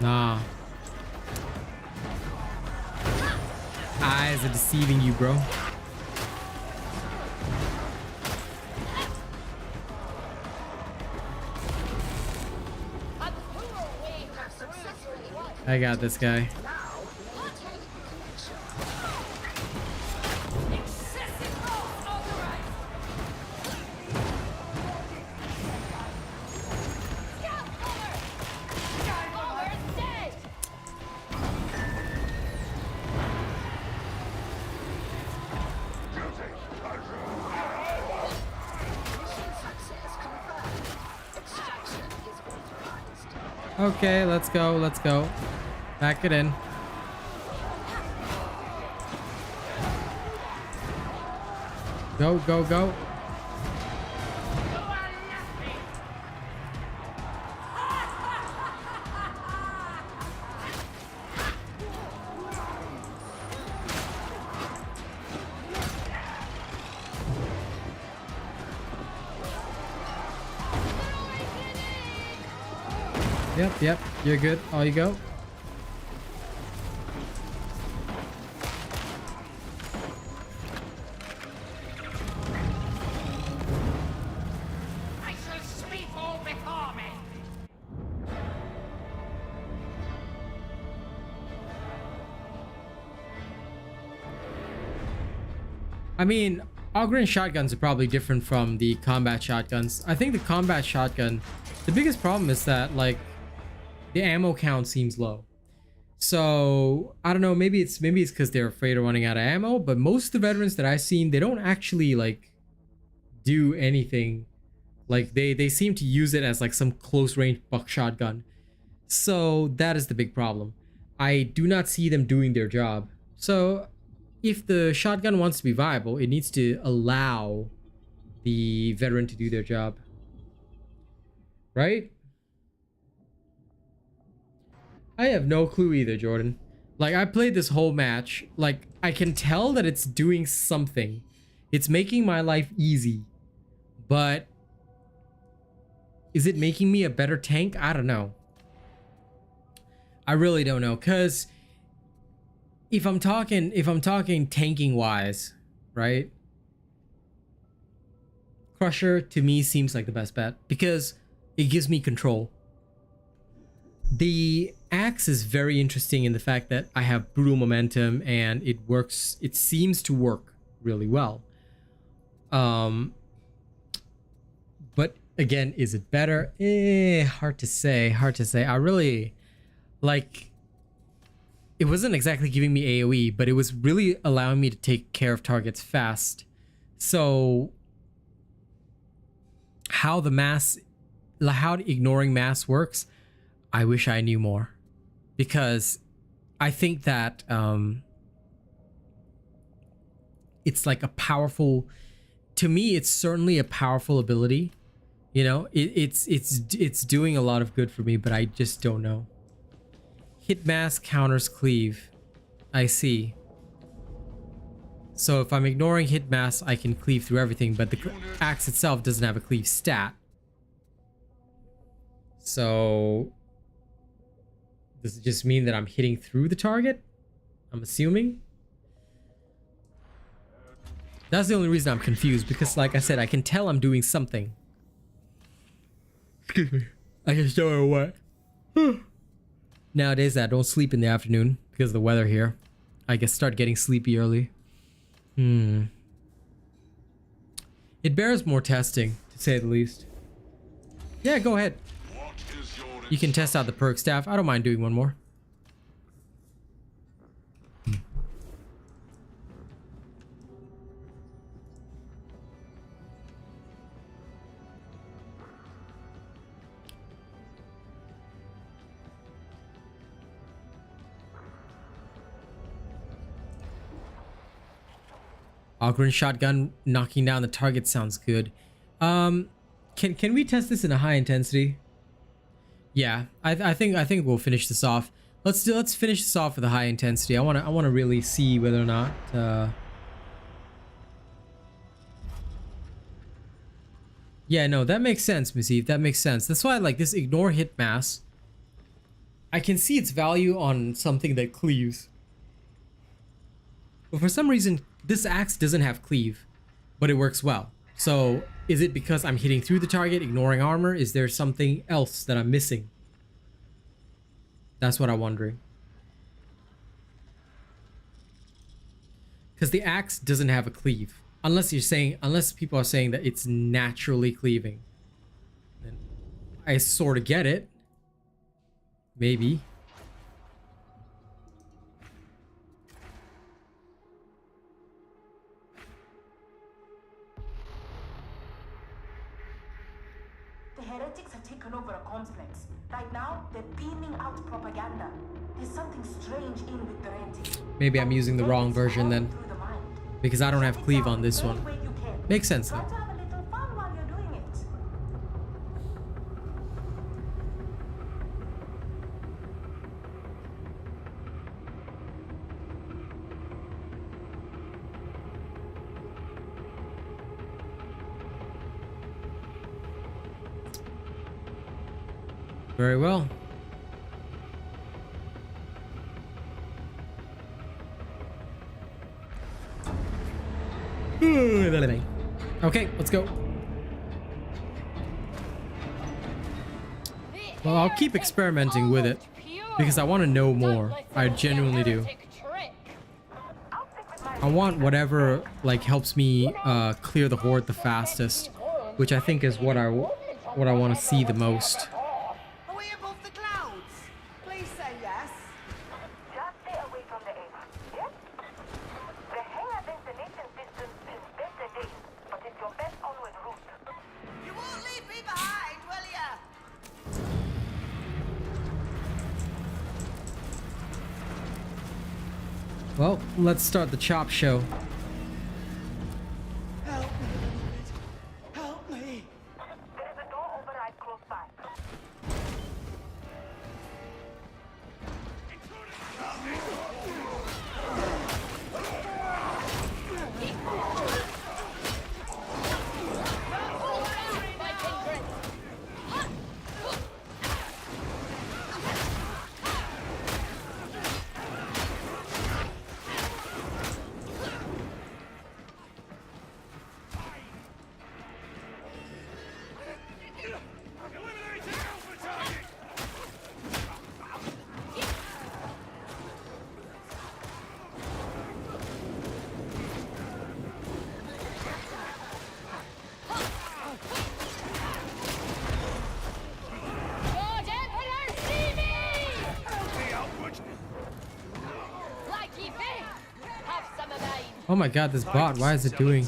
Nah. Eyes are deceiving you, bro. I got this guy. Okay, let's go, let's go. Back it in. Go, go, go. Yep, you're good. All you go. I shall sweep all before me. I mean, auger shotguns are probably different from the combat shotguns. I think the combat shotgun, the biggest problem is that, like, the ammo count seems low. So I don't know, maybe it's because they're afraid of running out of ammo, but most of the veterans that I've seen, they don't actually like do anything. Like they seem to use it as like some close range buckshot gun. So that is the big problem. I do not see them doing their job. So if the shotgun wants to be viable, it needs to allow the veteran to do their job. Right? I have no clue either, Jordan. Like, I played this whole match. Like, I can tell that it's doing something. It's making my life easy. But is it making me a better tank? I don't know. I really don't know. Because if I'm talking tanking wise, right? Crusher to me seems like the best bet because it gives me control. The axe is very interesting in the fact that I have brutal momentum and it works. It seems to work really well. But again, is it better? Hard to say. Hard to say. I really like. It wasn't exactly giving me AoE, but it was really allowing me to take care of targets fast. So how ignoring mass works, I wish I knew more, because I think that it's like a powerful, to me, it's certainly a powerful ability. You know, it's doing a lot of good for me, but I just don't know. Hit mass counters cleave. I see. So if I'm ignoring hit mass, I can cleave through everything, but the axe itself doesn't have a cleave stat. So does it just mean that I'm hitting through the target? I'm assuming. That's the only reason I'm confused, because like I said, I can tell I'm doing something. Excuse me. I just don't know what. Nowadays I don't sleep in the afternoon because because of the weather here. I guess start getting sleepy early. It bears more testing, to say the least. Yeah, go ahead. You can test out the perk staff. I don't mind doing one more. Augrun shotgun knocking down the target sounds good. Can we test this in a high intensity? Yeah, I think we'll finish this off. Let's finish this off with a high intensity. I wanna really see whether or not yeah, no, that makes sense, Miss Eve. That makes sense. That's why I like this ignore hit mass. I can see its value on something that cleaves. But for some reason, this axe doesn't have cleave, but it works well. So is it because I'm hitting through the target, ignoring armor? Is there something else that I'm missing? That's what I'm wondering. Because the axe doesn't have a cleave. Unless people are saying that it's naturally cleaving. Then I sort of get it. Maybe. The heretics have taken over a complex. Right now, they're beaming out propaganda. There's something strange in with the renting. Maybe I'm using the wrong version then. Because I don't have cleave on this one. Makes sense though. Very well. Okay, let's go. Well, I'll keep experimenting with it because I want to know more. I genuinely do. I want whatever like helps me clear the horde the fastest, which I think is what I want to see the most. Are we above the clouds? Please say yes. Just stay away from the air. Yes? The hangar ventilation system is better days, but it's your best onward route. You won't leave me behind, will ya? Well, let's start the chop show. Help me, help me. There is a door override close by. Oh my god, this bot, why is it doing?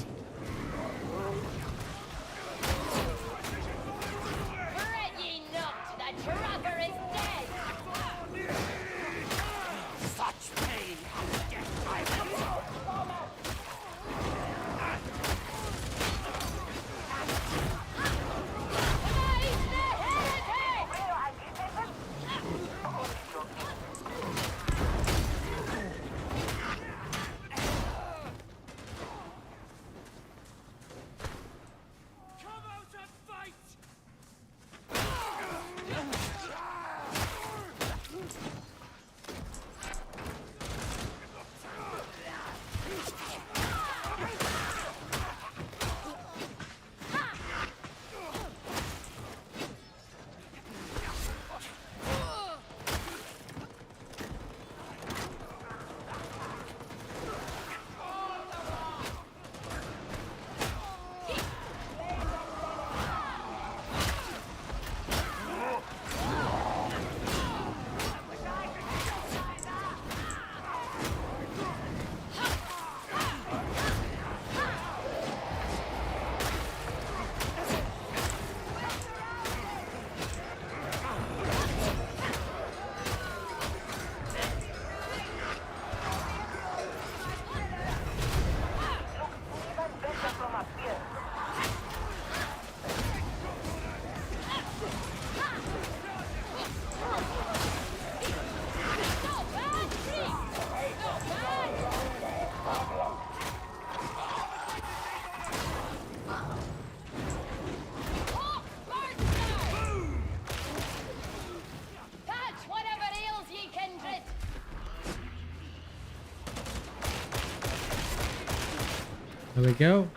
There we go.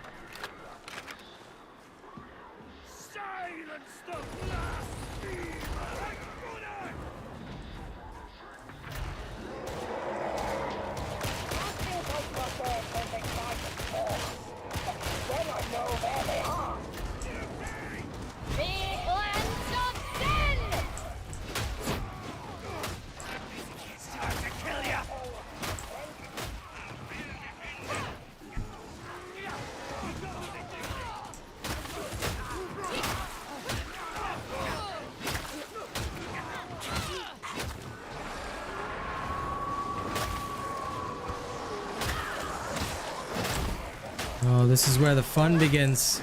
Silence the blasphemer! Then I know where they are. Big lands of sin! It's time to kill ya! Oh, this is where the fun begins.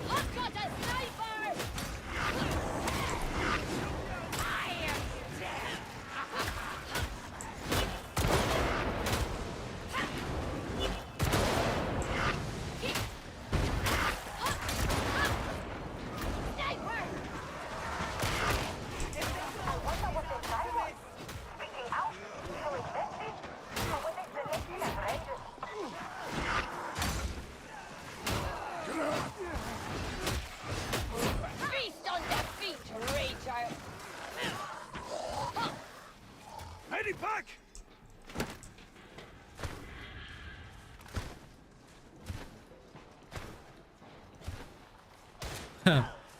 I've got a sniper! I am dead! Sniper! I wonder what they try was. Speaking out, showing message, or was it selecting and rangers? Feast on defeat, Rachel! Heading back!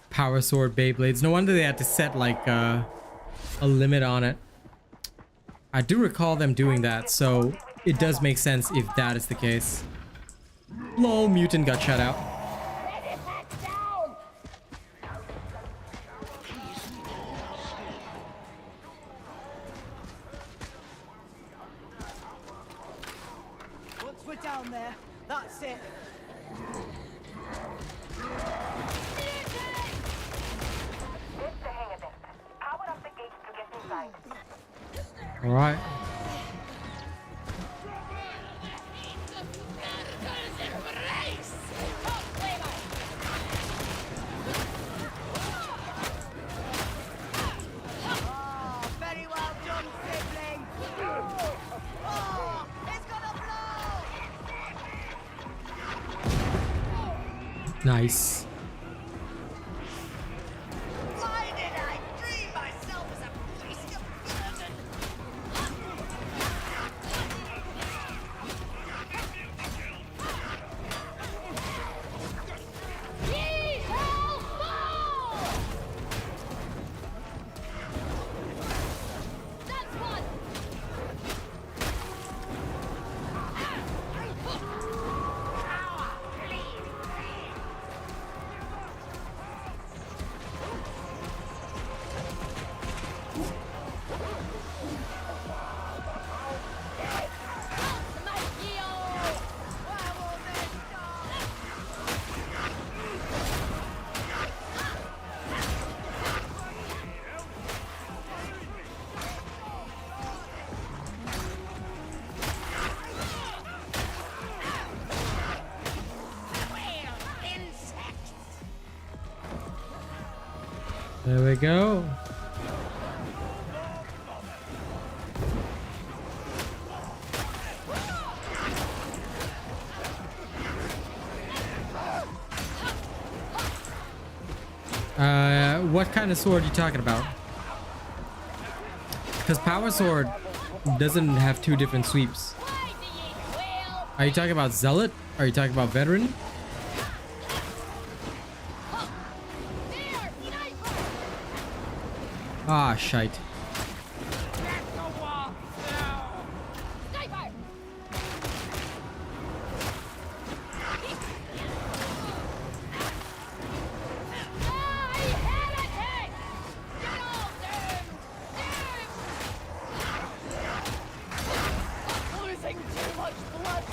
Power sword Beyblades. No wonder they had to set like a limit on it. I do recall them doing that, so it does make sense if that is the case. Lol, mutant got shut out. Once we're down there, that's it. Get the hang of this. Power up the gates to get inside. All right. Oh, very well done, sibling. Oh, it's gonna blow. Nice. Why did I dream myself as a beast of burden? Ye-ho, fall! That's one! There we go. What kind of sword are you talking about? Because Power Sword doesn't have two different sweeps. Are you talking about Zealot? Are you talking about Veteran? Ah, shite. Losing too much blood!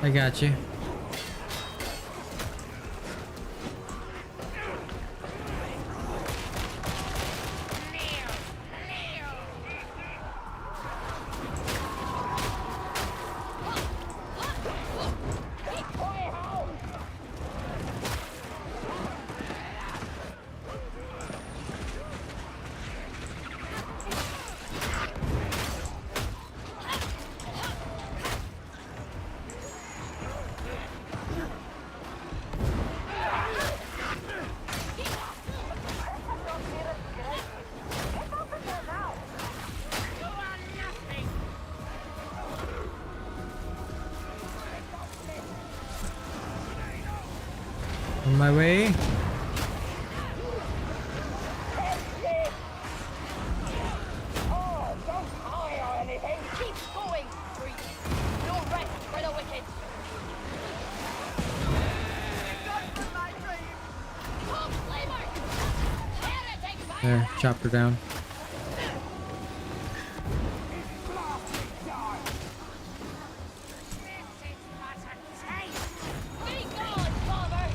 I got you. On my way. Oh, don't hide or anything. Keep going, Street. No rest for the wicked. Come, flavor. Heretic fire. There, chopped her down. Be gone, father.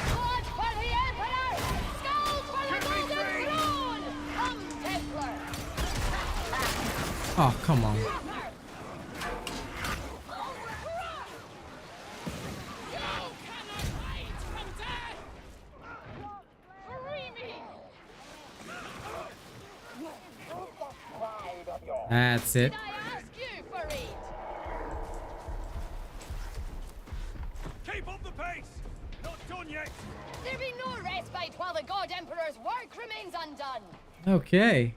Blood for the Emperor! Skull for the Golden Throne! Come, Templar! Oh, come on. You cannot hide from death! Free me! That's it. Did I ask you for aid? Keep up the pace! Not done yet! There be no respite while the God Emperor's work remains undone. Okay.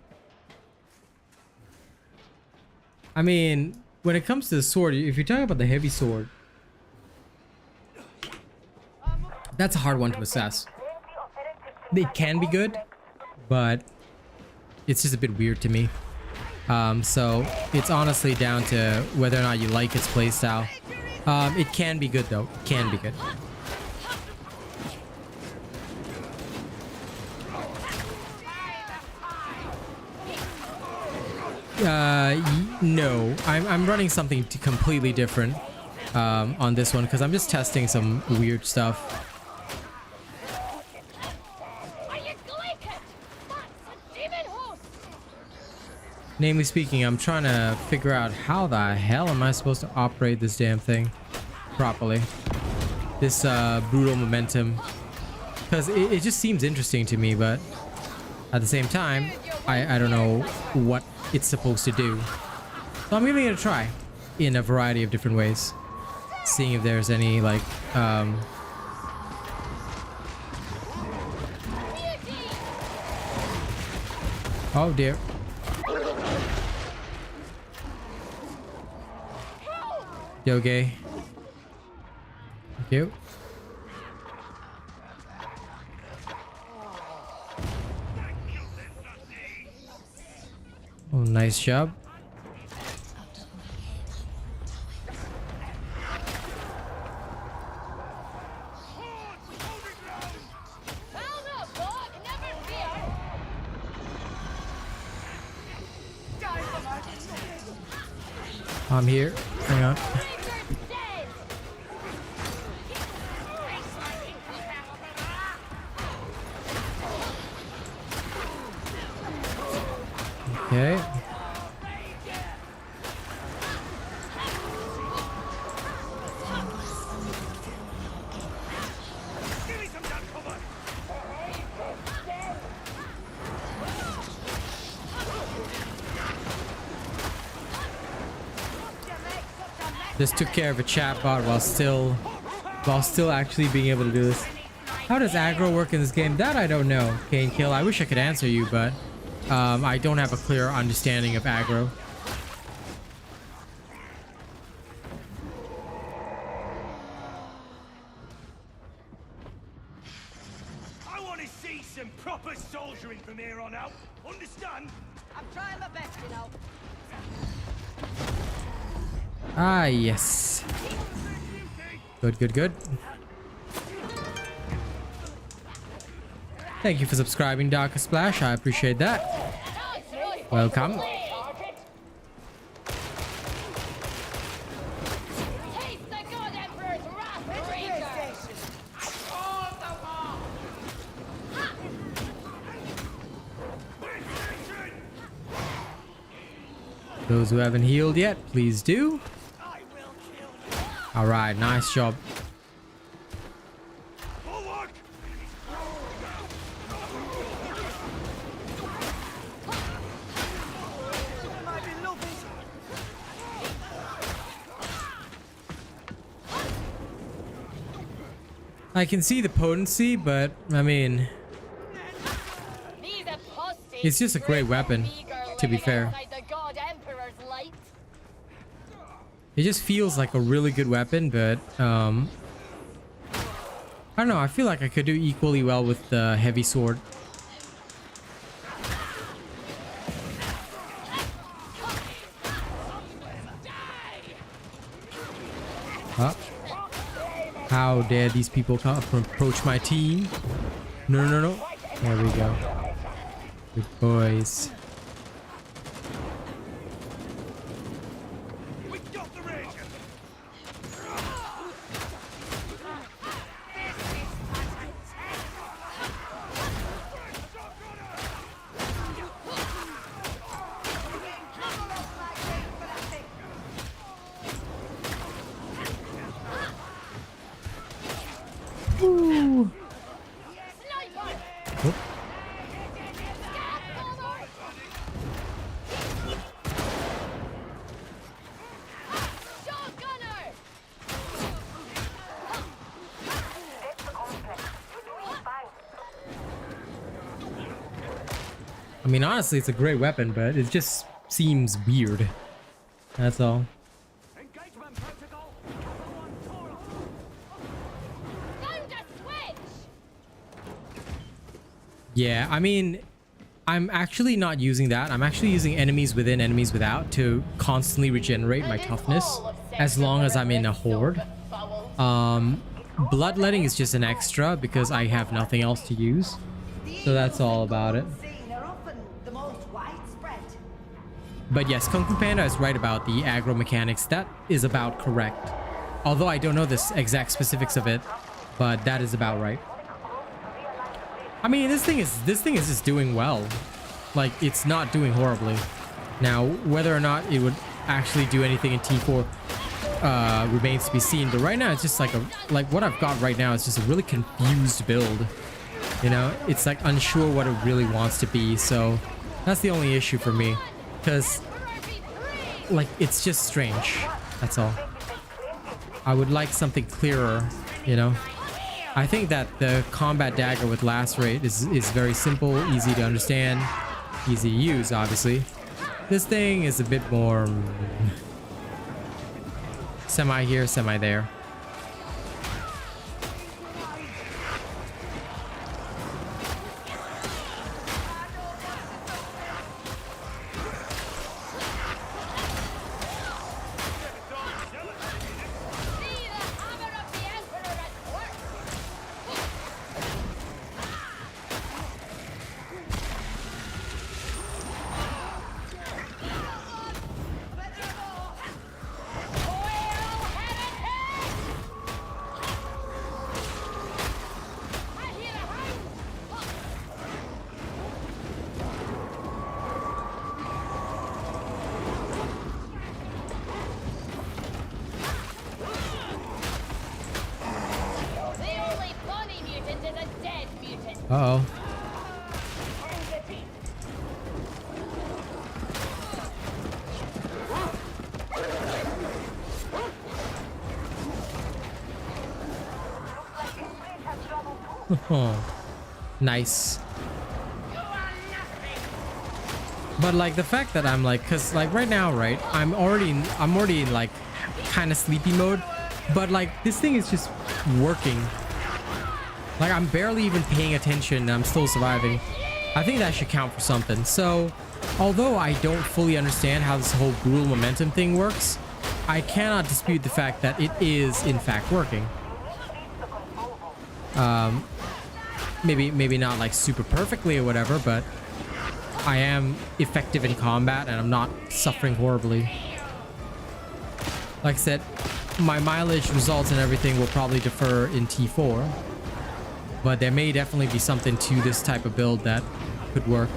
I mean, when it comes to the sword, if you're talking about the heavy sword, that's a hard one to assess. It can be good, but it's just a bit weird to me. So it's honestly down to whether or not you like its playstyle. It can be good though. It can be good. No, I'm running something completely different on this one because I'm just testing some weird stuff. Are you glaiked? That's a demon host! Namely speaking, I'm trying to figure out how the hell am I supposed to operate this damn thing properly. This brutal momentum. Because it just seems interesting to me, but at the same time, I don't know what it's supposed to do. So I'm giving it a try in a variety of different ways. Seeing if there's any like oh dear. Yoge. Thank you. Oh, nice job. I'm here. Hang on. Okay. Just took care of a chatbot while still actually being able to do this. How does aggro work in this game? That I don't know, Kane Kill. I wish I could answer you, but I don't have a clear understanding of aggro. I want to see some proper soldiering from here on out. Understand? I'm trying my best, you know. Ah, yes. Good, good, good. Thank you for subscribing, Darker Splash. I appreciate that. Welcome. Taste the God Emperor's wrath, Ranger! Those who haven't healed yet, please do. All right, nice job. I can see the potency, but I mean, it's just a great weapon, to be fair. It just feels like a really good weapon, but I don't know, I feel like I could do equally well with the heavy sword. Huh? How dare these people come up and approach my team? No, no, no. There we go. Good boys. Ooh. Oh. I mean, honestly, it's a great weapon, but it just seems weird. That's all. Yeah, I mean, I'm actually not using that. I'm actually using enemies within, enemies without to constantly regenerate my toughness as long as I'm in a horde. Bloodletting is just an extra because I have nothing else to use. So that's all about it. But yes, Kung Fu Panda is right about the aggro mechanics. That is about correct. Although I don't know the exact specifics of it, but that is about right. I mean, this thing is just doing well. Like, it's not doing horribly. Now, whether or not it would actually do anything in T4 remains to be seen. But right now, it's just like what I've got right now is just a really confused build. You know, it's like unsure what it really wants to be. So that's the only issue for me, because like it's just strange. That's all. I would like something clearer, you know. I think that the combat dagger with lacerate is very simple, easy to understand, easy to use, obviously. This thing is a bit more semi here, semi there. Uh-oh. Oh, nice. But like the fact that I'm like, cause like right now, right, I'm already in like kind of sleepy mode, but like this thing is just working. Like I'm barely even paying attention and I'm still surviving. I think that should count for something. So although I don't fully understand how this whole brutal momentum thing works, I cannot dispute the fact that it is in fact working. Maybe not like super perfectly or whatever, but I am effective in combat and I'm not suffering horribly. Like I said, my mileage, results, and everything will probably defer in T4, but there may definitely be something to this type of build that could work.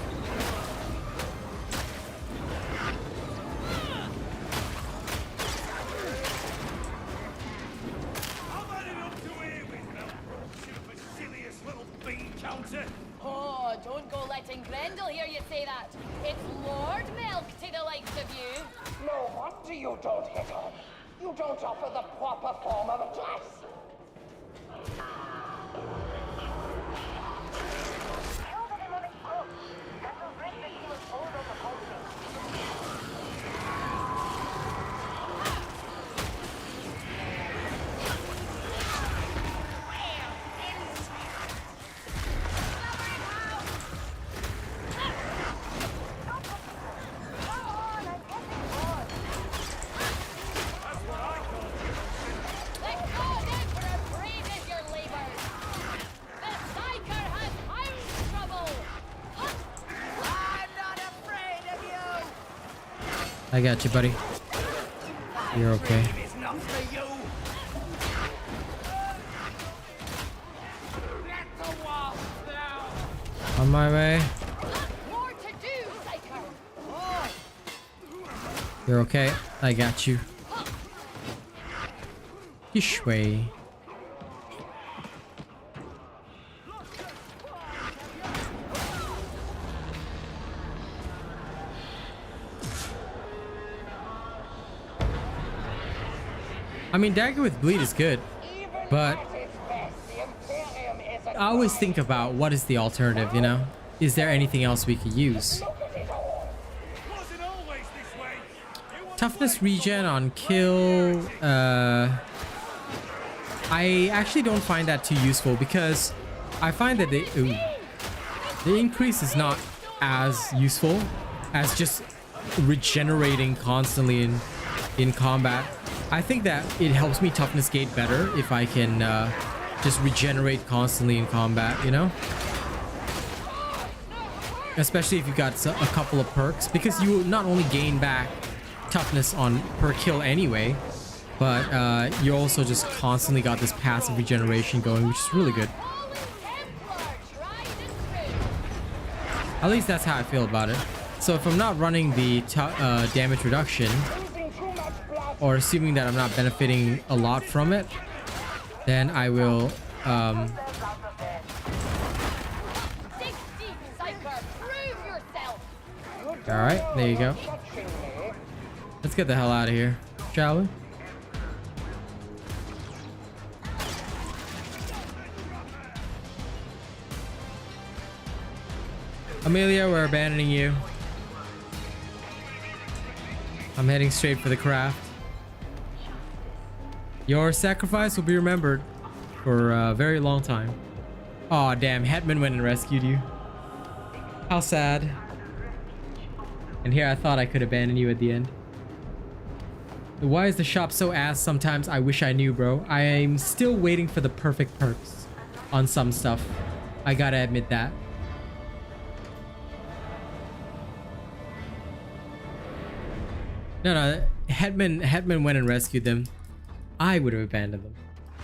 Oh, don't go letting Grendel hear you say that. It's Lord Milk to the likes of you. No wonder you don't hit on. You don't offer the proper form of address. Kill the demonic group. That will break the demon's hold on the culture. Let God Emperor praises your labors. The Psyker has hound trouble. I'm not afraid of you! I got you, buddy. You're okay. It's not for you. Let the walls down. On my way. More to do, Psyker. You're okay. I got you. This way. I mean, dagger with bleed is good, but I always think about what is the alternative, you know? Is there anything else we could use? Toughness regen on kill. I actually don't find that too useful because I find that the increase is not as useful as just regenerating constantly in combat. I think that it helps me toughness gate better if I can just regenerate constantly in combat, you know? Especially if you've got a couple of perks, because you not only gain back toughness on per kill anyway, but you also just constantly got this passive regeneration going, which is really good. At least that's how I feel about it. So if I'm not running the damage reduction, or assuming that I'm not benefiting a lot from it, then I will all right, there you go. Let's get the hell out of here, shall we? Amelia, we're abandoning you. I'm heading straight for the craft. Your sacrifice will be remembered for a very long time. Aw, damn, Hetman went and rescued you. How sad. And here I thought I could abandon you at the end. Why is the shop so ass sometimes? I wish I knew, bro. I'm still waiting for the perfect perks on some stuff. I gotta admit that. No, Hetman went and rescued them. I would have abandoned them.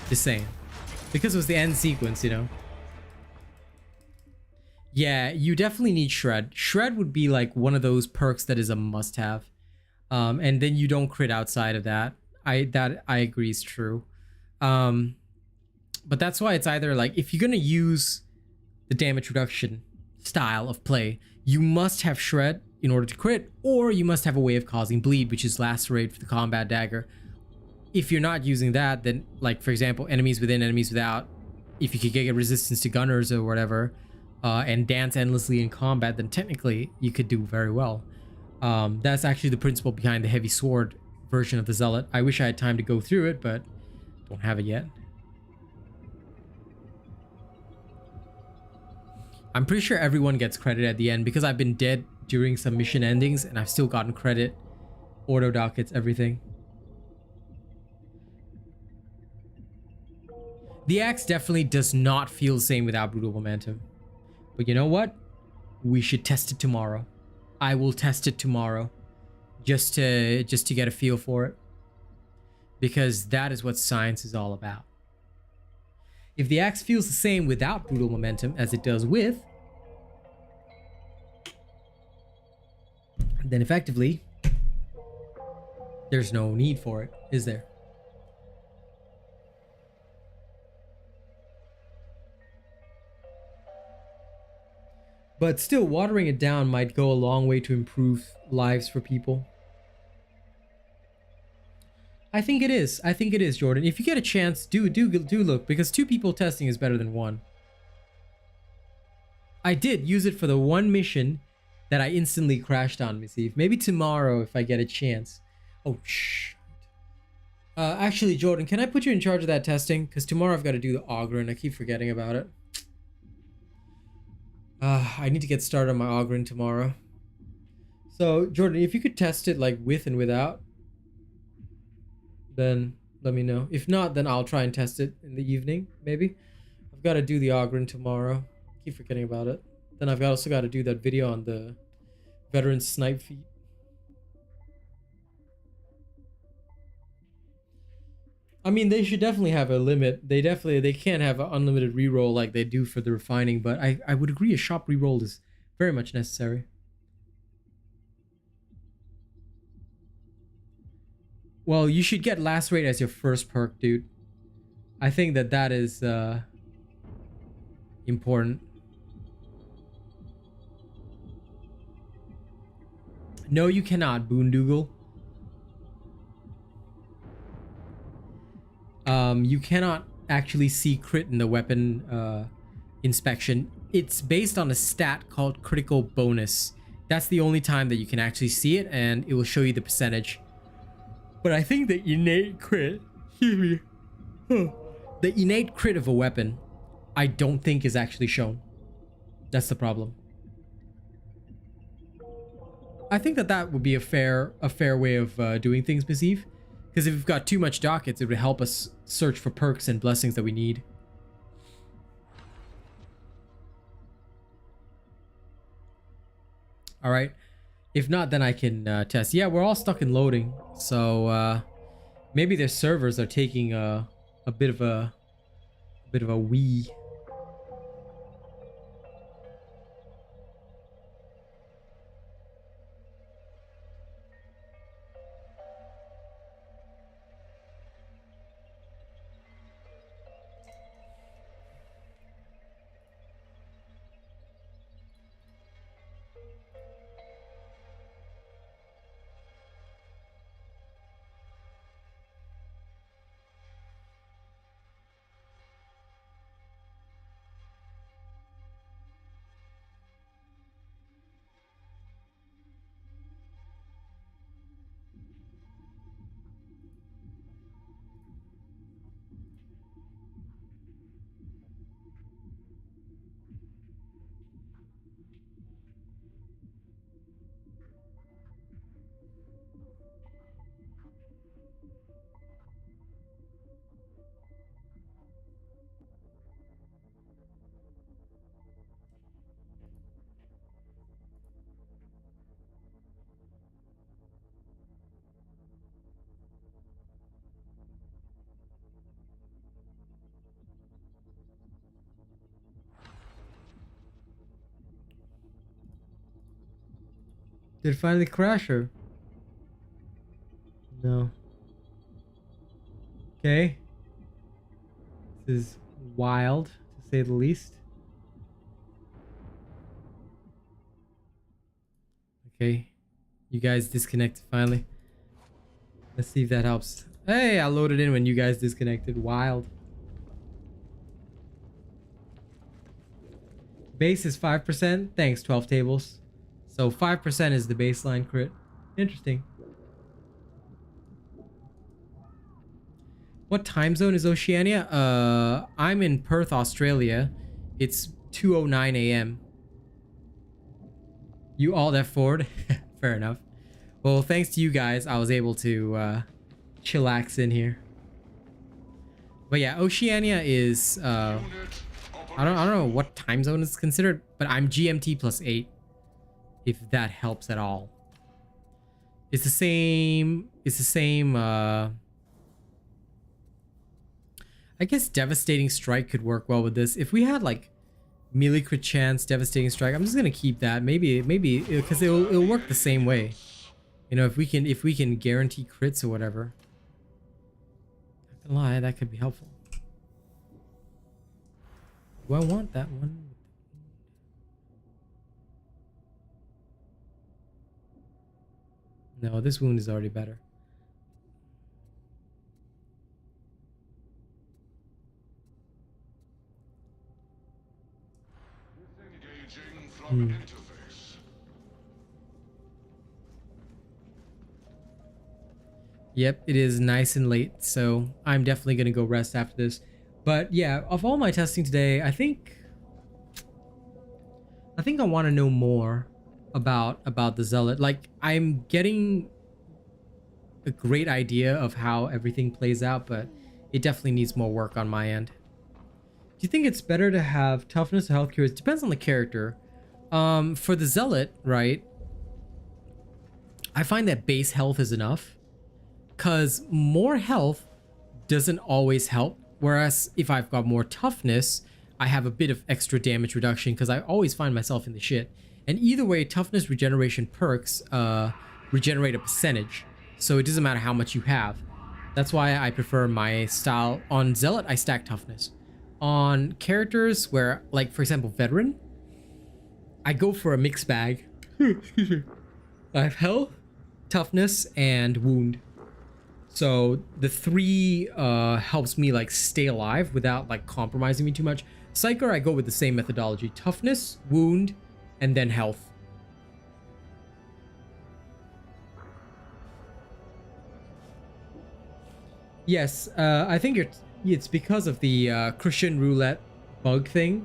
Just saying. Because it was the end sequence, you know. Yeah, you definitely need Shred. Shred would be like one of those perks that is a must-have. And then you don't crit outside of that. I agree is true. But that's why it's either like, if you're gonna use the damage reduction style of play, you must have Shred in order to crit, or you must have a way of causing bleed, which is Lacerate for the combat dagger. If you're not using that, then, like, for example, enemies within, enemies without, if you could get resistance to gunners or whatever, and dance endlessly in combat, then technically you could do very well. That's actually the principle behind the heavy sword version of the Zealot. I wish I had time to go through it, but don't have it yet. I'm pretty sure everyone gets credit at the end because I've been dead during some mission endings and I've still gotten credit. Auto dockets, everything. The axe definitely does not feel the same without brutal momentum. But you know what? We should test it tomorrow. I will test it tomorrow, just to get a feel for it, because that is what science is all about. If the axe feels the same without brutal momentum as it does with, then effectively there's no need for it, is there? But still, watering it down might go a long way to improve lives for people. I think it is. I think it is, Jordan. If you get a chance, do look, because 2 people testing is better than 1. I did use it for the one mission that I instantly crashed on, Miss Eve. Maybe tomorrow if I get a chance. Oh, shh. Actually, Jordan, can I put you in charge of that testing? Because tomorrow I've got to do the auger and I keep forgetting about it. I need to get started on my augering tomorrow. So, Jordan, if you could test it like with and without, then let me know. If not, then I'll try and test it in the evening, maybe. I've got to do the augering tomorrow. Keep forgetting about it. Then I've also got to do that video on the veteran snipe feat. I mean, they should definitely have a limit. They can't have an unlimited reroll like they do for the refining, but I would agree a shop reroll is very much necessary. Well, you should get lacerate as your first perk, dude. I think that is important. No, you cannot, Boondoogle. You cannot actually see crit in the weapon inspection. It's based on a stat called critical bonus. That's the only time that you can actually see it, and it will show you the percentage. But I think the innate crit, the innate crit of a weapon, I don't think is actually shown. That's the problem. I think that would be a fair way of doing things, Miss Eve. Because if we've got too much dockets, it would help us search for perks and blessings that we need. All right. If not, then I can test. Yeah, we're all stuck in loading. So maybe their servers are taking a bit of a wee. Did it finally crash her? No. Okay. This is wild, to say the least. Okay. You guys disconnected finally. Let's see if that helps. Hey, I loaded in when you guys disconnected. Wild. Base is 5%. Thanks, 12 tables. So 5% is the baseline crit. Interesting. What time zone is Oceania? I'm in Perth, Australia. It's 2:09 a.m. You all that forward? Fair enough. Well, thanks to you guys, I was able to chillax in here. But yeah, Oceania is I don't know what time zone is considered, but I'm GMT +8. if that helps at all. It's the same I guess Devastating Strike could work well with this. If we had like melee crit chance, Devastating Strike, I'm just gonna keep that. Maybe because it'll work the same way. You know, if we can guarantee crits or whatever. Not gonna lie, that could be helpful. Do I want that one? No, this wound is already better. Yep, it is nice and late, so I'm definitely gonna go rest after this. But yeah, of all my testing today, I think I want to know more about the Zealot. Like, I'm getting a great idea of how everything plays out, but it definitely needs more work on my end. Do you think it's better to have toughness or health cures? It depends on the character. For the Zealot, right, I find that base health is enough, because more health doesn't always help. Whereas if I've got more toughness, I have a bit of extra damage reduction, because I always find myself in the shit. And either way, toughness regeneration perks regenerate a percentage, so it doesn't matter how much you have. That's why I prefer my style. On Zealot, I stack toughness. On characters where, like for example, Veteran, I go for a mixed bag. Excuse me. I have health, toughness, and wound. So the three helps me like stay alive without like compromising me too much. Psyker, I go with the same methodology: toughness, wound, and then health. Yes, I think it's because of the Christian roulette bug thing.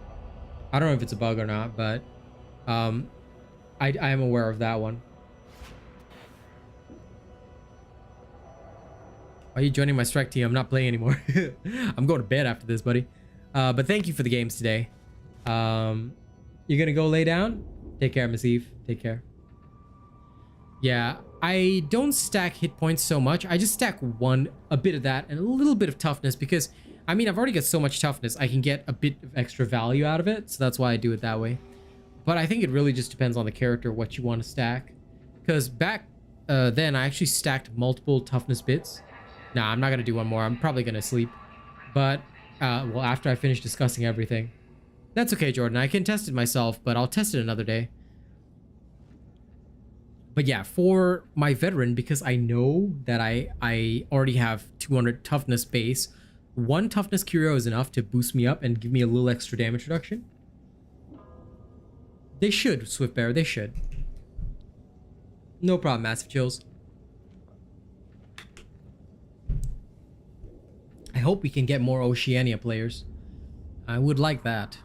I don't know if it's a bug or not, but I am aware of that one. Why are you joining my strike team? I'm not playing anymore. I'm going to bed after this, buddy. But thank you for the games today. You're gonna go lay down? Take care, Miss Eve. Take care. Yeah, I don't stack hit points so much. I just stack a bit of that and a little bit of toughness, because I mean, I've already got so much toughness, I can get a bit of extra value out of it, so that's why I do it that way. But I think it really just depends on the character, what you want to stack. Because back then, I actually stacked multiple toughness bits. Nah, I'm not gonna do one more. I'm probably gonna sleep. But, well, after I finish discussing everything. That's okay, Jordan. I can test it myself, but I'll test it another day. But yeah, for my Veteran, because I know that I already have 200 toughness base, one toughness curio is enough to boost me up and give me a little extra damage reduction. They should, Swiftbear, they should. No problem, Massive Chills. I hope we can get more Oceania players. I would like that.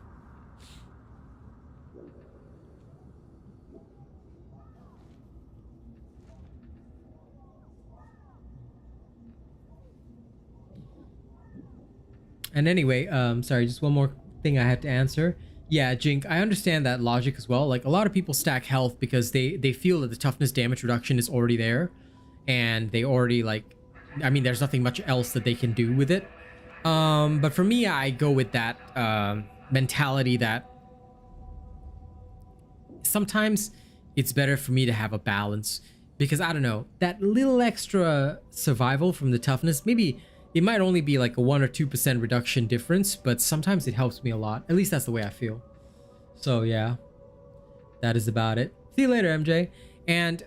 And anyway, sorry, just one more thing I had to answer. Yeah, Jink, I understand that logic as well. Like, a lot of people stack health because they feel that the toughness damage reduction is already there. And they already, like, I mean, there's nothing much else that they can do with it. But for me, I go with that mentality that sometimes it's better for me to have a balance. Because, I don't know, that little extra survival from the toughness, maybe it might only be like a 1 or 2% reduction difference, but sometimes it helps me a lot. At least that's the way I feel. So yeah, that is about it. See you later, MJ. And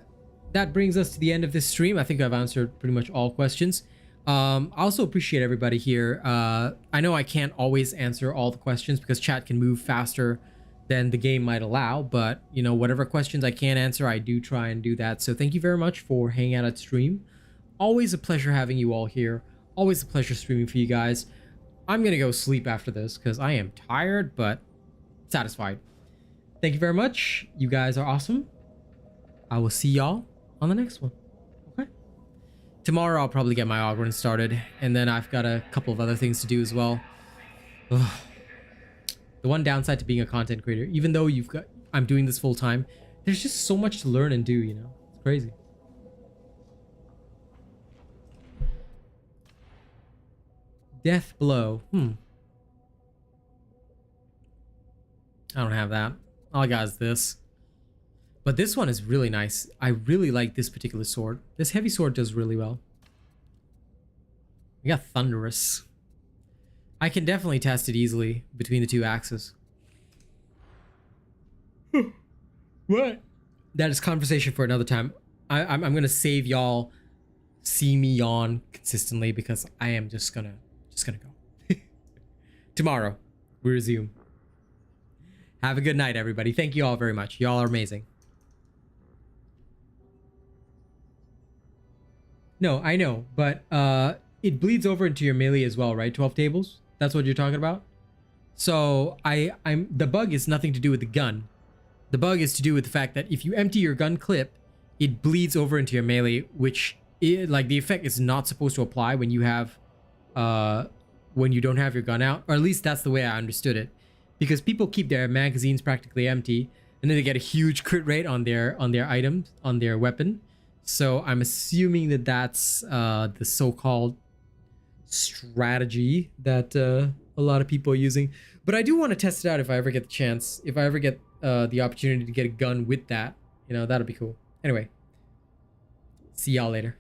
that brings us to the end of this stream. I think I've answered pretty much all questions. I also appreciate everybody here. I know I can't always answer all the questions because chat can move faster than the game might allow, but you know, whatever questions I can answer, I do try and do that. So thank you very much for hanging out at stream. Always a pleasure having you all here. Always a pleasure streaming for you guys. I'm gonna go sleep after this because I am tired but satisfied. Thank you very much. You guys are awesome. I will see y'all on the next one. Okay. Tomorrow I'll probably get my Ogryn started, and then I've got a couple of other things to do as well. Ugh. The one downside to being a content creator, even though I'm doing this full time, there's just so much to learn and do, you know? It's crazy. Death blow. I don't have that. All I got is this. But this one is really nice. I really like this particular sword. This heavy sword does really well. We got Thunderous. I can definitely test it easily between the two axes. What? That is conversation for another time. I'm gonna save y'all see me yawn consistently because I am just gonna go. Tomorrow, we resume. Have a good night, everybody. Thank you all very much. Y'all are amazing. No, I know, but it bleeds over into your melee as well, right? 12 tables? That's what you're talking about? So the bug is nothing to do with the gun. The bug is to do with the fact that if you empty your gun clip, it bleeds over into your melee, which like the effect is not supposed to apply when you have when you don't have your gun out, or at least that's the way I understood it. Because people keep their magazines practically empty, and then they get a huge crit rate on their items, on their weapon. So I'm assuming that that's the so-called strategy that a lot of people are using. But I do want to test it out if I ever get the chance. If I ever get the opportunity to get a gun with that, you know, that'll be cool. Anyway, see y'all later.